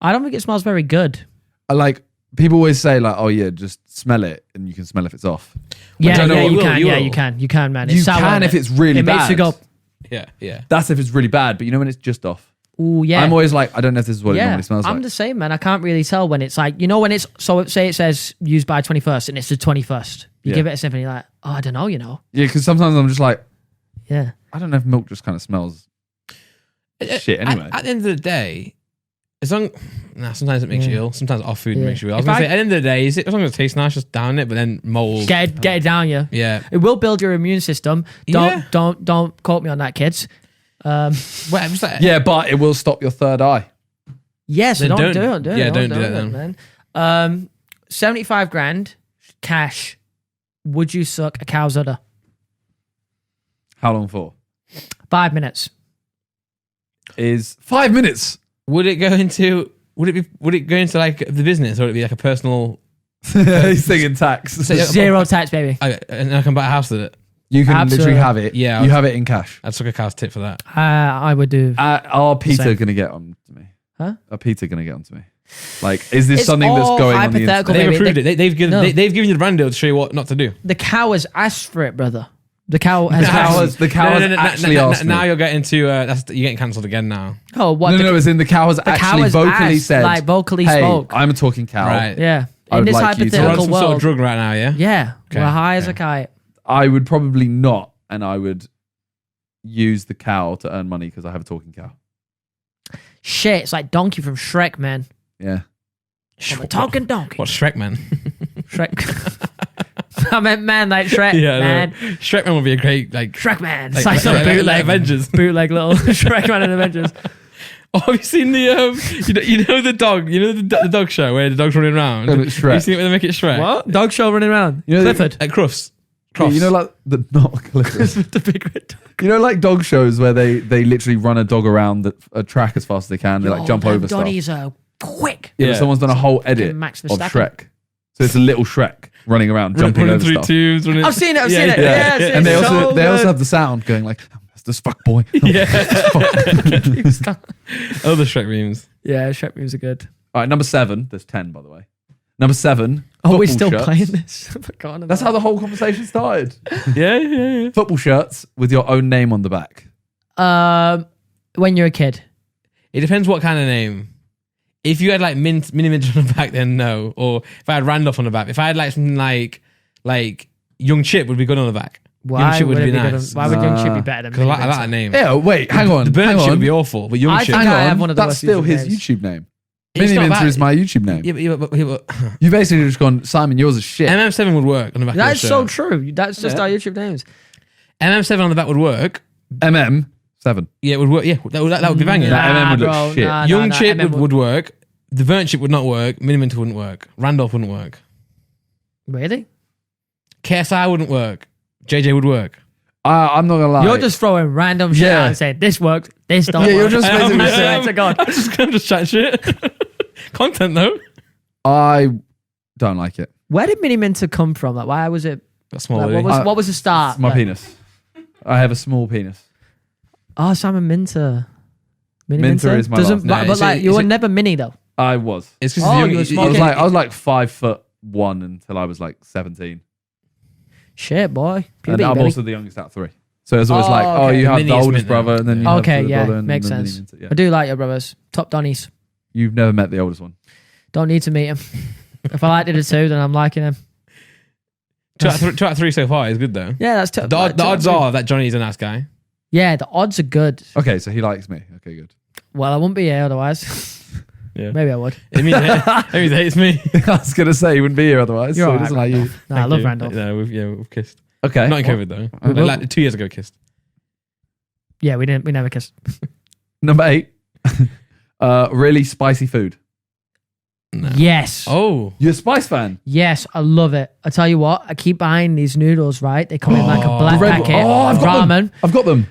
I don't think it smells very good. Like, people always say, like, oh, yeah, just smell it and you can smell if it's off. Yeah, I know yeah, what- you will, can. you Yeah, will. you can. You can, man. It's You sour, can innit? if it's really It bad. makes you go, Yeah. That's if it's really bad, but you know when it's just off? ooh, yeah. I'm always like, I don't know if this is what it normally smells I'm like. the same, man. I can't really tell when it's like, when it's, so say it says used by 21st and it's the 21st. You Yeah. give it a sniff and you're like, oh, I don't know, Yeah, because sometimes I'm just like, Yeah. I don't know if milk just kind of smells shit anyway. At the end of the day, sometimes it makes you ill. Sometimes off food Yeah. makes you ill. I was If gonna I- say, at the end of the day, as long as it tastes nice, just down it, but then mold. Get it down you. Yeah. It will build your immune system. Yeah. Don't quote me on that, kids. Well, I'm just like, Yeah, but it will stop your third eye. Yes, Then don't don't- do it. yeah, don't do that then. man. 75 grand cash Would you suck a cow's udder? How long for? 5 minutes. Is 5 minutes. Would it go into like the business, or would it be like a personal? He's thinking tax. Zero tax, baby. And I can buy a house with it. You can Absolutely. literally have it. Yeah, You have it in cash. I'd suck a cow's tit for that. I would do. Are Peter Same. going to get on to me? Huh? Are Peter going to get on to me? Like, is this It's something that's all going on the hypothetical. internet? They've Maybe approved it. They've given No. they've given you the brand deal to show you what not to do. The cow has asked for it, brother. The cow has The cow has actually asked me. Now you're getting to you're getting cancelled again now. Oh, what? No, as in the cow has the cow actually has vocally asked, said, like vocally hey, spoke. I'm a talking cow. Right. Yeah. I In would this like you to- We're on hypothetical some world. sort of drug right now, yeah. Yeah. Okay, We're high as a okay. kite. I would probably not, and I would use the cow to earn money because I have a talking cow. Shit, it's like Donkey from Shrek, man. Yeah. I'm a talking donkey. What's Shrek man? Shrek. I meant man like Shrek, Yeah, man. no. Shrek man would be a great like Shrek man. It's like, like some like bootleg, Avengers. bootleg little Shrek man in Avengers. Oh, have you seen the you know the dog, the dog show where the dog's running around? No, it's Shrek. You seen it when they make it Shrek? What? Dog show running around. You know, Clifford. Like Crufts. Yeah, you know, like the not Clifford. the big red dog. You know, like dog shows where they literally run a dog around a track as fast as they can. They like jump over stuff. Donnies are quick. Yeah, someone's done a whole edit Fucking Max of Verstappen. Shrek. So it's a little Shrek running around, jumping running over through stuff. tubes. Running, I've seen it. I've seen it. Yeah, it's And they so also good. have the sound going like, "That's this fuck boy." Yeah. yeah, Other Shrek memes. Shrek movies are good. All right, number 7. There's 10, by the way. Number 7. Oh, we're football still shirts. playing this. I forgot about That's how the whole conversation started. Yeah. Football shirts with your own name on the back. When you're a kid. It depends what kind of name. If you had like Mini Mint on the back, then no. Or if I had Randolph on the back. If I had like something like Young Chip would be good on the back. Young Why Chip would would be it be nice. good? Why would Young Chip be better than Because I Mini like that Mint? name. Yeah, wait, hang on. The Burnt hang Chip on. would be awful, but Young I Chip. think Hang I on. have one of the That's worst still his names. YouTube name. It's Mini not Minter bad. is my YouTube name. Yeah, but You basically just gone, Simon, yours is shit. MM7 would work on the back That of is the so shirt. true. That's just Yeah. our YouTube names. MM7 on the back would work. MM7. Yeah, it would work. Yeah, that would be banging. That MM would look bro, shit. Young Chip MM would work. The Burnt Chip would not work. Mini Mint wouldn't work. Randolph wouldn't work. Really? KSI wouldn't work. JJ would work. I'm not gonna lie. You're just throwing random shit Yeah. out and saying, this worked, this don't Yeah, you're work. just basically I saying- swear to God. I'm just chatting shit. Content though. I don't like it. Where did Mini Minter come from? Like, why was it? That's small. Like, Like, what was the start? It's my Like, penis. I have a small penis. Oh, Simon Minter. Mini Minter is my last name. But Is like, it- you is were it- never mini though. I was. it's because Oh, you were I small. was Okay. like 5'1" until I was like 17. Shit, boy. And Puberty, I'm baby. also the youngest out of 3. So it's always Oh, like, oh, okay. you have Mini the is oldest mint then. brother, and then you have Okay, the yeah, brother, and makes then sense. Minter, yeah. I do like your brothers. Top Donnies. You've never met the oldest one. Don't need to meet him. If I liked it two, then I'm liking him. 2 out of 3 so far is good though. Yeah, that's The odds are that Johnny's a nice guy. Yeah, the odds are good. Okay, so he likes me. Okay, good. Well, I wouldn't be here otherwise. Yeah. Maybe I would. It means he hates me. I was gonna say he wouldn't be here otherwise. You're so he alright, doesn't like you. Nah, I love Randolph. Yeah, we've kissed. Okay. Not in COVID though. Well- Like 2 years ago, kissed. Yeah, we never kissed. Number 8. Really spicy food. No. Yes. Oh. You're a spice fan. Yes, I love it. I tell you what, I keep buying these noodles, right? They come in like a black The red packet. one. Oh, I've got ramen. them. I've got them.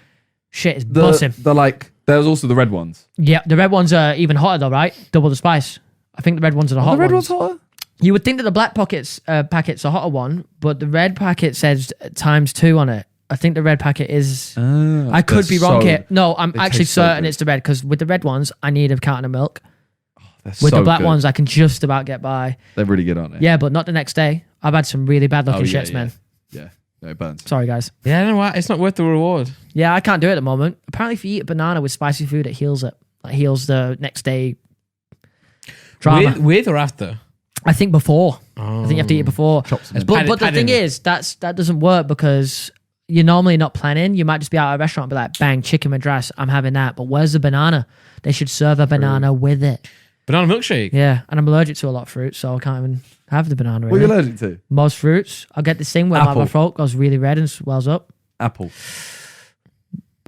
Shit, it's bussing. The like. There's also the red ones. Yeah, the red ones are even hotter though, right? Double the spice. I think the red ones are the hot the red ones. ones hotter. You would think that the black packet's a hotter one, but the red packet says ×2 on it. I think the red packet is. I could be wrong here. No, I'm they actually taste so certain good. it's the red because with the red ones, I need a carton of milk. They're With so the black good. ones, I can just about get by. They're really good, aren't they? Yeah, but not the next day. I've had some really bad looking Oh, yeah, shits, yeah. man. Yeah. No, it burns. Sorry, guys. Yeah, I don't know why. It's not worth the reward. Yeah, I can't do it at the moment. Apparently, if you eat a banana with spicy food, it heals it. Like heals the next day drama. With or after? I think before. Oh. I think you have to eat it before. Chop some in. But the Add thing in. is, that doesn't work because you're normally not planning. You might just be out at a restaurant and be like, bang, chicken madras, I'm having that. But where's the banana? They should serve a banana with it. Banana milkshake. Yeah, and I'm allergic to a lot of fruit, so I can't even have the banana. What are Really. you allergic to? Most fruits, I'll get this thing where Apple. my throat goes really red and swells up. Apple.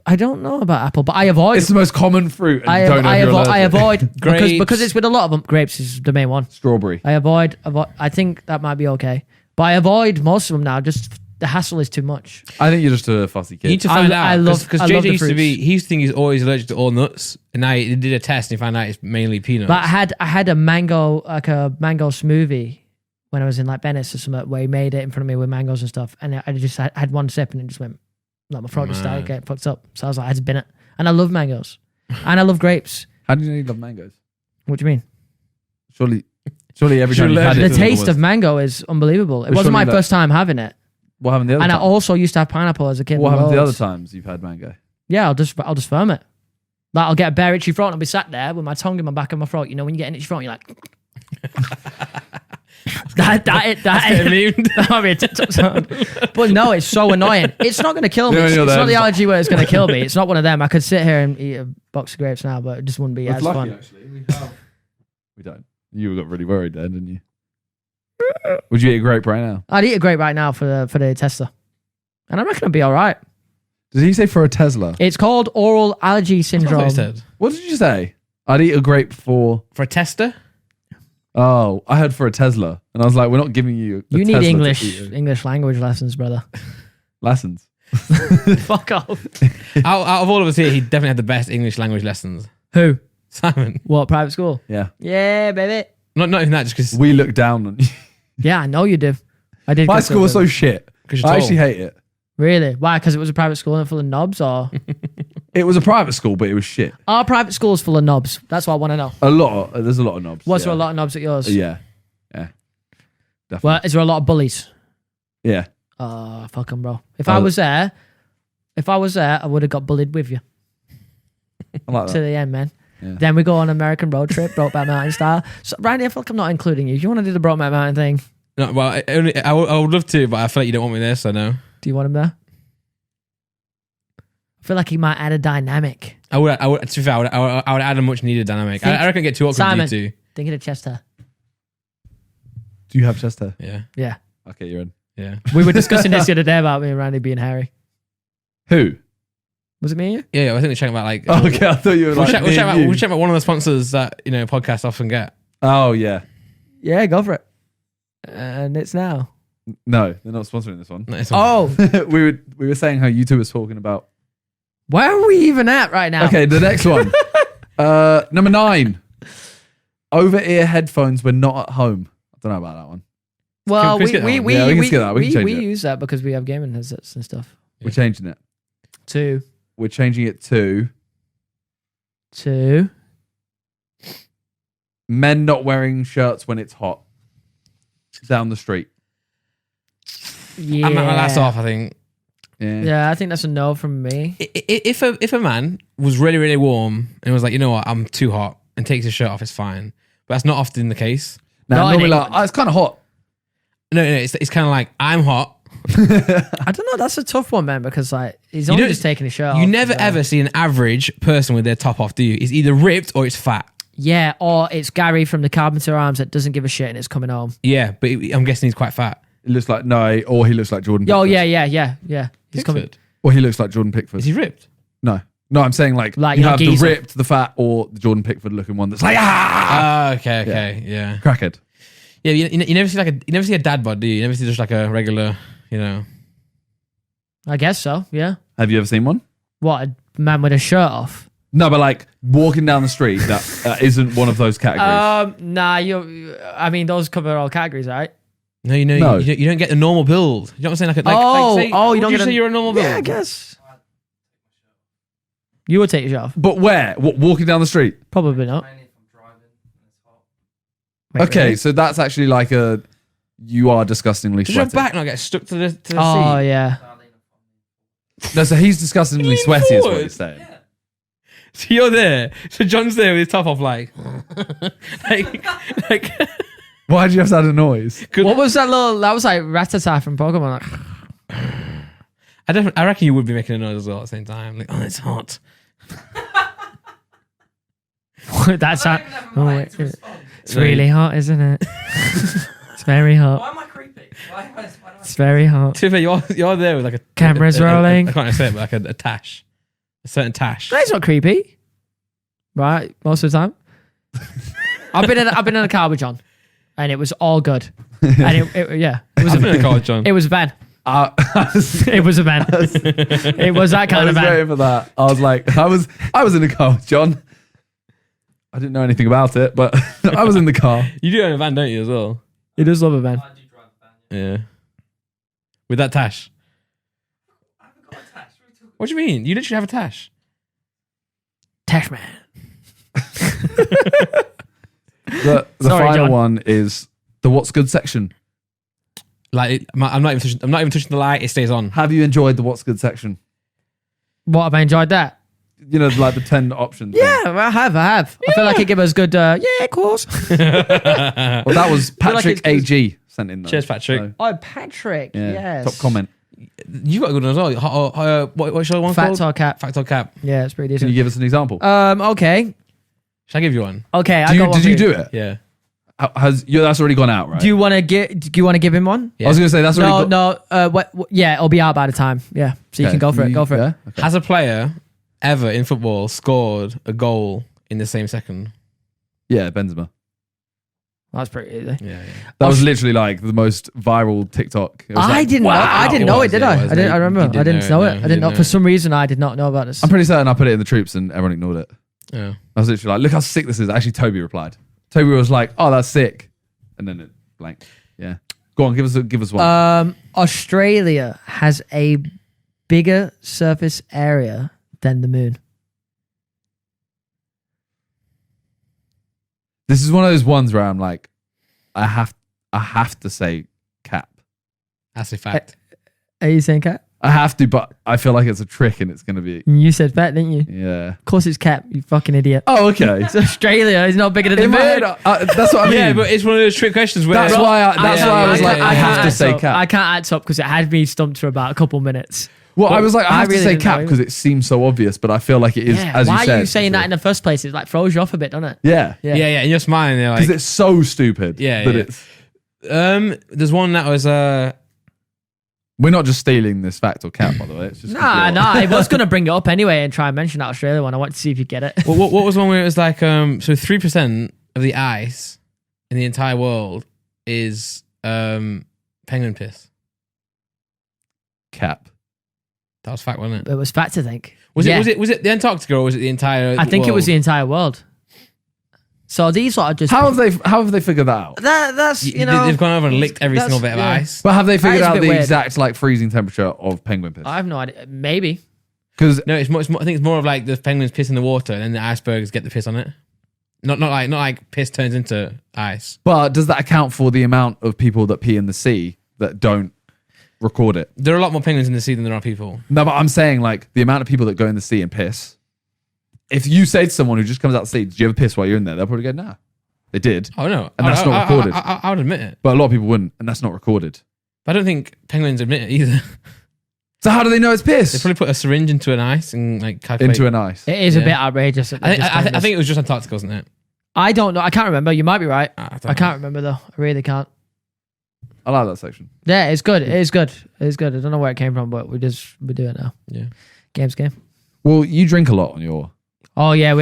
I don't know about apple, but I avoid. It's the most common fruit. And I, you don't know I, if you're avo- I allergic. avoid Grapes. because it's with a lot of them. Grapes is the main one. Strawberry. I avoid. I think that might be okay, But I avoid most of them now. Just the hassle is too much. I think you're just a fussy kid. You need to find out. Because I love JJ the used to be, fruits. he used to think he's always allergic to all nuts. And now he did a test and he found out it's mainly peanuts. But I had a mango smoothie when I was in like Venice or something, where he made it in front of me with mangoes and stuff. And I just had one sip and it just went, like my throat just started getting fucked up. So I was like, I had to bin it. And I love mangoes. And I love grapes. How do you know you love mangoes? What do you mean? Surely every time you've had it. The taste of mango is unbelievable. It But wasn't my surely first time having it. What happened the other And I time? also used to have pineapple as a kid. What happened the other loads. times you've had mango? Yeah, I'll just firm it. Like I'll get a bare itchy throat and I'll be sat there with my tongue in my back of my throat. You know when you get an itchy throat, you're like that'll be a TikTok sound. But no, it's so annoying. It's not going to kill me. Yeah, It's you're not there. the allergy where it's going to kill me. It's not one of them. I could sit here and eat a box of grapes now, but it just wouldn't be as lucky, fun. actually. We don't. You got really worried then, didn't you? Would you eat a grape right now? I'd eat a grape right now for the tester, and I reckon I'd be all right. Did he say for a Tesla? It's called oral allergy That's what syndrome. he said. What did you say? I'd eat a grape for... For a tester? Oh, I heard for a Tesla. And I was like, we're not giving you a You need Tesla to eat. English language lessons, brother. Lessons. Fuck off. Out of all of us here, he definitely had the best English language lessons. Who? Simon. What, private school? Yeah. Yeah, baby. Not even that, just because We look down on you. Yeah, I know you do. I did. My go to school was a- so shit. you're I actually tall. hate it. Really? Why? Because it was a private school and full of knobs, or It was a private school, but it was shit. our private schools full of knobs? That's what I want to know. There's a lot of knobs. Was yeah. there a lot of knobs at yours? Yeah. Yeah. Definitely. Well, is there a lot of bullies? Yeah. Oh, fuck 'em, bro. If I was there, I would have got bullied with you I like to that. the end, man. Yeah. Then we go on an American road trip, Brokeback Mountain style. So, Randy, I feel like I'm not including you. Do you want to do the Brokeback Mountain thing? No, well, I would love to, but I feel like you don't want me there, so no. Do you want him there? I feel like he might add a dynamic. I would. To be fair, I would add a much needed dynamic. I reckon I get too awkward Simon. with you two. Think of the chest hair. Do you have chest hair? Yeah, Yeah. Okay, you're in. yeah, We were discussing this the other day about me and Randy being hairy. Who? Was it me and you? yeah. I think we're chatting about like. Oh, okay, I thought you were We'll like. chat me and you. about one of the sponsors that podcasts often get. Oh, yeah. Yeah, go for it. And it's now. No, they're not sponsoring this one. No, it's all- Oh, we were saying how you two was talking about. where are we even at right now? Okay, the next one. Number 9. Over-ear headphones when not at home. I don't know about that one. Well, Can we skip that one? Yeah, we can skip that. We can change we it. use that because we have gaming headsets and stuff. We're changing it. Two. We're changing it to men not wearing shirts when it's hot. Down the street. Yeah. that's off. I think Yeah. Yeah, I think that's a no from me. if a man was really really warm and was like, you know what, I'm too hot, and takes his shirt off, it's fine. But that's not often the case. Now, Not in normally like, England. it's kind of hot. No, it's kind of like I'm hot. I don't know. That's a tough one, man, because like he's only don't- just taking his shirt off. You never so- ever see an average person with their top off, do you? It's either ripped or it's fat. Yeah, or it's Gary from the Carpenter Arms that doesn't give a shit and it's coming home. Yeah, but I'm guessing he's quite fat. It looks like or he looks like Jordan. Oh, Pickford. yeah. He's coming. Pickford. Or he looks like Jordan Pickford. Is he ripped? No, I'm saying like Like, you you know, have the geezer. ripped, the fat, or the Jordan Pickford looking one that's like Okay, yeah. crackhead. Yeah, you never see a dad bod, do you? You never see just like a regular, I guess so. Yeah. Have you ever seen one? What, a man with a shirt off? No, but like walking down the street that isn't one of those categories. Nah. I mean, those cover all categories, right? No, No. you don't get the normal build. You know what I'm saying? You don't you get say you're a normal build. Yeah, I guess. You would take your shirt off. But where? What, walking down the street? Probably not. Wait, Okay, really? so that's actually like you are disgustingly Does your sweaty. back not get stuck to the seat? Oh yeah. No, so he's disgustingly Lean sweaty is what forward. he's saying. So you're there. So John's there with his top off, like, like. Why did you have to add a noise? What was that little? That was like Rattata from Pokemon. I reckon you would be making a noise as well at the same time. Like, oh, it's hot. That's how. Oh, wait. It's really hot, isn't it? It's very hot. Why am I creepy? Why am I It's very hot. To be fair, you're there with like a Cameras rolling. I can't say it, but like a tash, a certain tash. That's not creepy, right? Most of the time. I've been in a car with John, and it was all good. And yeah, I've been in a car with John. It was a van. It was a van. It was that kind of van. I was waiting for that. I was like, I was in the car with John. I didn't know anything about it, but I was in the car. You do own a van, don't you, as well? He does love a van. I do drive a van. Yeah. With that Tash. I haven't got a Tash. What do you mean? You literally have a Tash. Tash man. The Sorry, final John. one is the what's good section. Like, I'm not even touching the light. It stays on. Have you enjoyed the what's good section? What, have I enjoyed that? You know, like the 10 options. Yeah, I have. I feel like it gave us good, yeah, of course. Well, that was feel like Patrick it's 'cause- AG sent in. Though. Cheers, Patrick. So, Oh, Patrick, yeah, yes. top comment. You got a good one as well. What's your one Fact called? or cap? Fact or cap. Yeah, it's pretty Can you decent. give us an example? Okay. Should I give you one? Okay, Did you do it? Yeah. That's already gone out, right? Do you want to give him one? I was going to say that's already Yeah, it'll be out by the time. Yeah, so you can go for it. Go for it. Yeah? Okay. Has a player ever in football scored a goal in the same second? Yeah, Benzema. That's pretty easy. Yeah. That was literally like the most viral TikTok. It was I like, didn't know. I didn't It know was, it, did it I? was. I didn't. I remember. You I didn't know it. I didn't know. For some reason, I did not know about this. I'm pretty certain I put it in the troops and everyone ignored it. Yeah. I was literally like, look how sick this is. Actually, Toby replied. Toby was like, oh, that's sick. And then it blank. Yeah. Go on, give us one. Australia has a bigger surface area than the moon. This is one of those ones where I'm like, I have to say cap. That's a fact. Are you saying cat? I have to, but I feel like it's a trick and it's going to be. You said fat, didn't you? Yeah. Of course it's cat, you fucking idiot. Oh, okay. It's Australia. It's not bigger than the In my head, moon. that's what I mean. Yeah, but it's one of those trick questions where That's why I was like, I have to add say top. cap. I can't add top because it had me stumped for about a couple minutes. Well, I was like, I I have really to say didn't cap know because it seems so obvious, but I feel like it is, Yeah. as Why you said. are you saying that in the first place? It like throws you off a bit, doesn't it? Yeah. yeah, and you're smiling. They're Because like, it's so stupid. Yeah, That yeah. it's. There's one that was We're not just stealing this fact or cap, by the way. It's just Nah. I was going to bring it up anyway and try and mention that Australia one. I want to see if you get it. what was one where it was like so 3% of the ice in the entire world is penguin piss. cap. That was fact, wasn't it? It was fact, I think. Was Yeah. it the Antarctica or was it the entire? I think it was the world? entire world. So these are just How have they figured that out? that's They've gone over and licked every that's- single bit of yeah. ice. But have they figured is a out bit the weird. exact like freezing temperature of penguin piss? I have no idea. Maybe. Because No, it's more, I think it's more of like the penguins piss in the water and then the icebergs get the piss on it. Not like piss turns into ice. but does that account for the amount of people that pee in the sea that don't record it? There are a lot more penguins in the sea than there are people. No, but I'm saying like the amount of people that go in the sea and piss. If you say to someone who just comes out the sea, did you ever piss while you're in there? They'll probably go, nah. They did. Oh no, And that's not recorded. I would admit it, But a lot of people wouldn't, and that's not recorded. but I don't think penguins admit it either. So how do they know it's They piss? probably put a syringe into an ice and like calculate. Into an ice. It is a Yeah. bit outrageous. that I they think, just I, done I this. think it was just Antarctica, wasn't it? I don't know. I can't remember. You might be right. I don't I know. can't remember though. I really can't. I like that section. Yeah, it's good. It is good. It is good. I don't know where it came from, but we do it now. Yeah. Game's game. Well, you drink a lot on your. Oh yeah,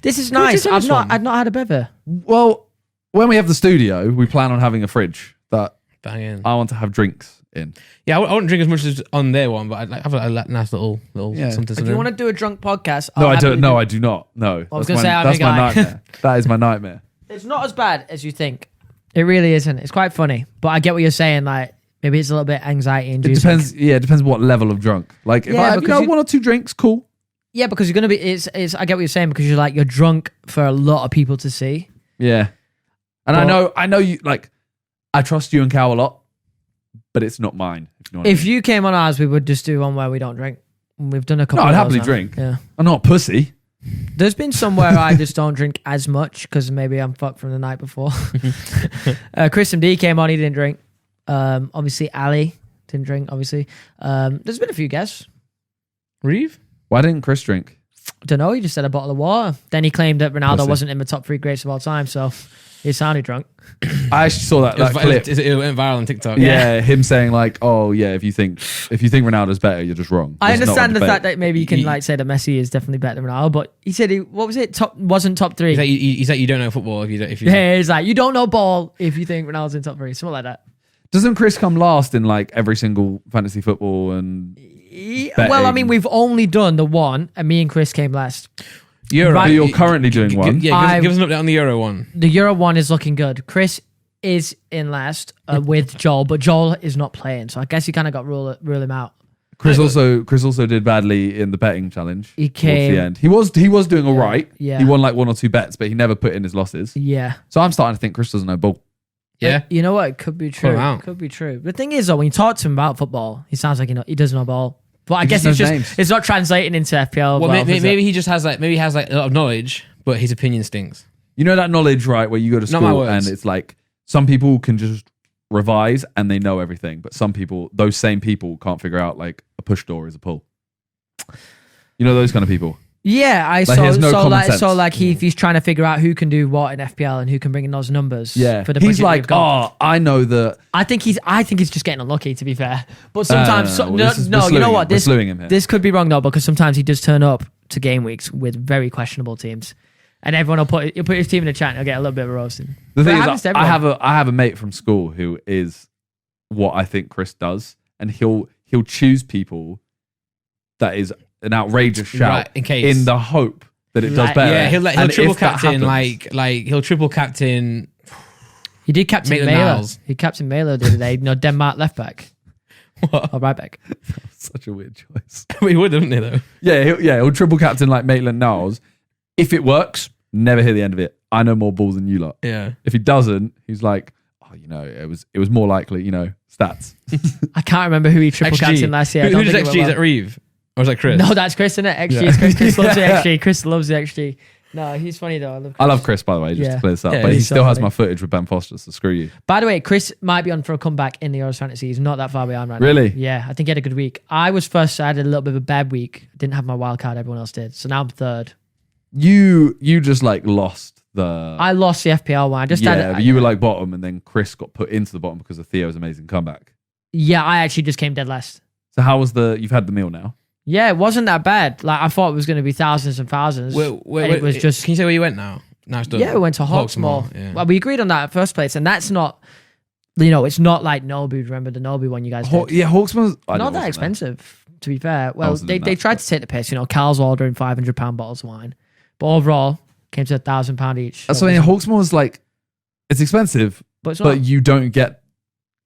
this is nice. in this one? I've not had a bever. Well, when we have the studio, we plan on having a fridge that Banging. I want to have drinks in. Yeah, I wouldn't drink as much as on their one, but I'd like have a nice little Yeah. something. If you want to do a drunk podcast, No, I'll I happily don't. No, I do not. No, I was That's gonna say, I'm that's a my guy. nightmare. That is my nightmare. It's not as bad as you think. It really isn't. It's quite funny, but I get what you're saying. Like maybe it's a little bit anxiety It inducing. depends. Yeah, it depends what level of drunk. Like if Yeah, I have because you- one or two drinks, cool. Yeah, because you're gonna be. It's. I get what you're saying because you're drunk for a lot of people to see. Yeah, and But- I know you. Like, I trust you and Cal a lot, but it's not mine. If you know what I If mean. you came on ours, we would just do one where we don't drink. We've done a couple. No, I'd of happily those now. drink. Yeah. I'm not a pussy. There's been some where I just don't drink as much because maybe I'm fucked from the night before. Chris and D came on, he didn't drink. Obviously, Ali didn't drink, obviously. There's been a few guests. Reeve? Why didn't Chris drink? Don't know, he just said a bottle of water. Then he claimed that Ronaldo Pussy. wasn't in the top 3 greats of all time, so he sounded drunk. I actually saw that clip. It went viral on TikTok. Yeah, him saying like, "Oh yeah, if you think Ronaldo's better, you're just wrong." I It's not a understand the debate. fact that maybe you can like say that Messi is definitely better than Ronaldo, but he said wasn't top 3. He's like you don't know football if you don't. If you Yeah, he's like, you don't know ball if you think Ronaldo's in top 3, something like that. Doesn't Chris come last in like every single fantasy football and Well, I betting? mean, we've only done the one, and me and Chris came last. Euro. But you're currently doing one. Yeah, give us an update on the Euro one. The Euro one is looking good. Chris is in last with Joel, but Joel is not playing, so I guess you kind of got rule him out. Chris also did badly in the betting challenge. He towards came- the end. He was doing all right. Yeah. He won like 1 or 2 bets, but he never put in his losses. Yeah. So I'm starting to think Chris doesn't know ball. Yeah. You know what? It could be true. Call him out. It could be true. The thing is, though, when you talk to him about football, he sounds like he doesn't know ball. But I guess just it's knows names. it's not translating into FPL. Well, well, maybe he just has like a lot of knowledge, but his opinion stinks. You know that knowledge, right? Where you go to Not my school words. and it's like some people can just revise and they know everything, but some people, those same people, can't figure out like a push door is a pull. You know those kind of people. Yeah, I he saw. has no common sense. He's trying to figure out who can do what in FPL and who can bring in those numbers. Yeah, for the he's budget like, we've got. I know that. I think he's just getting unlucky, to be fair. But sometimes, Well, this is- we're you know slewing what? him. We're slewing him here. This could be wrong though, because sometimes he does turn up to game weeks with very questionable teams, and everyone he'll put his team in the chat and he'll get a little bit of roasting. The But thing it happens is, to I everyone. have a mate from school who is what I think Chris does, and he'll choose people that is an outrageous shout Right, in case. in the hope that it does Like- better. Yeah, he'll And triple if that captain happens- like he'll triple captain. He did captain Maitland-Niles. Mailer. He captain Mailer the other day. Denmark left back What? or right back. such a weird choice. he would, wouldn't he though? Yeah, he'll triple captain like Maitland-Niles. If it works, never hear the end of it. I know more balls than you lot. Yeah. If he doesn't, he's like, oh, it was more likely, stats. I can't remember who he triple XG. captain last year. I Who don't does think it XG? went Is well. that Reeve? Or is that Chris? No, that's Chris, isn't it? XG Yeah. is Chris. Chris loves the Yeah. XG. Chris loves the XG. No, he's funny though. I love Chris, by the way, just Yeah. to clear this up. Yeah, but he he's so still has funny. my footage with Ben Foster, so screw you. By the way, Chris might be on for a comeback in the Euros Fantasy. He's not that far behind right now. Really? Yeah, I think he had a good week. I was first. I had a little bit of a bad week. Didn't have my wild card. Everyone else did. So now I'm third. You just like lost the. I lost the FPL one. I just had. but you were like bottom, and then Chris got put into the bottom because of Theo's amazing comeback. Yeah, I actually just came dead last. So how was you've had the meal now? Yeah, it wasn't that bad. Like I thought it was going to be thousands and thousands. Wait, and it was just. Can you say where you went now? Now it's done. Yeah, we went to Hawksmoor. Yeah. Well, we agreed on that at first place, and that's not. It's not like Nobu. Remember the Nobu one you guys did? Yeah, Hawksmoor. Not that expensive, to be fair. Well, wasn't they in that, tried to take the piss. Carl's ordering £500 bottles of wine, but overall came to £1,000 each. That's So why it was- Hawksmoor is like, it's expensive, but it's not. but you don't get,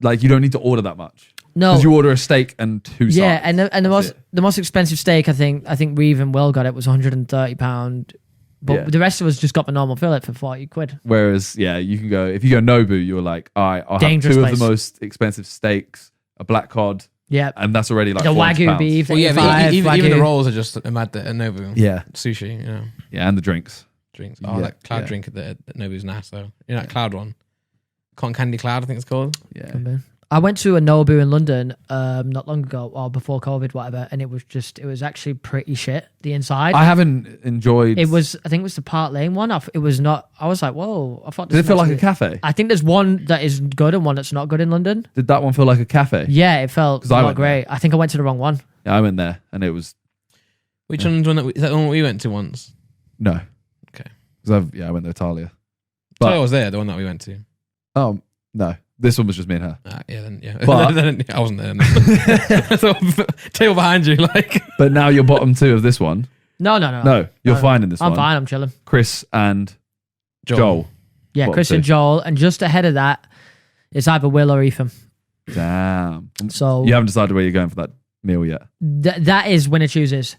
you don't need to order that much. No, Because you order a steak and 2 sides. yeah, and the That's the most expensive steak I think Reeve and Will got it was £130, but Yeah. the rest of us just got the normal fillet for £40. Whereas, yeah, you can go, if you go Nobu, you're like, all right, I'll Dangerous have 2 place. of the most expensive steaks, a black cod, Yeah, and that's already like the £400. Wagyu beef. Well, yeah, 85 even Wagyu. the rolls are just a mad at Nobu. Yeah, Sushi, yeah, and the drinks. drinks. Oh, Yeah, that cloud yeah. drink at Nobu's nice though. You know that cloud one? Cotton candy cloud, I think it's called. Yeah. I went to a Nobu in London not long ago, or before COVID, whatever, and it was actually pretty shit. The inside. I haven't enjoyed. I think it was the Park Lane one. It was not. I was like, whoa. I thought. Did This it feel must like a be- cafe? I think there's one that is good and one that's not good in London. Did that one feel like a cafe? Yeah, it felt 'Cause I not went great. I think I went to the wrong one. Yeah, I went there and it was Which one's one is that the one we went to once? no. Okay. Because I went to Italia. But But I was there, the one that we went to. no, this one was just me and her. Yeah. But- Then, I wasn't there. So, table behind you, like. But now you're bottom 2 of this one. No. No, you're No. fine in this I'm one. fine. I'm chilling. Chris and Joel. Yeah, Bottom Chris two. and Joel, and just ahead of that, it's either Will or Ethan. Damn. So You haven't decided where you're going for that meal yet. that is winner chooses.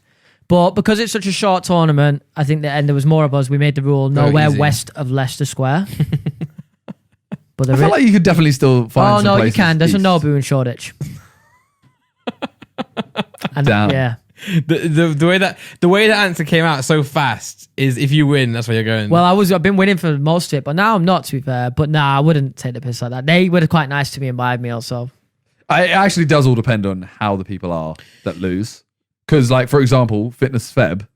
But because it's such a short tournament, I think that, and there was more of us, we made the rule Very nowhere easy. west of Leicester Square. But I there feel is. like you could definitely still find Oh some no, you places can. There's a east. Nobu in Shoreditch. And Damn. yeah. The way that answer came out so fast is if you win, that's where you're going. Well, I've been winning for most of it, but now I'm not, to be fair. But nah, I wouldn't take the piss like that. They were quite nice to me and buy me also. It actually does all depend on how the people are that lose. Because, like, for example, Fitness Feb,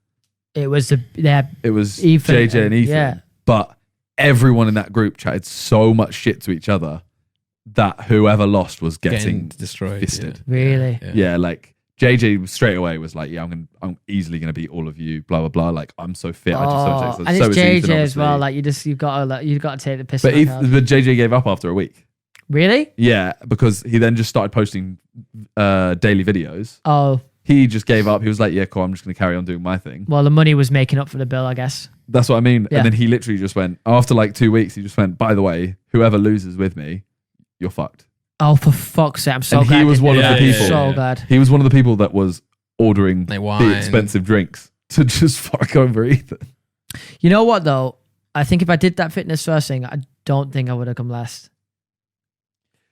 It was it was Ethan JJ and Ethan. yeah. But everyone in that group chatted so much shit to each other that whoever lost was getting destroyed. fisted. Really? Yeah, like JJ straight away was like, "Yeah, I'm easily gonna beat all of you." Blah blah blah. Like I'm so fit. I just so Oh, and so it's is Ethan, JJ as well. obviously. Like you've got to take the piss. but like that. but JJ gave up after a week. Really? Yeah, because he then just started posting daily videos. Oh, He just gave up. He was like, yeah, cool, I'm just going to carry on doing my thing. well, the money was making up for the bill, I guess. That's what I mean. Yeah. And then he literally just went, after like 2 weeks, he just went, by the way, whoever loses with me, you're fucked. Oh, for fuck's sake, I'm so And glad. he was one of the people. So glad. He was one of the people that was ordering Like wine. the expensive drinks to just fuck over Ethan. You know what, though? I think if I did that fitness first thing, I don't think I would have come last.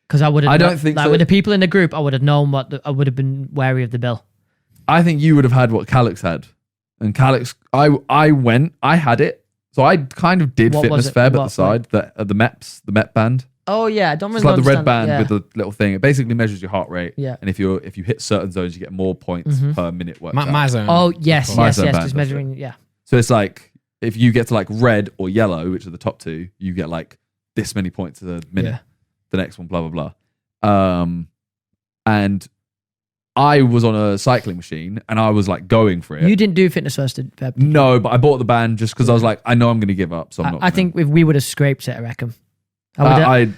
Because I would have. I don't think so. With the people in the group, I would have known I would have been wary of the bill. I think you would have had what Calix had. And Calix, I went, I had it. So I kind of did What was fitness it? fab at What, the side, the MEP band. Oh yeah, I don't It's really like the red understand band that. with the little thing. It basically measures your heart rate. Yeah. And if you hit certain zones, you get more points per minute worked out. My zone. Oh yes, My yes, zone yes. band, Just that's measuring. Yeah. So it's like, if you get to like red or yellow, which are the top two, you get like this many points a minute. Yeah. The next one, blah, blah, blah. And I was on a cycling machine and I was like going for it. You didn't do fitness first, did Feb? No, but I bought the band just because I was like, I know I'm going to give up. So I'm not. I think if we would have scraped it, I reckon. I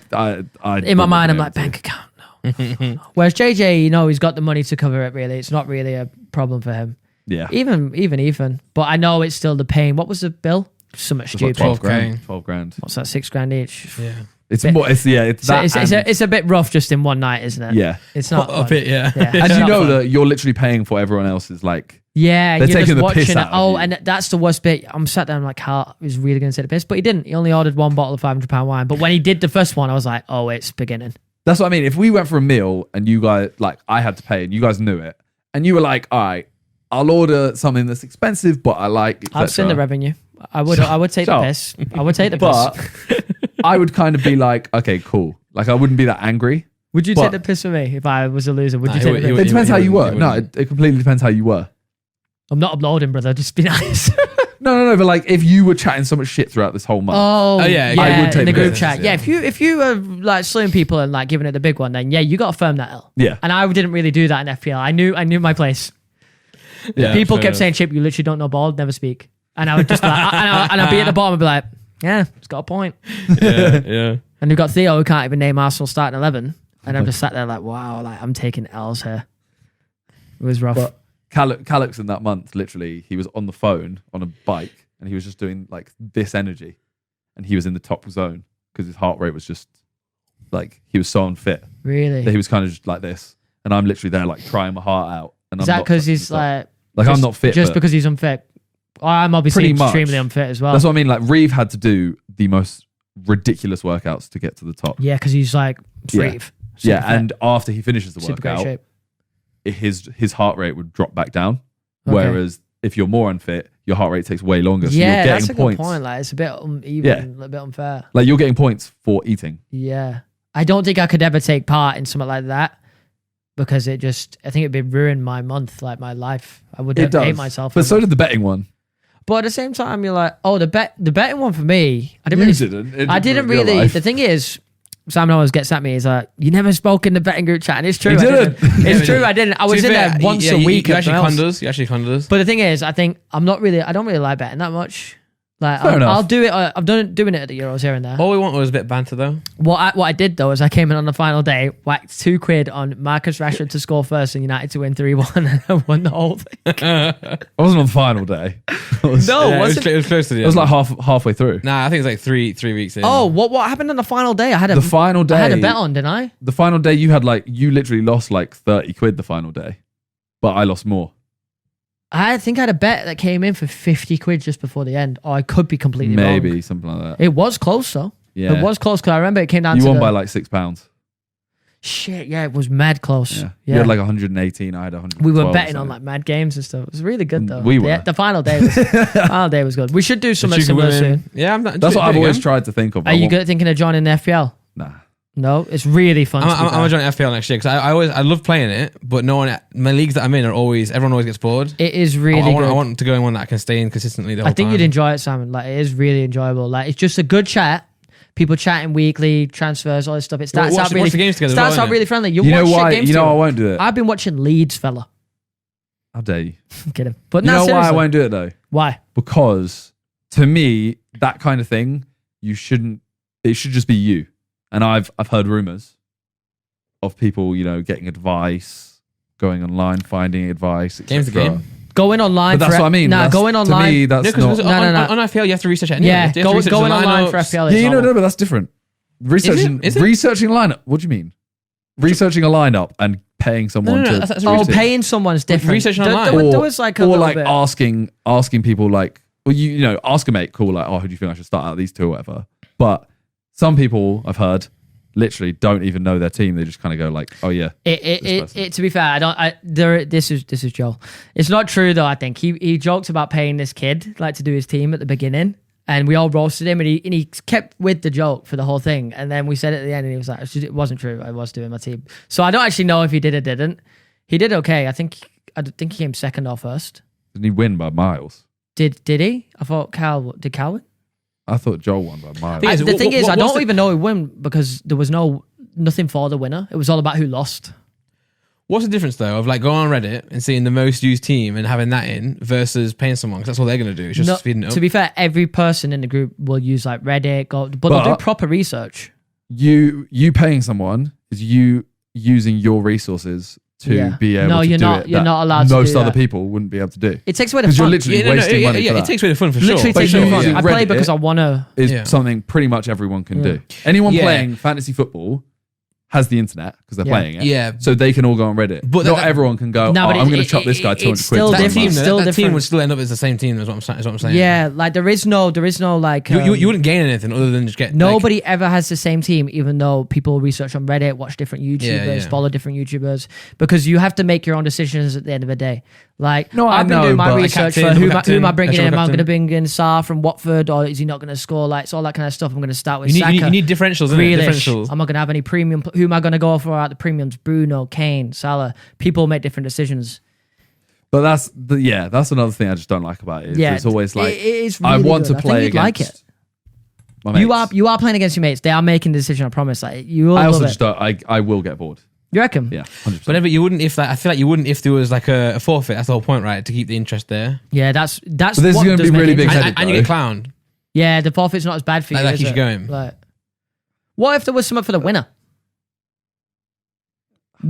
In my mind, I'm like, bang. bank account. No. Whereas JJ, he's got the money to cover it. Really, it's not really a problem for him. Yeah. Even Ethan. But I know it's still the pain. What was the bill? So much It's like stupid. 12 grand. 12K. 12 grand. What's that? $6,000 each. Yeah. It's Bit- more. It's So that. it's a bit rough just in one night, isn't it? Yeah. It's not A fun. bit, yeah. Yeah. And It's you not know fun. that you're literally paying for everyone else's like. Yeah, They're you're taking just the piss watching it. out of you. And that's the worst bit. I'm sat there, I'm like, Carl is really going to take the piss, but he didn't. He only ordered one bottle of £500 wine. But when he did the first one, I was like, oh, it's beginning. That's what I mean. If we went for a meal and you guys like, I had to pay and you guys knew it, and you were like, all right, I'll order something that's expensive, but I like. I've seen the revenue. I would take the Shut up. piss. I would take the But piss. I would kind of be like, okay, cool. Like I wouldn't be that angry. Would you but- take the piss for me if I was a loser? Would Nah, you he take would- the he piss? would- It depends how you were. wouldn't. No, it completely depends how you were. I'm not uploading, brother. Just be nice. No. But like, if you were chatting so much shit throughout this whole month, Oh, yeah, yeah, I would take in the the group piss, chat. Yeah, if you were like slowing people and like giving it the big one, then yeah, you got to firm that L. yeah, And I didn't really do that in FPL. I knew my place. Yeah, People fair kept enough. saying, "Chip, you literally don't know ball, never speak." And I would just be like, and I'd be at the bottom and be like, "Yeah, it's got a point." Yeah. And we've got Theo who can't even name Arsenal starting 11, and I'm just sat there like, "Wow, like I'm taking L's here." It was rough. But Calix in that month, literally, he was on the phone on a bike and he was just doing like this energy, and he was in the top zone because his heart rate was just like he was so unfit that Really? he was kind of just like this, and I'm literally there like trying my heart out. And Is I'm that not because touching he's the top. like I'm just- not fit? just but because he's unfit? I'm obviously Pretty much. extremely unfit as well. that's what I mean. Like Reeve had to do the most ridiculous workouts to get to the top. Yeah, because he's like Yeah. free. Yeah, and after he finishes the super great workout, shape. his heart rate would drop back down. Okay. Whereas if you're more unfit, your heart rate takes way longer. So Yeah, you're that's getting a good points. point. Like it's a bit uneven, a bit unfair. Like you're getting points for eating. Yeah, I don't think I could ever take part in something like that because I think it'd ruin my month, like my life. I would It does. hate myself. But for so that. did the betting one. But at the same time, you're like, oh, the betting one for me. I didn't You really. didn't. I didn't ruin your really. life. The thing is, Simon always gets at me. He's like, "You never spoke in the betting group chat," and it's true. He I didn't. It's true. I didn't. I was in there once a week. You at actually Mel's. condos. You actually condos. But the thing is, I think I don't really like betting that much. Like Fair enough. I'll do it. I've doing it at the Euros here and there. All we want was a bit of banter, though. What I did though is I came in on the final day, whacked £2 on Marcus Rashford to score first and United to win 3-1, and I won the whole thing. I wasn't on the final day. No, Yeah, it was wasn't. it was close to the It was end. like halfway through. Nah, I think it's like three weeks in. Oh, what happened on the final day? I had The final day. I had a bet on, didn't I? The final day, you literally lost like 30 quid the final day, but I lost more. I think I had a bet that came in for £50 just before the end. Oh, I could be completely Maybe wrong. something like that. It was close though. Yeah, It was close because I remember it came down You to won the, by like £6. shit. Yeah, it was mad close. Yeah, Yeah. you had like 118. I had 100. We were betting on like mad games and stuff. It was really good though. We were. The final day was good. We should do The something Chuka similar women. soon. Yeah, I'm not. That's what I've do it always again. tried to think of. Are you good at thinking of joining the FPL? Nah. No, it's really fun. I'm to be gonna fair. join FPL next year because I love playing it, but no one. My leagues that I'm in are everyone always gets bored. It is really I good. want to go in one that I can stay in consistently the whole I think time. you'd enjoy it, Simon. Like it is really enjoyable. Like it's just a good chat. People chatting weekly, transfers, all this stuff. It starts watch out the- really watch the games together as starts well, out innit? really friendly. You know watch shit why? games You know together. I won't do it. I've been watching Leeds, fella. How dare you? I'm kidding. But You no, know why I seriously. won't do it though? Why? Because to me, that kind of thing, you shouldn't. It should just be you. And I've heard rumors of people, getting advice, going online, finding advice. Game's the game. Going online. But that's what I mean. Going online. To me, that's not. On FPL, you have to research it anyway. Yeah, You have to research going the online for lineups. FPL. Yeah, no, but that's different. Researching Is it? researching a lineup. What do you mean? Researching a lineup and paying someone No, to. that's Paying someone's different. Researching online. There was like a or little like bit. asking people like, well, ask a mate, cool, like, oh, who do you think I should start out of these two or whatever. But some people I've heard literally don't even know their team. They just kind of go like, oh yeah. To be fair, this is Joel. It's not true though. I think he joked about paying this kid like to do his team at the beginning, and we all roasted him, and he kept with the joke for the whole thing. And then we said at the end, and he was like, it wasn't true. I was doing my team. So I don't actually know if he did or didn't. He did okay. I think he came second or first. Didn't he win by miles? Did he? I thought did Cal win? I thought Joel won by miles. Yeah, The thing is, I don't the- even know who won because there was nothing for the winner. It was all about who lost. What's the difference though of like going on Reddit and seeing the most used team and having that in versus paying someone? Because that's all they're going to do. It's just speeding it up. To be fair, every person in the group will use like Reddit, but they'll do proper research. You paying someone is you using your resources to be able to you're do not. it. You're that not allowed to most do other that. people wouldn't be able to do. It takes away the Because you're fun. literally wasting money for it that. takes away the fun for Literally sure. takes For away the sure. fun. Yeah. I play Reddit because I want to. Is Yeah. something pretty much everyone can do. Anyone Yeah. playing fantasy football has the internet because they're playing it. Yeah. So they can all go on Reddit. But not that- everyone can go, No, but I'm going it- to chop this guy it- 200 it's quid. still to That different. team, $10. Still that team different. would still end up as the same team. Is what I'm saying. Yeah, like there is no like You wouldn't gain anything other than just get nobody ever has the same team, even though people research on Reddit, watch different YouTubers, yeah. follow different YouTubers, because you have to make your own decisions at the end of the day. Like, No, I I've been know, doing my but- research Captain, for double who am captain, I bringing in? Am I captain. going to bring in Sarr from Watford, or is he not going to score? Like, it's all that kind of stuff. I'm going to start with You need, Saka. you need differentials, isn't it? Grealish. Differentials. I'm not going to have any premium. Who am I going to go for out the premiums? Bruno, Kane, Salah. People make different decisions. But that's another thing I just don't like about it. Yeah, It's always like, it is I really want good. to I play think you'd like against it. my mates. You are playing against your mates. They are making the decision. I promise. Like, you will I also love just it. don't, I will get bored. You reckon? Yeah, 100%. But you wouldn't if that. I feel like you wouldn't if there was like a forfeit. That's the whole point, right? To keep the interest there. Yeah, that's But this is what gonna does be make really it big interesting. headed. And you get clowned. Yeah, the forfeit's not as bad for you. Like is you should it? go in. Like, what if there was something for the winner?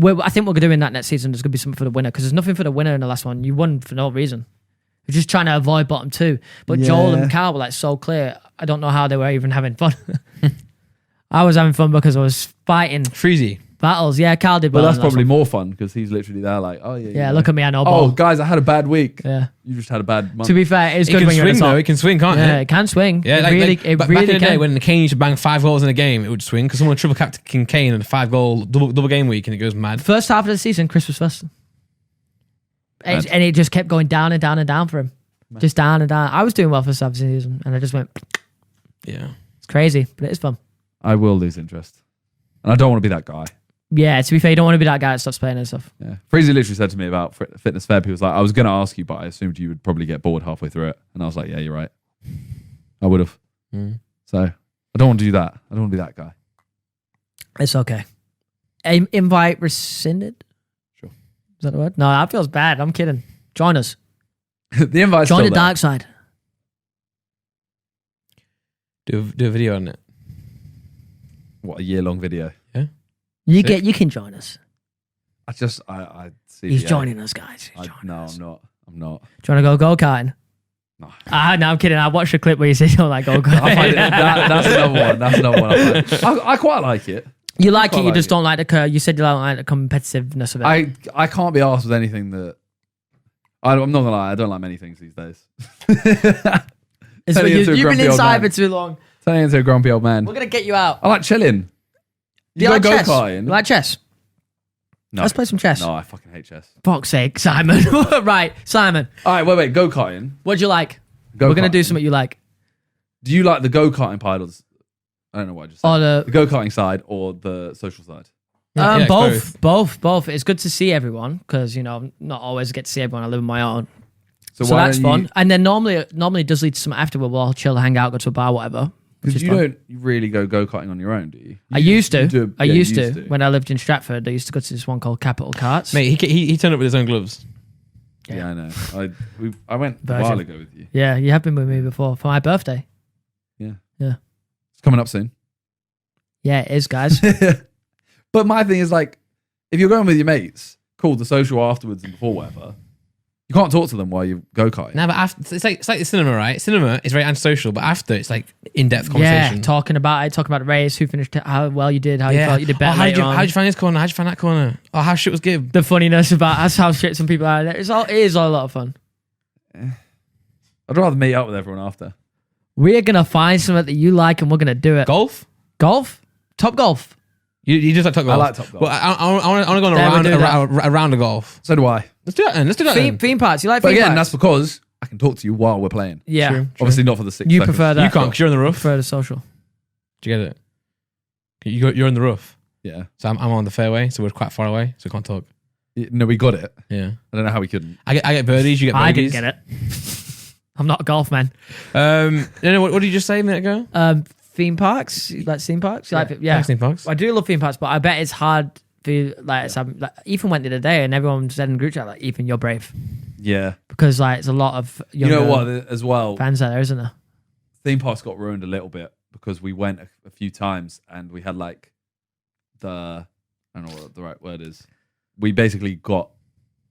I think we're doing that next season. There's going to be something for the winner because there's nothing for the winner in the last one. You won for no reason. You're just trying to avoid bottom two. But Joel and Carl were like so clear. I don't know how they were even having fun. I was having fun because I was fighting Freezy. battles. Yeah, Carl did But well. that's in the last probably one. more fun because he's literally there like, oh yeah. Yeah, look at me, I know Oh, ball. guys, I had a bad week. Yeah. You just had a bad month. To be fair, it's It good can when you're swing in the though. top. It can swing, can't Yeah, it? it can swing. Yeah, it like, really, like, it back really in the day can. when Kane used to bang 5 goals in a game, it would swing because someone triple captain Kane and a 5-goal double game week and it goes mad. First half of the season, Chris was first. And it just kept going down and down and down for him. Just down and down. I was doing well for the season and I just went, Yeah. it's crazy, but it is fun. I will lose interest. And I don't want to be that guy. Yeah, to be fair, you don't want to be that guy that stops playing and stuff. Yeah. Freezy literally said to me about Fitness Feb. He was like, I was going to ask you, but I assumed you would probably get bored halfway through it. And I was like, yeah, you're right. I would have. So I don't want to do that. I don't want to be that guy. It's okay. Invite rescinded? Sure. Is that the word? No, that feels bad. I'm kidding. Join us. The invite's Join still the there. dark side. Do a video on it. What, a year-long video? You can join us. I see. He's joining us, guys. He's joining No, us. I'm not. Do you want to go karting? No. No, I'm kidding. I watched a clip where you said you don't like go I find karting. that's another one. That's another one. I quite like it. You like it, quite you like just it. don't like the. You said you don't like the competitiveness of it. I can't be asked with anything that. I'm not gonna lie. I don't like many things these days. It's turning when into a you've been grumpy old inside man. for too long. Turning into a grumpy old man. We're gonna get you out. I like chilling. Do you like go chess? karting? You like chess? No. Let's play some chess. No, I fucking hate chess. Fuck's sake, Simon. Right, Simon. All right, wait. Go karting. What'd you like? We're gonna do something you like. Do you like the go karting pilots? I don't know what I just said. Or The go karting side or the social side? Yeah, it's both. It's good to see everyone because not always get to see everyone. I live on my own, so why that's don't fun. you- And then normally it does lead to some afterward. We'll all chill, hang out, go to a bar, whatever. Which Because is you fun. don't really go karting on your own, do you? I used to. I you used to. When I lived in Stratford, I used to go to this one called Capital Carts. Mate, he turned up with his own gloves. Yeah, I know. I went a Virgin. while ago with you. Yeah, you have been with me before for my birthday. Yeah. Yeah. It's coming up soon. Yeah, it is, guys. But my thing is like, if you're going with your mates, cool, the social afterwards and before whatever, you can't talk to them while you go-karting. No, but after, it's like the cinema, right? Cinema is very antisocial, but after it's like in-depth Yeah, conversation. talking about the race, who finished, how well you did, how you felt you did better. How'd later you on. find this corner? How'd you find that corner? Oh, how shit was Gibb? The funniness about that's how shit some people are. It is all a lot of fun. I'd rather meet up with everyone after. We're gonna find something that you like, and we're gonna do it. Golf? Golf, top golf. You just like Top Golf? I like Top Golf. Well, I want to go on Never do a round of golf. So do I. Let's do that then. Let's do that then. Theme parks. You like But theme again, parks? that's because I can talk to you while we're playing. Yeah. True. Obviously not for the 6 You seconds. prefer that. You can't because you're in the I roof. prefer the social. Do you get it? You're in the roof. Yeah. So I'm on the fairway, so we're quite far away, so we can't talk. No, we got it. Yeah. I don't know how we couldn't. I get birdies, you get I birdies. didn't get it. I'm not a golf man. What did you just say a minute ago? Theme parks. You like theme parks? You like, yeah. Thanks, theme parks. I do love theme parks, but I bet it's hard for you, like Ethan went the other day and everyone said in the group chat, like, Ethan, you're brave. Yeah. Because like it's a lot of You know what, as well, fans out there, isn't there? theme parks got ruined a little bit because we went a few times and we had like I don't know what the right word is. We basically got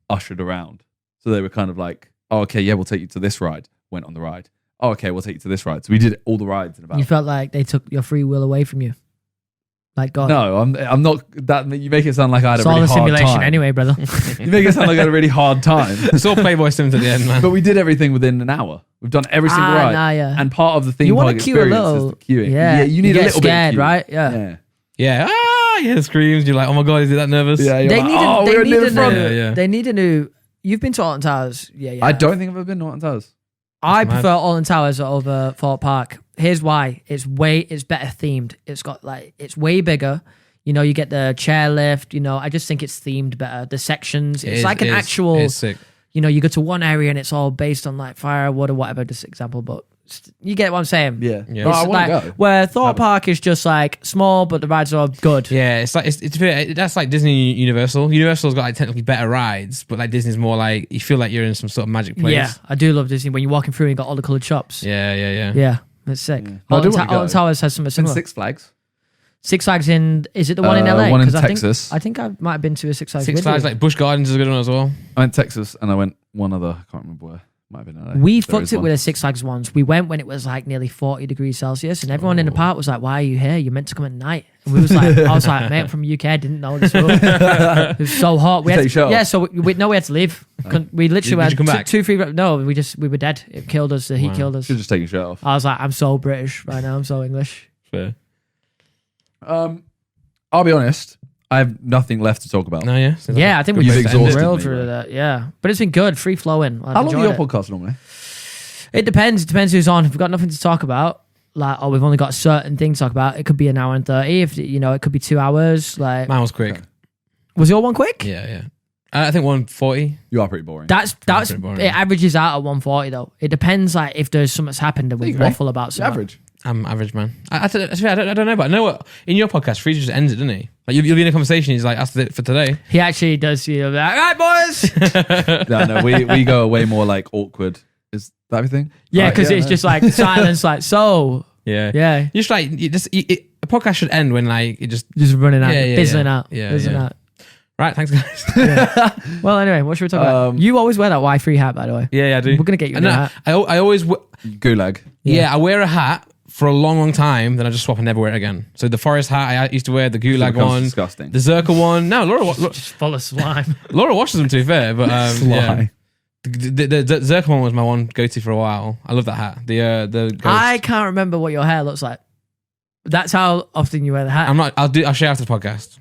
ushered around. So they were kind of like, oh, okay, yeah, we'll take you to this ride. Went on the ride. Oh, okay, we'll take you to this ride. So we did all the rides in about. You felt like they took your free will away from you. Like God. No, I'm not. That you make it sound like I had It's a really all a hard simulation time. anyway, brother. You make it sound like I had a really hard time. It's all Playboy Sims at the end, man. But we did everything within an hour. We've done every single ride. Nah, yeah. And part of the theme You park want to queue a experience little. is the queuing. Yeah. You need get a little scared, bit of queuing. right? Yeah. Yeah. You hear the screams. You're like, oh my God, is he that nervous? Yeah, you're They like, need oh, we're near the front. Yeah. They need a new. You've been to Alton Towers. Yeah. I don't think I've ever been to Alton Towers. I That's prefer Alton Towers over Thorpe Park. Here's why. It's better themed. It's way bigger. You know, you get the chairlift. You know, I just think it's themed better. The sections. It's like an actual. It's sick. You know, you go to one area and it's all based on like firewood or whatever. Just example, but you get what I'm saying. Yeah. Yeah. No, I It's want like, to go. where Thorpe Park is just like small, but the rides are good. Yeah, it's like that's like Disney Universal. Universal's got like technically better rides, but like Disney's more like you feel like you're in some sort of magic place. Yeah, I do love Disney. When you're walking through, you got all the coloured shops. Yeah. Yeah, it's sick. Yeah. I do wanna go. Alton Towers has something It's in similar. Six Flags. Six Flags is it the one in LA? One in 'Cause Texas. I think I might have been to a Six Flags. Six with Flags, you. like Busch Gardens is a good one as well. I went Texas and I went one other. I can't remember where. Might have been LA. We There fucked is it one. with a Six Flags once. We went when it was like nearly 40 degrees Celsius, and everyone in the park was like, "Why are you here? You're meant to come at night." And we was like, "I was like, mate, I'm from UK. I didn't know this rule. It was so hot. We You had take your shirt yeah, off? so we had to leave. We literally Did you come had back? two, three. No, we were dead. It killed us. The heat Wow. killed us. Should just take your shirt off. I was like, I'm so British right now. I'm so English. Fair. I'll be honest. I have nothing left to talk about. No, yeah. Yeah, I think You've we've exhausted grilled me, through right? that. Yeah, but it's been good, free flowing. How long are your podcasts normally? It depends. It depends who's on. If we've got nothing to talk about, like, or we've only got a certain thing to talk about, it could be an hour and 30. If you know, it could be 2 hours. Like, Mine was quick. Okay. was your one quick? Yeah. I think 140. You are pretty boring. That's pretty boring. it. Averages out at 140 though. It depends, like, if there's something's happened and we There you go. waffle about It's something. average. I'm average, man. I don't know, but I know what in your podcast, Freeze just ends it, doesn't he? Like you'll be in a conversation. He's like, "That's it for today." He actually does. Like, all right, boys. No, we go way more like awkward. Is that everything? Yeah, Right, because it's no. just like silence. Like, so Yeah. yeah, You just like a podcast should end when like it just just running out, Yeah, fizzling yeah. out, Yeah, fizzling yeah. out. right. Thanks, guys. Well, anyway, what should we talk about? You always wear that Y3 hat, by the way. yeah, I do. We're gonna get you a No, new hat. I always Gulag. yeah, I wear a hat for a long time, then I just swap and never wear it again. So the forest hat I used to wear, the gulag becomes one, disgusting. the Zerka one. No, Just full of slime. Laura washes them to be fair, but yeah. Sly. The Zerka one was my one go-to for a while. I love that hat. The ghost. I can't remember what your hair looks like. That's how often you wear the hat. I'm not. I'll share after the podcast.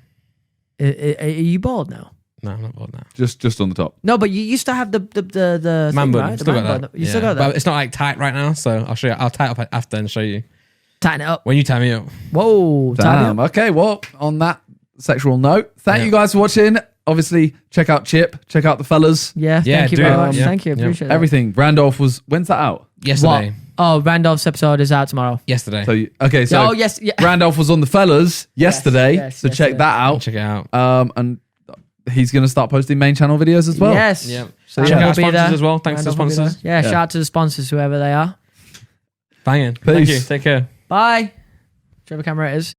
Are you bald now? No, I'm not bald now. Just on the top. No, but you used to have the Man thing, bun. right? The Still man got bun. that. You still Yeah. got that. But it's not like tight right now, so I'll show you. I'll tie it up after and show you Tighten it up. when you tie me up. Whoa, tighten it Damn. up. Okay. Well, on that sexual note, thank Yeah. you guys for watching. Obviously, check out Chip. Check out the fellas. Yeah, Yeah, thank you do very it. much. Yeah. Thank you, Yeah. appreciate that. Everything. Randolph was. When's that out? Yesterday. What? Oh, Randolph's episode is out tomorrow. Yesterday. So okay. So oh yes, yeah. Randolph was on the fellas yesterday. yes, so check yesterday. that out. Check it out. And he's gonna start posting main channel videos as well. Yes. Yeah. So Check out our we'll be sponsors there. as well. Thanks to the Randolph will be sponsors. there. Yeah, Yeah. shout out to the sponsors, whoever they are. Banging. Thank Peace. you. Take care. Bye. Whichever camera it is.